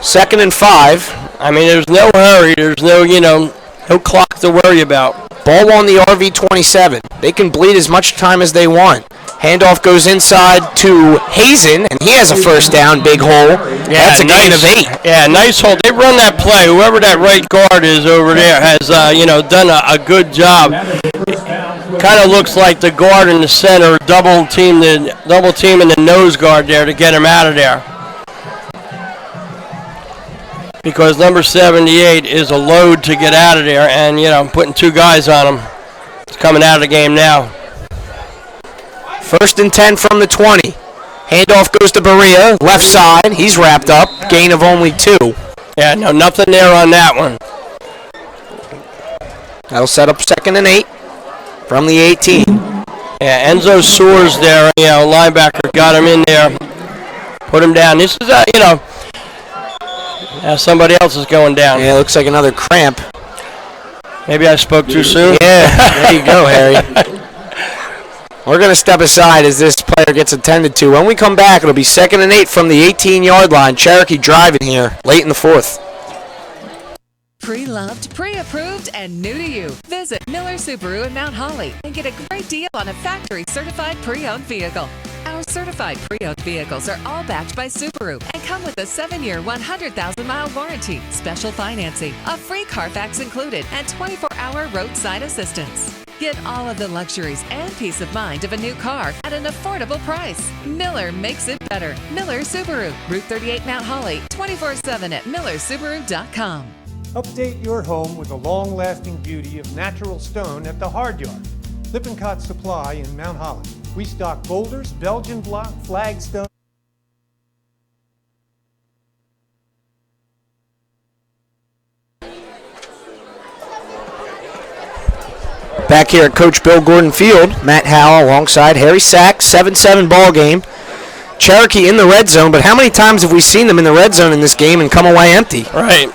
2nd and 5. I mean, there's no hurry. There's no, no clock to worry about. Ball on the RV 27. They can bleed as much time as they want. Handoff goes inside to Hazen, and he has a first down, big hole. Yeah, that's a gain of 8. Yeah, nice hole. They run that play. Whoever that right guard is over there has, done a good job. Kind of looks like the guard in the center double teaming the nose guard there to get him out of there. Because number 78 is a load to get out of there, and putting 2 guys on him. It's coming out of the game now. First and 10 from the 20. Handoff goes to Berea, left side. He's wrapped up. Gain of only 2. Yeah, no, nothing there on that one. That'll set up 2nd and 8 from the 18. Yeah, Enzo Soares there, linebacker, got him in there, put him down. This is, somebody else is going down. Yeah, looks like another cramp. Maybe I spoke too soon. Yeah, there you go, Harry. We're going to step aside as this player gets attended to. When we come back, it'll be 2nd and 8 from the 18-yard line. Cherokee driving here late in the 4th. Pre-loved, pre-approved, and new to you. Visit Miller Subaru in Mount Holly and get a great deal on a factory-certified pre-owned vehicle. Our certified pre-owned vehicles are all backed by Subaru and come with a 7-year, 100,000-mile warranty, special financing, a free Carfax included, and 24-hour roadside assistance. Get all of the luxuries and peace of mind of a new car at an affordable price. Miller makes it better. Miller Subaru, Route 38 Mount Holly, 24/7 at millersubaru.com. Update your home with the long-lasting beauty of natural stone at the Hard Yard. Lippincott Supply in Mount Holly. We stock boulders, Belgian block, flagstone. Back here at Coach Bill Gordon Field, Matt Howell alongside Harry Sachs, 7-7 ball game. Cherokee in the red zone, but how many times have we seen them in the red zone in this game and come away empty? Right.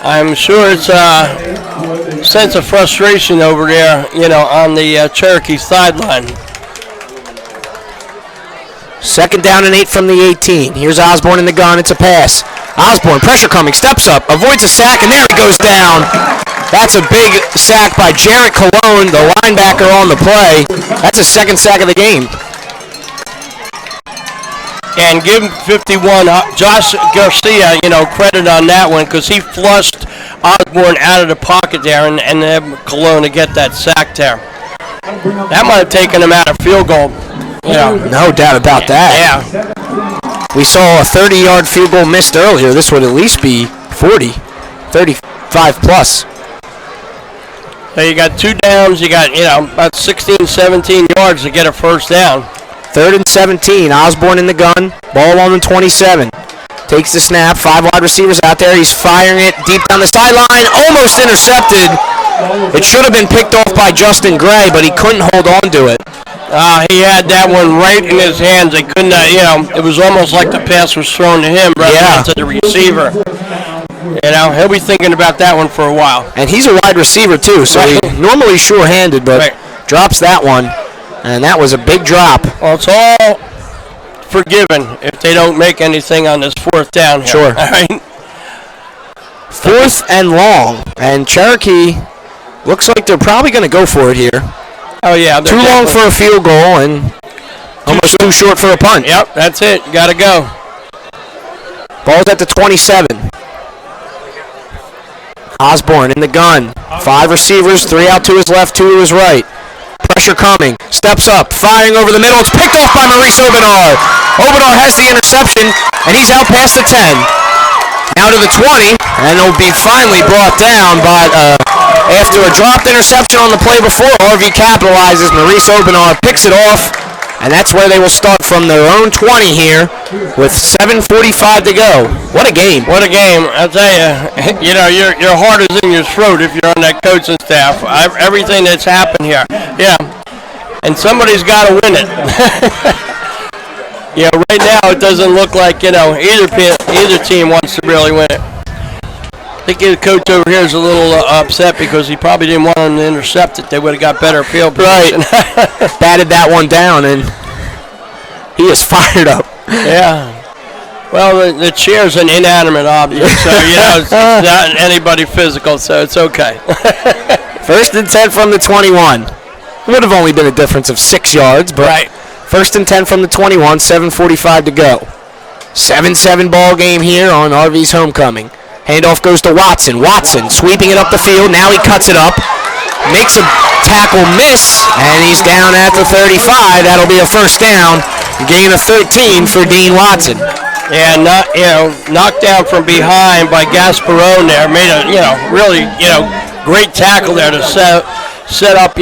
I'm sure it's a sense of frustration over there, on the Cherokee sideline. 2nd down and 8 from the 18. Here's Osborne in the gun. It's a pass. Osborne, pressure coming, steps up, avoids a sack, and there he goes down. That's a big sack by Jarrett Colon, the linebacker on the play. That's a 2nd sack of the game. And give 51, Josh Garcia, credit on that one because he flushed Osborne out of the pocket there and then Colon to get that sack there. That might have taken him out of field goal. No doubt about that. Yeah. We saw a 30-yard field goal missed earlier. This would at least be 40, 35 plus. So you got 2 downs. You got, about 16, 17 yards to get a first down. 3rd and 17. Osborne in the gun. Ball on the 27. Takes the snap. 5 wide receivers out there. He's firing it deep down the sideline. Almost intercepted. It should have been picked off by Justin Gray, but he couldn't hold on to it. He had that one right in his hands. They couldn't, it was almost like the pass was thrown to him rather than to the receiver. He'll be thinking about that one for a while. And he's a wide receiver, too, so he's normally sure-handed, but drops that one. And that was a big drop. Well, it's all forgiven if they don't make anything on this 4th down here. Sure. All right. 4th and long. And Cherokee looks like they're probably going to go for it here. Oh, yeah. Too long for a field goal and almost too short for a punt. Yep, that's it. Got to go. Ball's at the 27. Osborne in the gun. 5 receivers, 3 out to his left, 2 to his right. Pressure coming. Steps up. Firing over the middle. It's picked off by Maurice Obenar. Obenar has the interception, and he's out past the 10. Now to the 20, and it'll be finally brought down, but after a dropped interception on the play before, RV capitalizes. Maurice Obenar picks it off, and that's where they will start from their own 20 here with 7:45 to go. What a game. What a game. I'll tell you, your heart is in your throat if you're on that coaching staff. Everything that's happened here. Yeah. And somebody's got to win it. Right now it doesn't look like, either team wants to really win it. I think the coach over here is a little upset because he probably didn't want them to intercept it. They would have got better field position. Right. Batted that one down, and he is fired up. Yeah. Well, the chair's an inanimate object, so, it's not anybody physical, so it's okay. 1st and 10 from the 21. Would have only been a difference of 6 yards, but right. 1st and 10 from the 21, 7:45 to go. 7-7 ball game here on RV's homecoming. Handoff goes to Watson. Watson sweeping it up the field. Now he cuts it up. Makes a tackle miss, and he's down at the 35. That'll be a first down. Gain of 13 for Dean Watson. Yeah, knocked down from behind by Gasparone there. Made a, really, great tackle there to set up,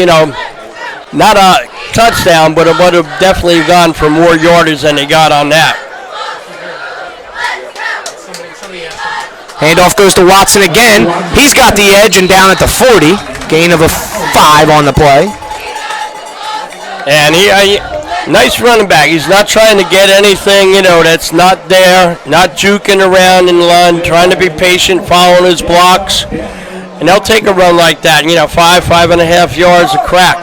not a touchdown, but it would have definitely gone for more yardage than they got on that. Handoff goes to Watson again. He's got the edge and down at the 40. Gain of a 5 on the play. And he nice running back. He's not trying to get anything, that's not there, not juking around in line, trying to be patient, following his blocks. And they'll take a run like that, 5.5 yards a crack.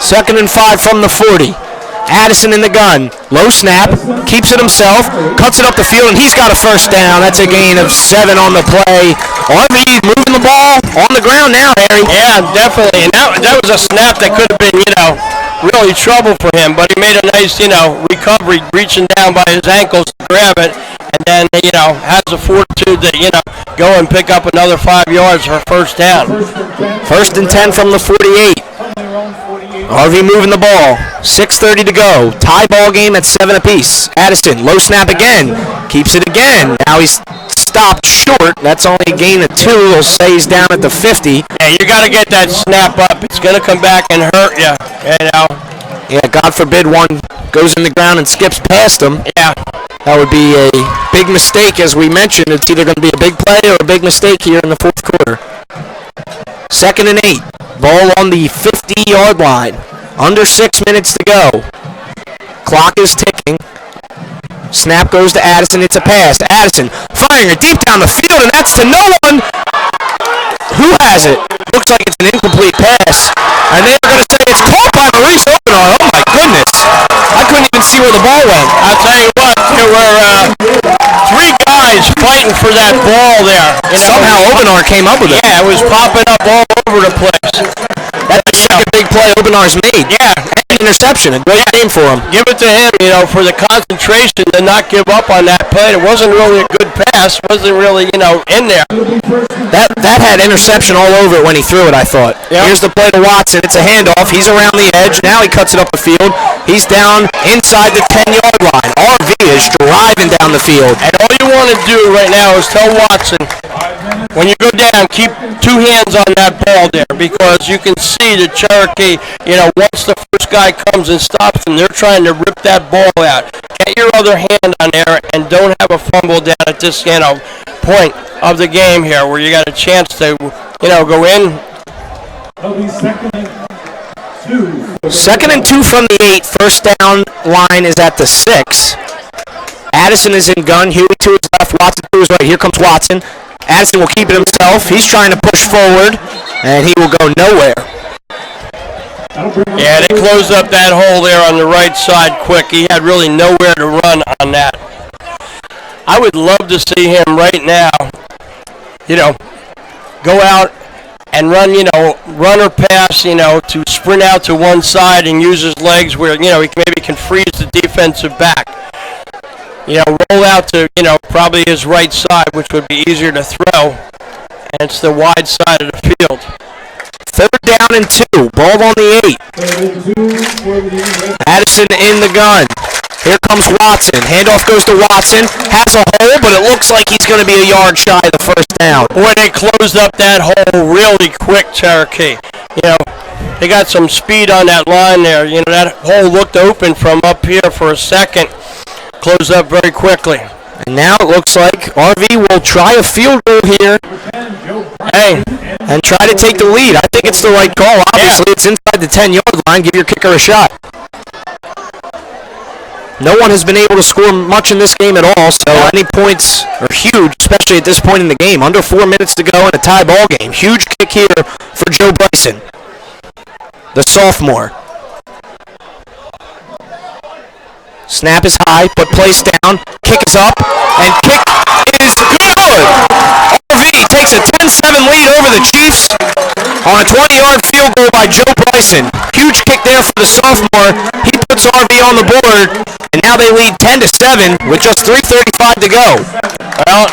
Second and 5 from the 40. Addison in the gun. Low snap. Keeps it himself. Cuts it up the field, and he's got a first down. That's a gain of 7 on the play. RV moving the ball on the ground now, Harry. Yeah, definitely. And that was a snap that could have been, really trouble for him. But he made a nice, recovery, reaching down by his ankles to grab it. And then, has the fortitude to, go and pick up another 5 yards for first down. First and 10 from the 48. RV moving the ball. 6:30 to go. Tie ball game at 7 apiece. Addison, low snap again. Keeps it again. Now he's stopped short. That's only a gain of 2. He'll say he's down at the 50. Yeah, you got to get that snap up. It's going to come back and hurt you. Yeah, God forbid one goes in the ground and skips past him. Yeah. That would be a big mistake, as we mentioned. It's either going to be a big play or a big mistake here in the fourth quarter. Second and 8. Ball on the 50-yard line. Under 6 minutes to go. Clock is ticking. Snap goes to Addison. It's a pass. Addison firing it deep down the field, and that's to no one. Who has it? Looks like it's an incomplete pass. And they're going to say it's caught by Maurice Openar. Oh, my goodness. I couldn't even see where the ball went. I'll tell you what, there were 3 guys fighting for that ball there. Somehow Openar came up with it. Yeah, it was popping up all over the place. That's the second big play Openar's made. Yeah. And interception. A great game for him. Give it to him, for the concentration to not give up on that play. It wasn't really a good pass. Wasn't really, in there. That had interception all over it when he threw it, I thought. Yep. Here's the play to Watson. It's a handoff. He's around the edge. Now he cuts it up the field. He's down inside the 10-yard line. RV is driving down the field. And all you want to do right now is tell Watson, when you go down, keep 2 hands on that ball there, because you can see the Cherokee, once the first guy comes and stops them, they're trying to rip that ball out. Get your other hand on there and don't have a fumble down at this, point of the game here where you got a chance to, go in. Second and 2 from the 8. First down line is at the 6. Addison is in gun. Huey to his left. Watson to his right. Here comes Watson. Addison will keep it himself. He's trying to push forward, and he will go nowhere. Yeah, they closed up that hole there on the right side quick. He had really nowhere to run on that. I would love to see him right now, go out and run, run or pass, to sprint out to one side and use his legs where, he maybe can freeze the defensive back. Roll out to, probably his right side, which would be easier to throw, and it's the wide side of the field. Third down and 2. Ball on the 8. Addison in the gun. Here comes Watson. Handoff goes to Watson. Has a hole, but it looks like he's going to be a yard shy of the first down. Boy, they closed up that hole really quick, Cherokee. They got some speed on that line there. That hole looked open from up here for a second. Closed up very quickly. And now it looks like RV will try a field goal here. Hey. And try to take the lead. I think it's the right call. Obviously, It's inside the 10-yard line. Give your kicker a shot. No one has been able to score much in this game at all, so any points are huge, especially at this point in the game. Under 4 minutes to go in a tie ball game. Huge kick here for Joe Bryson, the sophomore. Snap is high, but placed down. Kick is up, and kick is good. RV takes a 10-7 lead over the Chiefs on a 20-yard field goal by Joe Bryson. Huge kick there for the sophomore. He puts RV on the board, and now they lead 10-7 with just 3:35 to go. Well,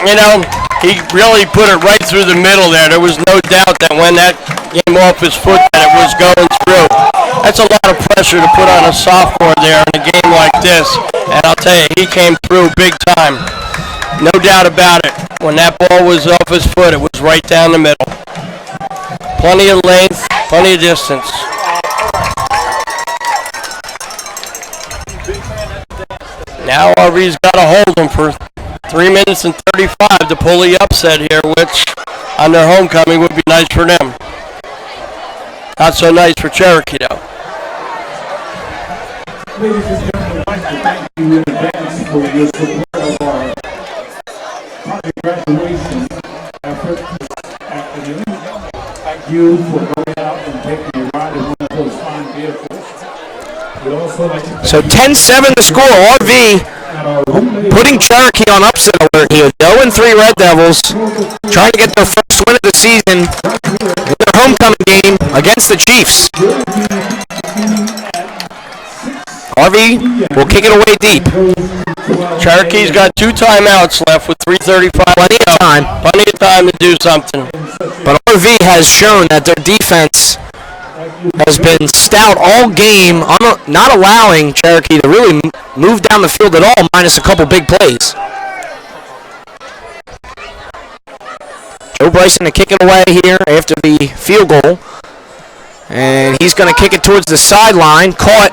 he really put it right through the middle there. There was no doubt that when that came off his foot that it was going through. That's a lot of pressure to put on a sophomore there in a game like this. And I'll tell you, he came through big time. No doubt about it. When that ball was off his foot, it was right down the middle. Plenty of length, plenty of distance. Now RV's got to hold them for 3 minutes and 35 to pull the upset here, which on their homecoming would be nice for them. Not so nice for Cherokee, though. Ladies and gentlemen, I'd like to thank you in advance for your support of our project graduation effort this afternoon. Thank you for going out and taking a ride in one of those fine vehicles. We'd also like to So 10-7 the score. RV putting Cherokee on upset alert here. 0-3 Red Devils trying to get their first win of the season in their homecoming game against the Chiefs. RV will kick it away deep. Cherokee's got 2 timeouts left with 3:35. Plenty of time. Plenty of time to do something. But RV has shown that their defense has been stout all game, not allowing Cherokee to really move down the field at all, minus a couple big plays. Joe Bryson to kick it away here after the field goal. And he's going to kick it towards the sideline. Caught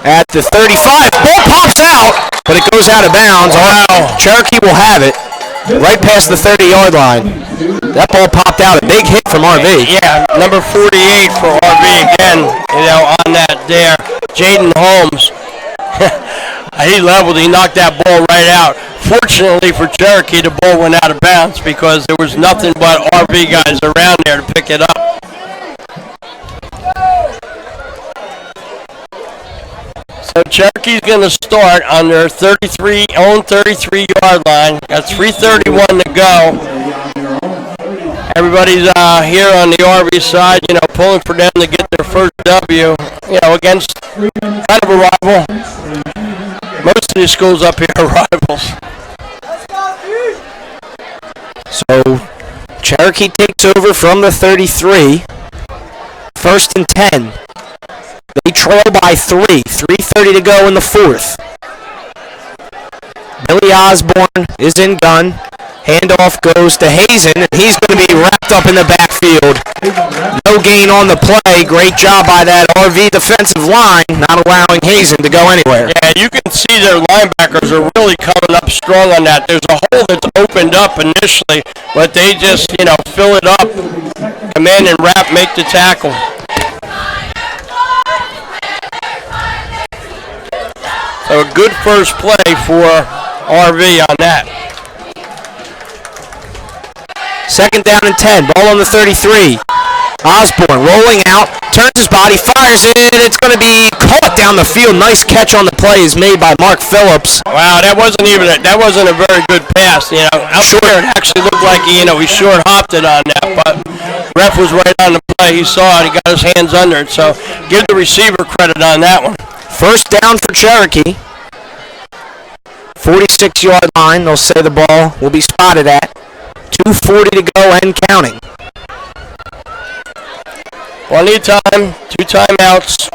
at the 35. Ball pops out, but it goes out of bounds. Wow. Cherokee will have it right past the 30-yard line. That ball popped out. A big hit from RV. Yeah, number 48 for RV again, on that there. Jaden Holmes. He leveled. He knocked that ball right out. Fortunately for Cherokee, the ball went out of bounds because there was nothing but RV guys around there to pick it up. So Cherokee's going to start on their 33-yard line. Got 3:31 to go. Everybody's here on the RV side, pulling for them to get their first W, against kind of a rival. Most of these schools up here are rivals. So Cherokee takes over from the 33. 1st and 10. They trail by 3. 3:30 to go in the 4th. Billy Osborne is in gun. Handoff goes to Hazen, and he's going to be wrapped up in the backfield. No gain on the play. Great job by that RV defensive line, not allowing Hazen to go anywhere. Yeah, you can see their linebackers are really coming up strong on that. There's a hole that's opened up initially, but they just, fill it up, come in and wrap, make the tackle. So a good first play for RV on that. 2nd down and 10. Ball on the 33. Osborne rolling out, turns his body, fires it. It's going to be caught down the field. Nice catch on the play is made by Mark Phillips. Wow, that wasn't a very good pass. Out there it actually looked like he short hopped it on that, but ref was right on the play. He saw it. He got his hands under it. So give the receiver credit on that one. 1st down for Cherokee. 46-yard line. They'll say the ball will be spotted at. 2:40 to go and counting. Plenty of time. 2 timeouts.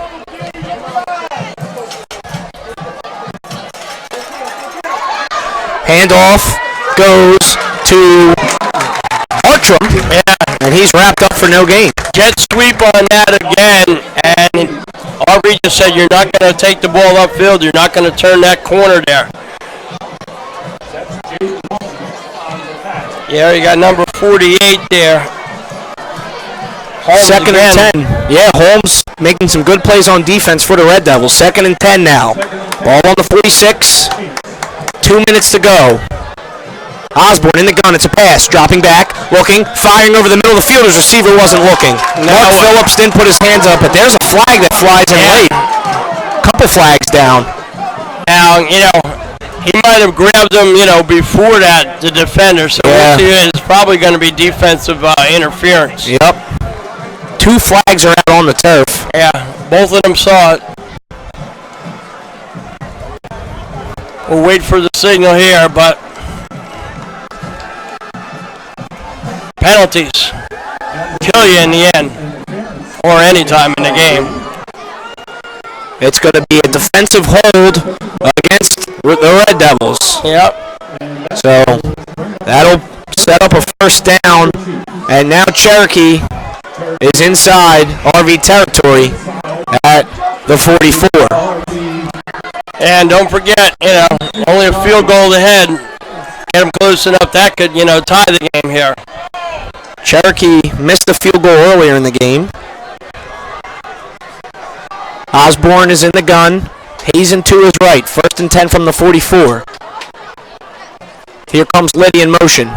Handoff goes to Bartram. Yeah. And he's wrapped up for no gain. Jet sweep on that again. And RV just said you're not going to take the ball upfield. You're not going to turn that corner there. Yeah, you got number 48 there. Holmes 2nd again. and 10. Yeah, Holmes making some good plays on defense for the Red Devils. 2nd and 10 now. Ball on the 46. 2 minutes to go. Osborne in the gun. It's a pass. Dropping back. Looking. Firing over the middle of the field. His receiver wasn't looking. Mark Phillips didn't put his hands up, but there's a flag that flies in late. Couple flags down. Now, he might have grabbed him, before that, the defender. So Yeah. it's probably going to be defensive interference. Yep. 2 flags are out on the turf. Yeah, both of them saw it. We'll wait for the signal here, but penalties kill you in the end, or any time in the game. It's going to be a defensive hold against the Red Devils. Yep. So that'll set up a 1st down. And now Cherokee is inside RV territory at the 44. And don't forget, only a field goal ahead. Get them close enough, that could, tie the game here. Cherokee missed a field goal earlier in the game. Osborne is in the gun. Hazen to his right. 1st and 10 from the 44. Here comes Liddy in motion.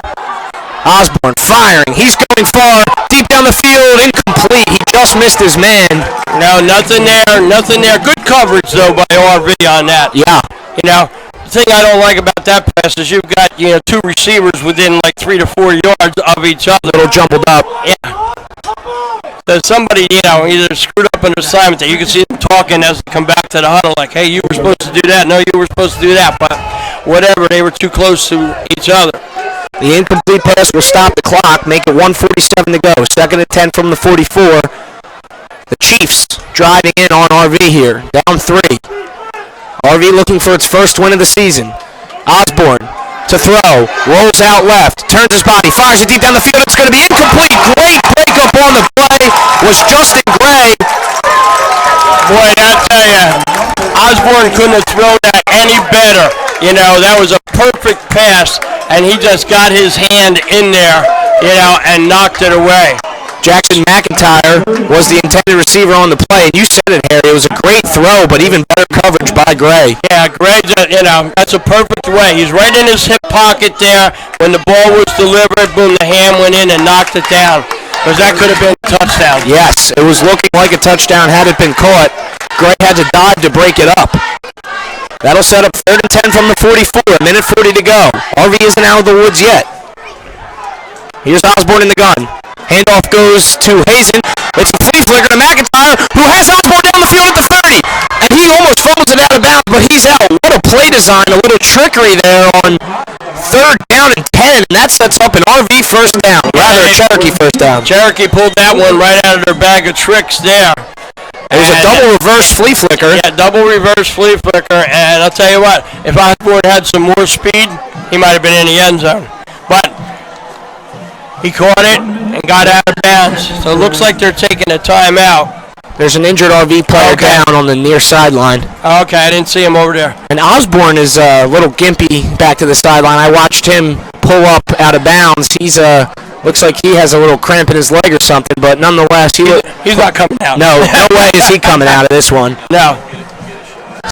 Osborne firing. He's going far. Deep down the field. Incomplete. He just missed his man. No, nothing there. Nothing there. Good coverage, though, by RV on that. Yeah. The thing I don't like about that pass is you've got, two receivers within like 3 to 4 yards of each other. A little jumbled up. Yeah. So somebody, either screwed up an assignment that you can see them talking as they come back to the huddle like, hey, you were supposed to do that. No, you were supposed to do that. But whatever, they were too close to each other. The incomplete pass will stop the clock, make it 1:47 to go. 2nd and 10 from the 44. The Chiefs driving in on RV here, down 3. RV looking for its first win of the season. Osborne to throw, rolls out left, turns his body, fires it deep down the field. It's going to be incomplete. Great breakup on the play was Justin Gray. Boy, I tell you, Osborne couldn't have thrown that any better. That was a perfect pass, and he just got his hand in there, and knocked it away. Jackson McIntyre was the intended receiver on the play. And you said it, Harry. It was a great throw, but even better coverage by Gray. Yeah, Gray, that's a perfect way. He's right in his hip pocket there. When the ball was delivered, boom, the hand went in and knocked it down. Because that could have been a touchdown. Yes, it was looking like a touchdown had it been caught. Gray had to dive to break it up. That'll set up 3rd and 10 from the 44. 1:40 to go. RV isn't out of the woods yet. Here's Osborne in the gun. Handoff goes to Hazen. It's a flea flicker to McIntyre, who has Osborne down the field at the 30. And he almost fumbles it out of bounds, but he's out. What a play design, a little trickery there on 3rd down and 10. And that sets up an RV first down, rather a Cherokee first down. Cherokee pulled that one right out of their bag of tricks there. It was a double reverse flea flicker. Yeah, double reverse flea flicker. And I'll tell you what, if Osborne had some more speed, he might have been in the end zone. But he caught it and got out of bounds. So it looks like they're taking a timeout. There's an injured RV player down on the near sideline. Okay, I didn't see him over there. And Osborne is a little gimpy back to the sideline. I watched him pull up out of bounds. He's looks like he has a little cramp in his leg or something, but nonetheless, he's not coming out. No way is he coming out of this one. No.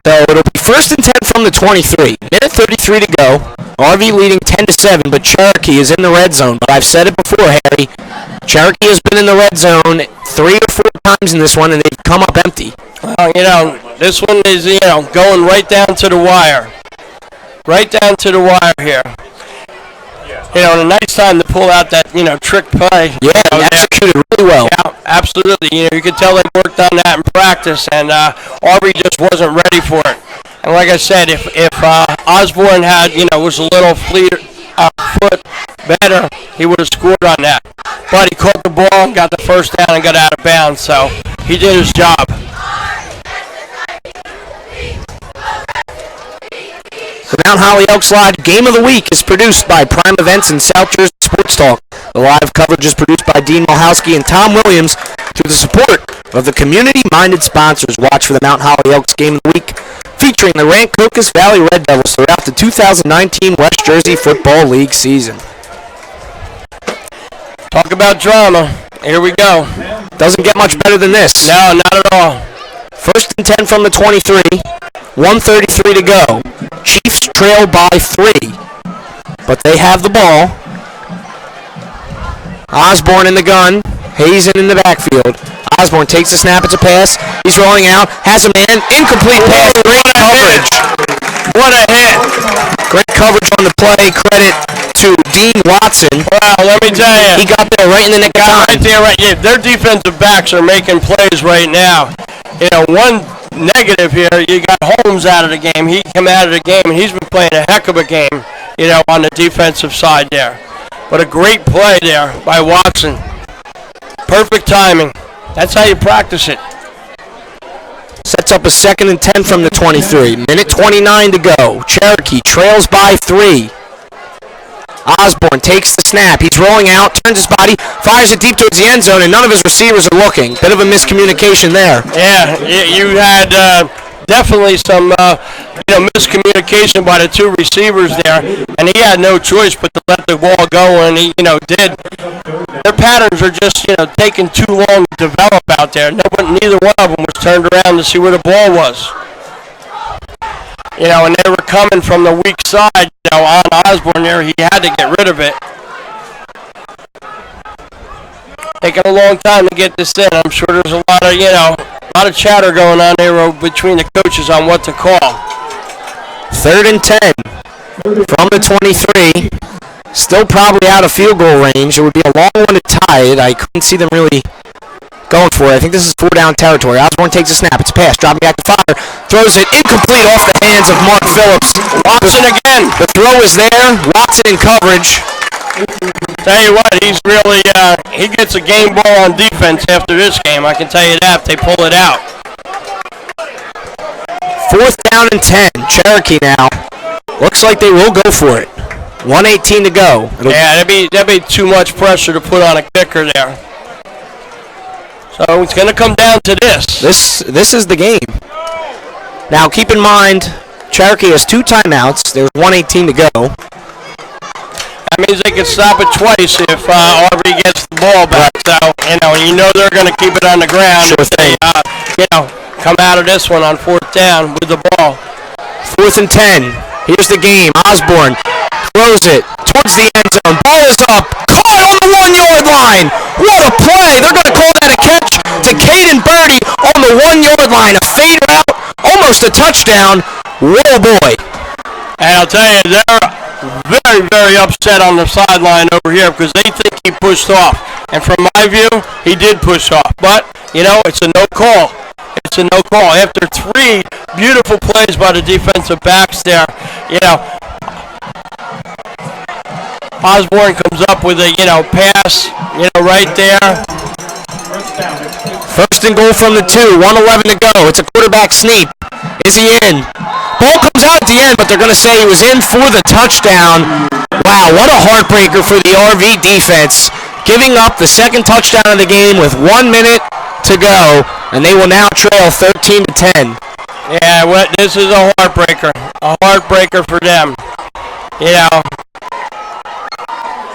So it'll be 1st and 10 from the 23. 1:33 to go. RV leading 10-7, but Cherokee is in the red zone. But I've said it before, Harry. Cherokee has been in the red zone 3 or 4 times in this one, and they've come up empty. Well, this one is, going right down to the wire. Right down to the wire here. A nice time to pull out that, trick play. Yeah, executed really well. Yeah, absolutely. You could tell they worked on that in practice, and Aubrey just wasn't ready for it. And like I said, if Osborne had, was a little foot better, he would have scored on that. But he caught the ball, got the first down, and got out of bounds, so he did his job. The Mount Holly Elks Live Game of the Week is produced by Prime Events and South Jersey Sports Talk. The live coverage is produced by Dean Mulhowski and Tom Williams through the support of the community-minded sponsors. Watch for the Mount Holly Elks Game of the Week featuring the Rancocas Valley Red Devils throughout the 2019 West Jersey Football League season. Talk about drama. Here we go. Doesn't get much better than this. No, not at all. 1st and 10 from the 23. 1:33 to go. Chiefs trail by 3, but they have the ball. Osborne in the gun. Hazen in the backfield. Osborne takes the snap. It's a pass. He's rolling out. Has a man. Incomplete pass. Great coverage. What a hit. Great coverage on the play. Credit to Dean Watson. Wow, let me tell you. He got there right in the nick of time. Right there, right. Yeah, their defensive backs are making plays right now. One negative here, you got Holmes out of the game. He came out of the game, and he's been playing a heck of a game, on the defensive side there. But a great play there by Watson. Perfect timing. That's how you practice it. Sets up a 2nd and 10 from the 23. 1:29 to go. Cherokee trails by 3. Osborne takes the snap. He's rolling out, turns his body, fires it deep towards the end zone, and none of his receivers are looking. Bit of a miscommunication there. Yeah, you had definitely some miscommunication by the two receivers there, and he had no choice but to let the ball go, and he did. Their patterns are just taking too long to develop out there. Neither one of them was turned around to see where the ball was. And they were coming from the weak side, on Osborne there. He had to get rid of it. Taking a long time to get this in. I'm sure there's a lot of chatter going on there between the coaches on what to call. 3rd and 10 from the 23. Still probably out of field goal range. It would be a long one to tie it. I couldn't see them really going for it. I think this is 4-down territory. Osborne takes a snap. It's a pass. Dropping back to fire. Throws it incomplete off the hands of Mark Phillips. Watson again. The throw is there. Watson in coverage. Tell you what, he's really, he gets a game ball on defense after this game. I can tell you that if they pull it out. 4th down and 10. Cherokee now. Looks like they will go for it. 1:18 to go. Yeah, that'd be too much pressure to put on a kicker there. So it's going to come down to this. This is the game. Now keep in mind, Cherokee has 2 timeouts. There's 1:18 to go. That means they can stop it twice if RV gets the ball back. So they're going to keep it on the ground. Sure thing. Come out of this one on 4th down with the ball. 4th and 10. Here's the game. Osborne throws it towards the end zone. Ball is up. Caught on the 1-yard line. What a play. They're going to call that a catch to Caden Birdie on the 1-yard line. A fade route. Almost a touchdown. Whoa, boy. And I'll tell you, they're very, very upset on the sideline over here because they think he pushed off. And from my view, he did push off. But, it's a no call. It's a no call. After 3 beautiful plays by the defensive backs there, Osborne comes up with a, pass, right there. 1st and goal from the 2. 1:11 to go. It's a quarterback sneak. Is he in? Ball comes out at the end, but they're going to say he was in for the touchdown. Wow, what a heartbreaker for the RV defense. Giving up the 2nd touchdown of the game with 1 minute to go, and they will now trail 13-10. Yeah, this is a heartbreaker. A heartbreaker for them.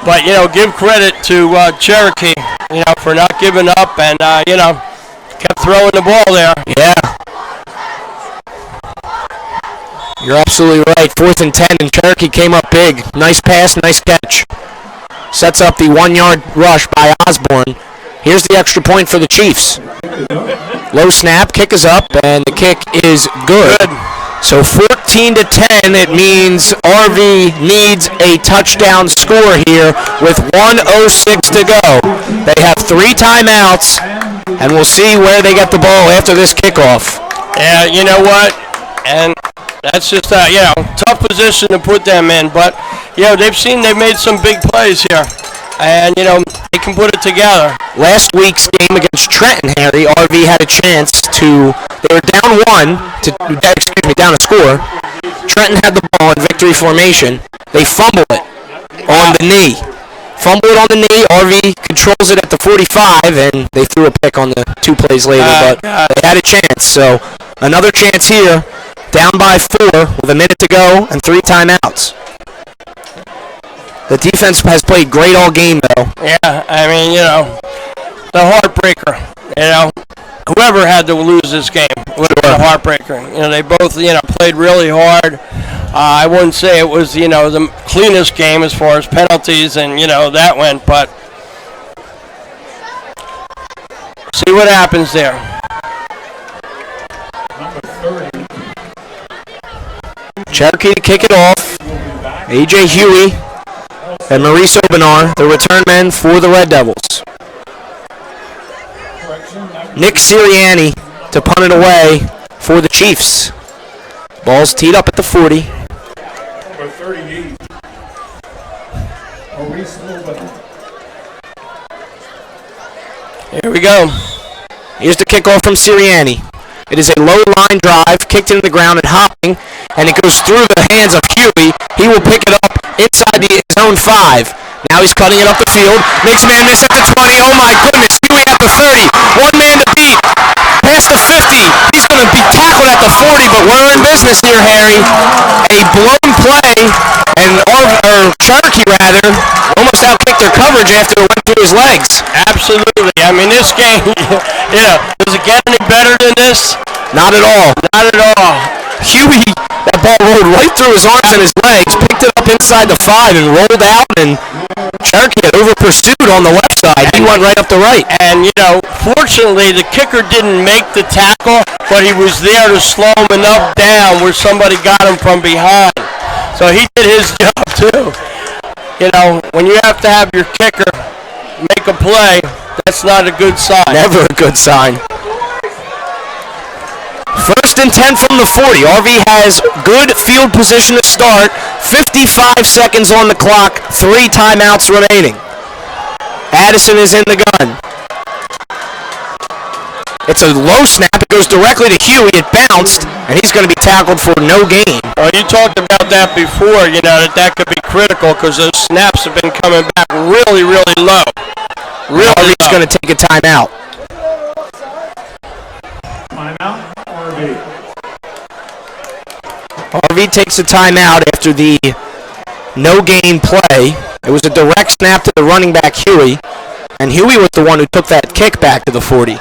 But, give credit to Cherokee, for not giving up and, kept throwing the ball there. Yeah. You're absolutely right. 4th and 10, and Cherokee came up big. Nice pass, nice catch. Sets up the 1-yard rush by Osborne. Here's the extra point for the Chiefs. Low snap, kick is up, and the kick is good. So 14-10, it means RV needs a touchdown score here with 1:06 to go. They have 3 timeouts, and we'll see where they get the ball after this kickoff. Yeah, you know what? And that's just tough position to put them in. But they've made some big plays here, and they can put it together. Last week's game against Trenton, Harry, RV had a chance to. They were down down a score. Trenton had the ball in victory formation. They fumble it on the knee. Fumble it on the knee. RV controls it at the 45, and they threw a pick on the 2 plays later. But they had a chance. So another chance here. Down by 4 with a minute to go and 3 timeouts. The defense has played great all game, though. Yeah, I mean, the heartbreaker. Whoever had to lose this game would have been a heartbreaker. They both, played really hard. I wouldn't say it was, the cleanest game as far as penalties and, that went, but see what happens there. Cherokee to kick it off. A.J. Huey and Maurice Obenar, the return men for the Red Devils. Nick Sirianni to punt it away for the Chiefs. Ball's teed up at the 40. Number 38. Maurice Obenar. Here we go. Here's the kickoff from Sirianni. It is a low line drive, kicked into the ground and hopping, and it goes through the hands of Huey. He will pick it up inside his own own 5. Now he's cutting it up the field. Makes a man miss at the 20. Oh my goodness. Huey at the 30. One man to beat. Past the 50. He's going to be tackled at the 40, but we're in business here, Harry. A blown play, and or Cherokee rather, almost outkicked their coverage after it went through his legs. Absolutely. I mean, this game, does it get any better than this? Not at all. Not at all. Huey, that ball rolled right through his arms and his legs, picked it up inside the 5 and rolled out, and Cherokee had over-pursued on the left side. He went right up the right. And, fortunately, the kicker didn't make the tackle, but he was there to slow him enough down where somebody got him from behind. So he did his job, too. When you have to have your kicker make a play, that's not a good sign. Never a good sign. 1st and 10 from the 40. RV has good field position to start. 55 seconds on the clock. 3 timeouts remaining. Addison is in the gun. It's a low snap. It goes directly to Huey. It bounced, and he's going to be tackled for no gain. Well, you talked about that before, that could be critical because those snaps have been coming back really, really low. RV's going to take a timeout. Timeout, RV. RV takes a timeout after the no-gain play. It was a direct snap to the running back, Huey, and Huey was the one who took that kick back to the 40.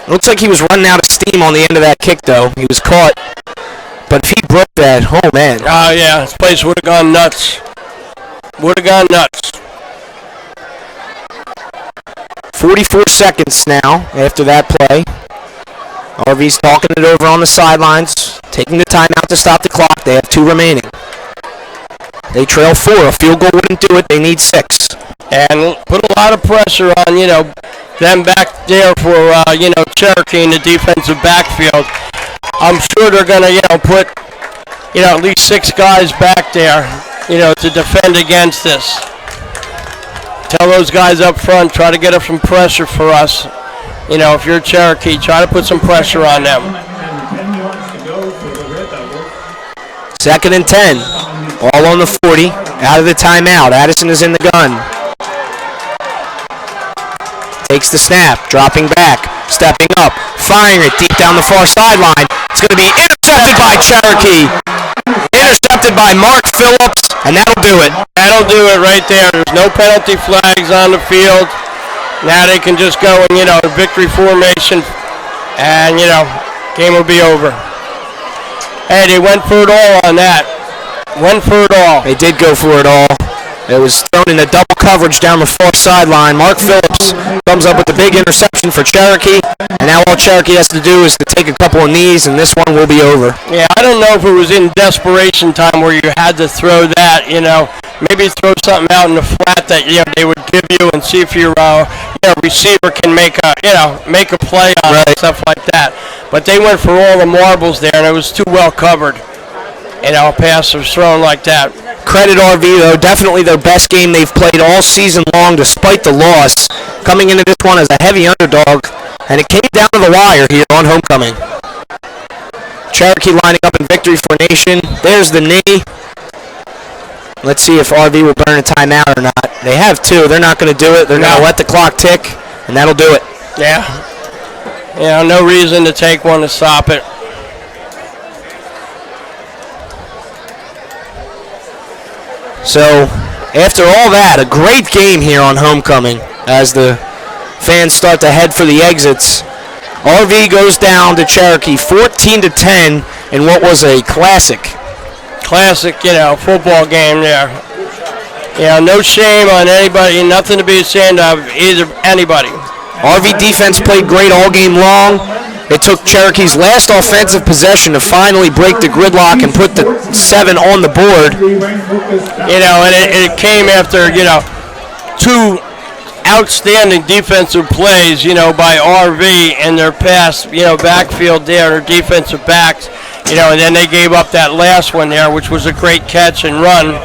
It looks like he was running out of steam on the end of that kick, though. He was caught, but if he broke that, oh, man. Oh, yeah, this place would have gone nuts. Would have gone nuts. 44 seconds now after that play. RV's talking it over on the sidelines, taking the timeout to stop the clock. They have 2 remaining. They trail 4. A field goal wouldn't do it. They need 6. And put a lot of pressure on, them back there for, Cherokee in the defensive backfield. I'm sure they're going to, put, at least 6 guys back there, to defend against this. Tell those guys up front, try to get up some pressure for us. If you're Cherokee, try to put some pressure on them. 10 yards to go for the Red Devils. 2nd and 10. All on the 40. Out of the timeout. Addison is in the gun. Takes the snap. Dropping back. Stepping up. Firing it deep down the far sideline. It's going to be intercepted by Cherokee. Intercepted by Mark Phillips, and that'll do it. That'll do it right there. There's no penalty flags on the field. Now they can just go in, victory formation, and, game will be over. Hey, they went for it all on that. Went for it all. They did go for it all. It was thrown in a double coverage down the far sideline. Mark Phillips comes up with a big interception for Cherokee, and now all Cherokee has to do is to take a couple of knees, and this one will be over. Yeah, I don't know if it was in desperation time where you had to throw that, maybe throw something out in the flat that, they would give you and see if your receiver can make a play on it, stuff like that. But they went for all the marbles there, and it was too well covered. A pass was thrown like that. Credit RV, though. Definitely their best game they've played all season long despite the loss. Coming into this one as a heavy underdog, and it came down to the wire here on homecoming. Cherokee lining up in victory formation. There's the knee. Let's see if RV will burn a timeout or not. They have 2. They're not going to do it. They're going to let the clock tick, and that'll do it. Yeah. No reason to take one to stop it. So, after all that, a great game here on homecoming as the fans start to head for the exits. RV goes down to Cherokee 14-10 in what was a classic. Football game there. No shame on anybody, nothing to be ashamed of anybody. RV defense played great all game long. It took Cherokee's last offensive possession to finally break the gridlock and put the 7 on the board. And it came after, 2 outstanding defensive plays, by RV and their pass, backfield there, their defensive backs, and then they gave up that last one there, which was a great catch and run.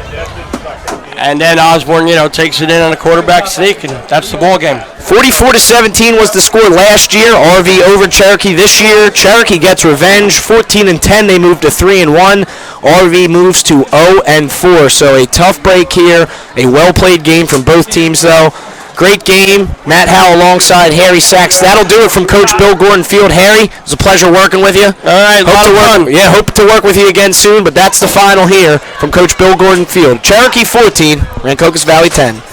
And then Osborne, takes it in on a quarterback sneak, and that's the ball game. 44-17 was the score last year. RV over Cherokee this year. Cherokee gets revenge. 14-10, they move to 3-1. RV moves to 0-4. So a tough break here. A well-played game from both teams, though. Great game. Matt Howell alongside Harry Sachs. That'll do it from Coach Bill Gordon Field. Harry, it was a pleasure working with you. All right, a lot of fun. Yeah, hope to work with you again soon, but that's the final here from Coach Bill Gordon Field. Cherokee 14, Rancocas Valley 10.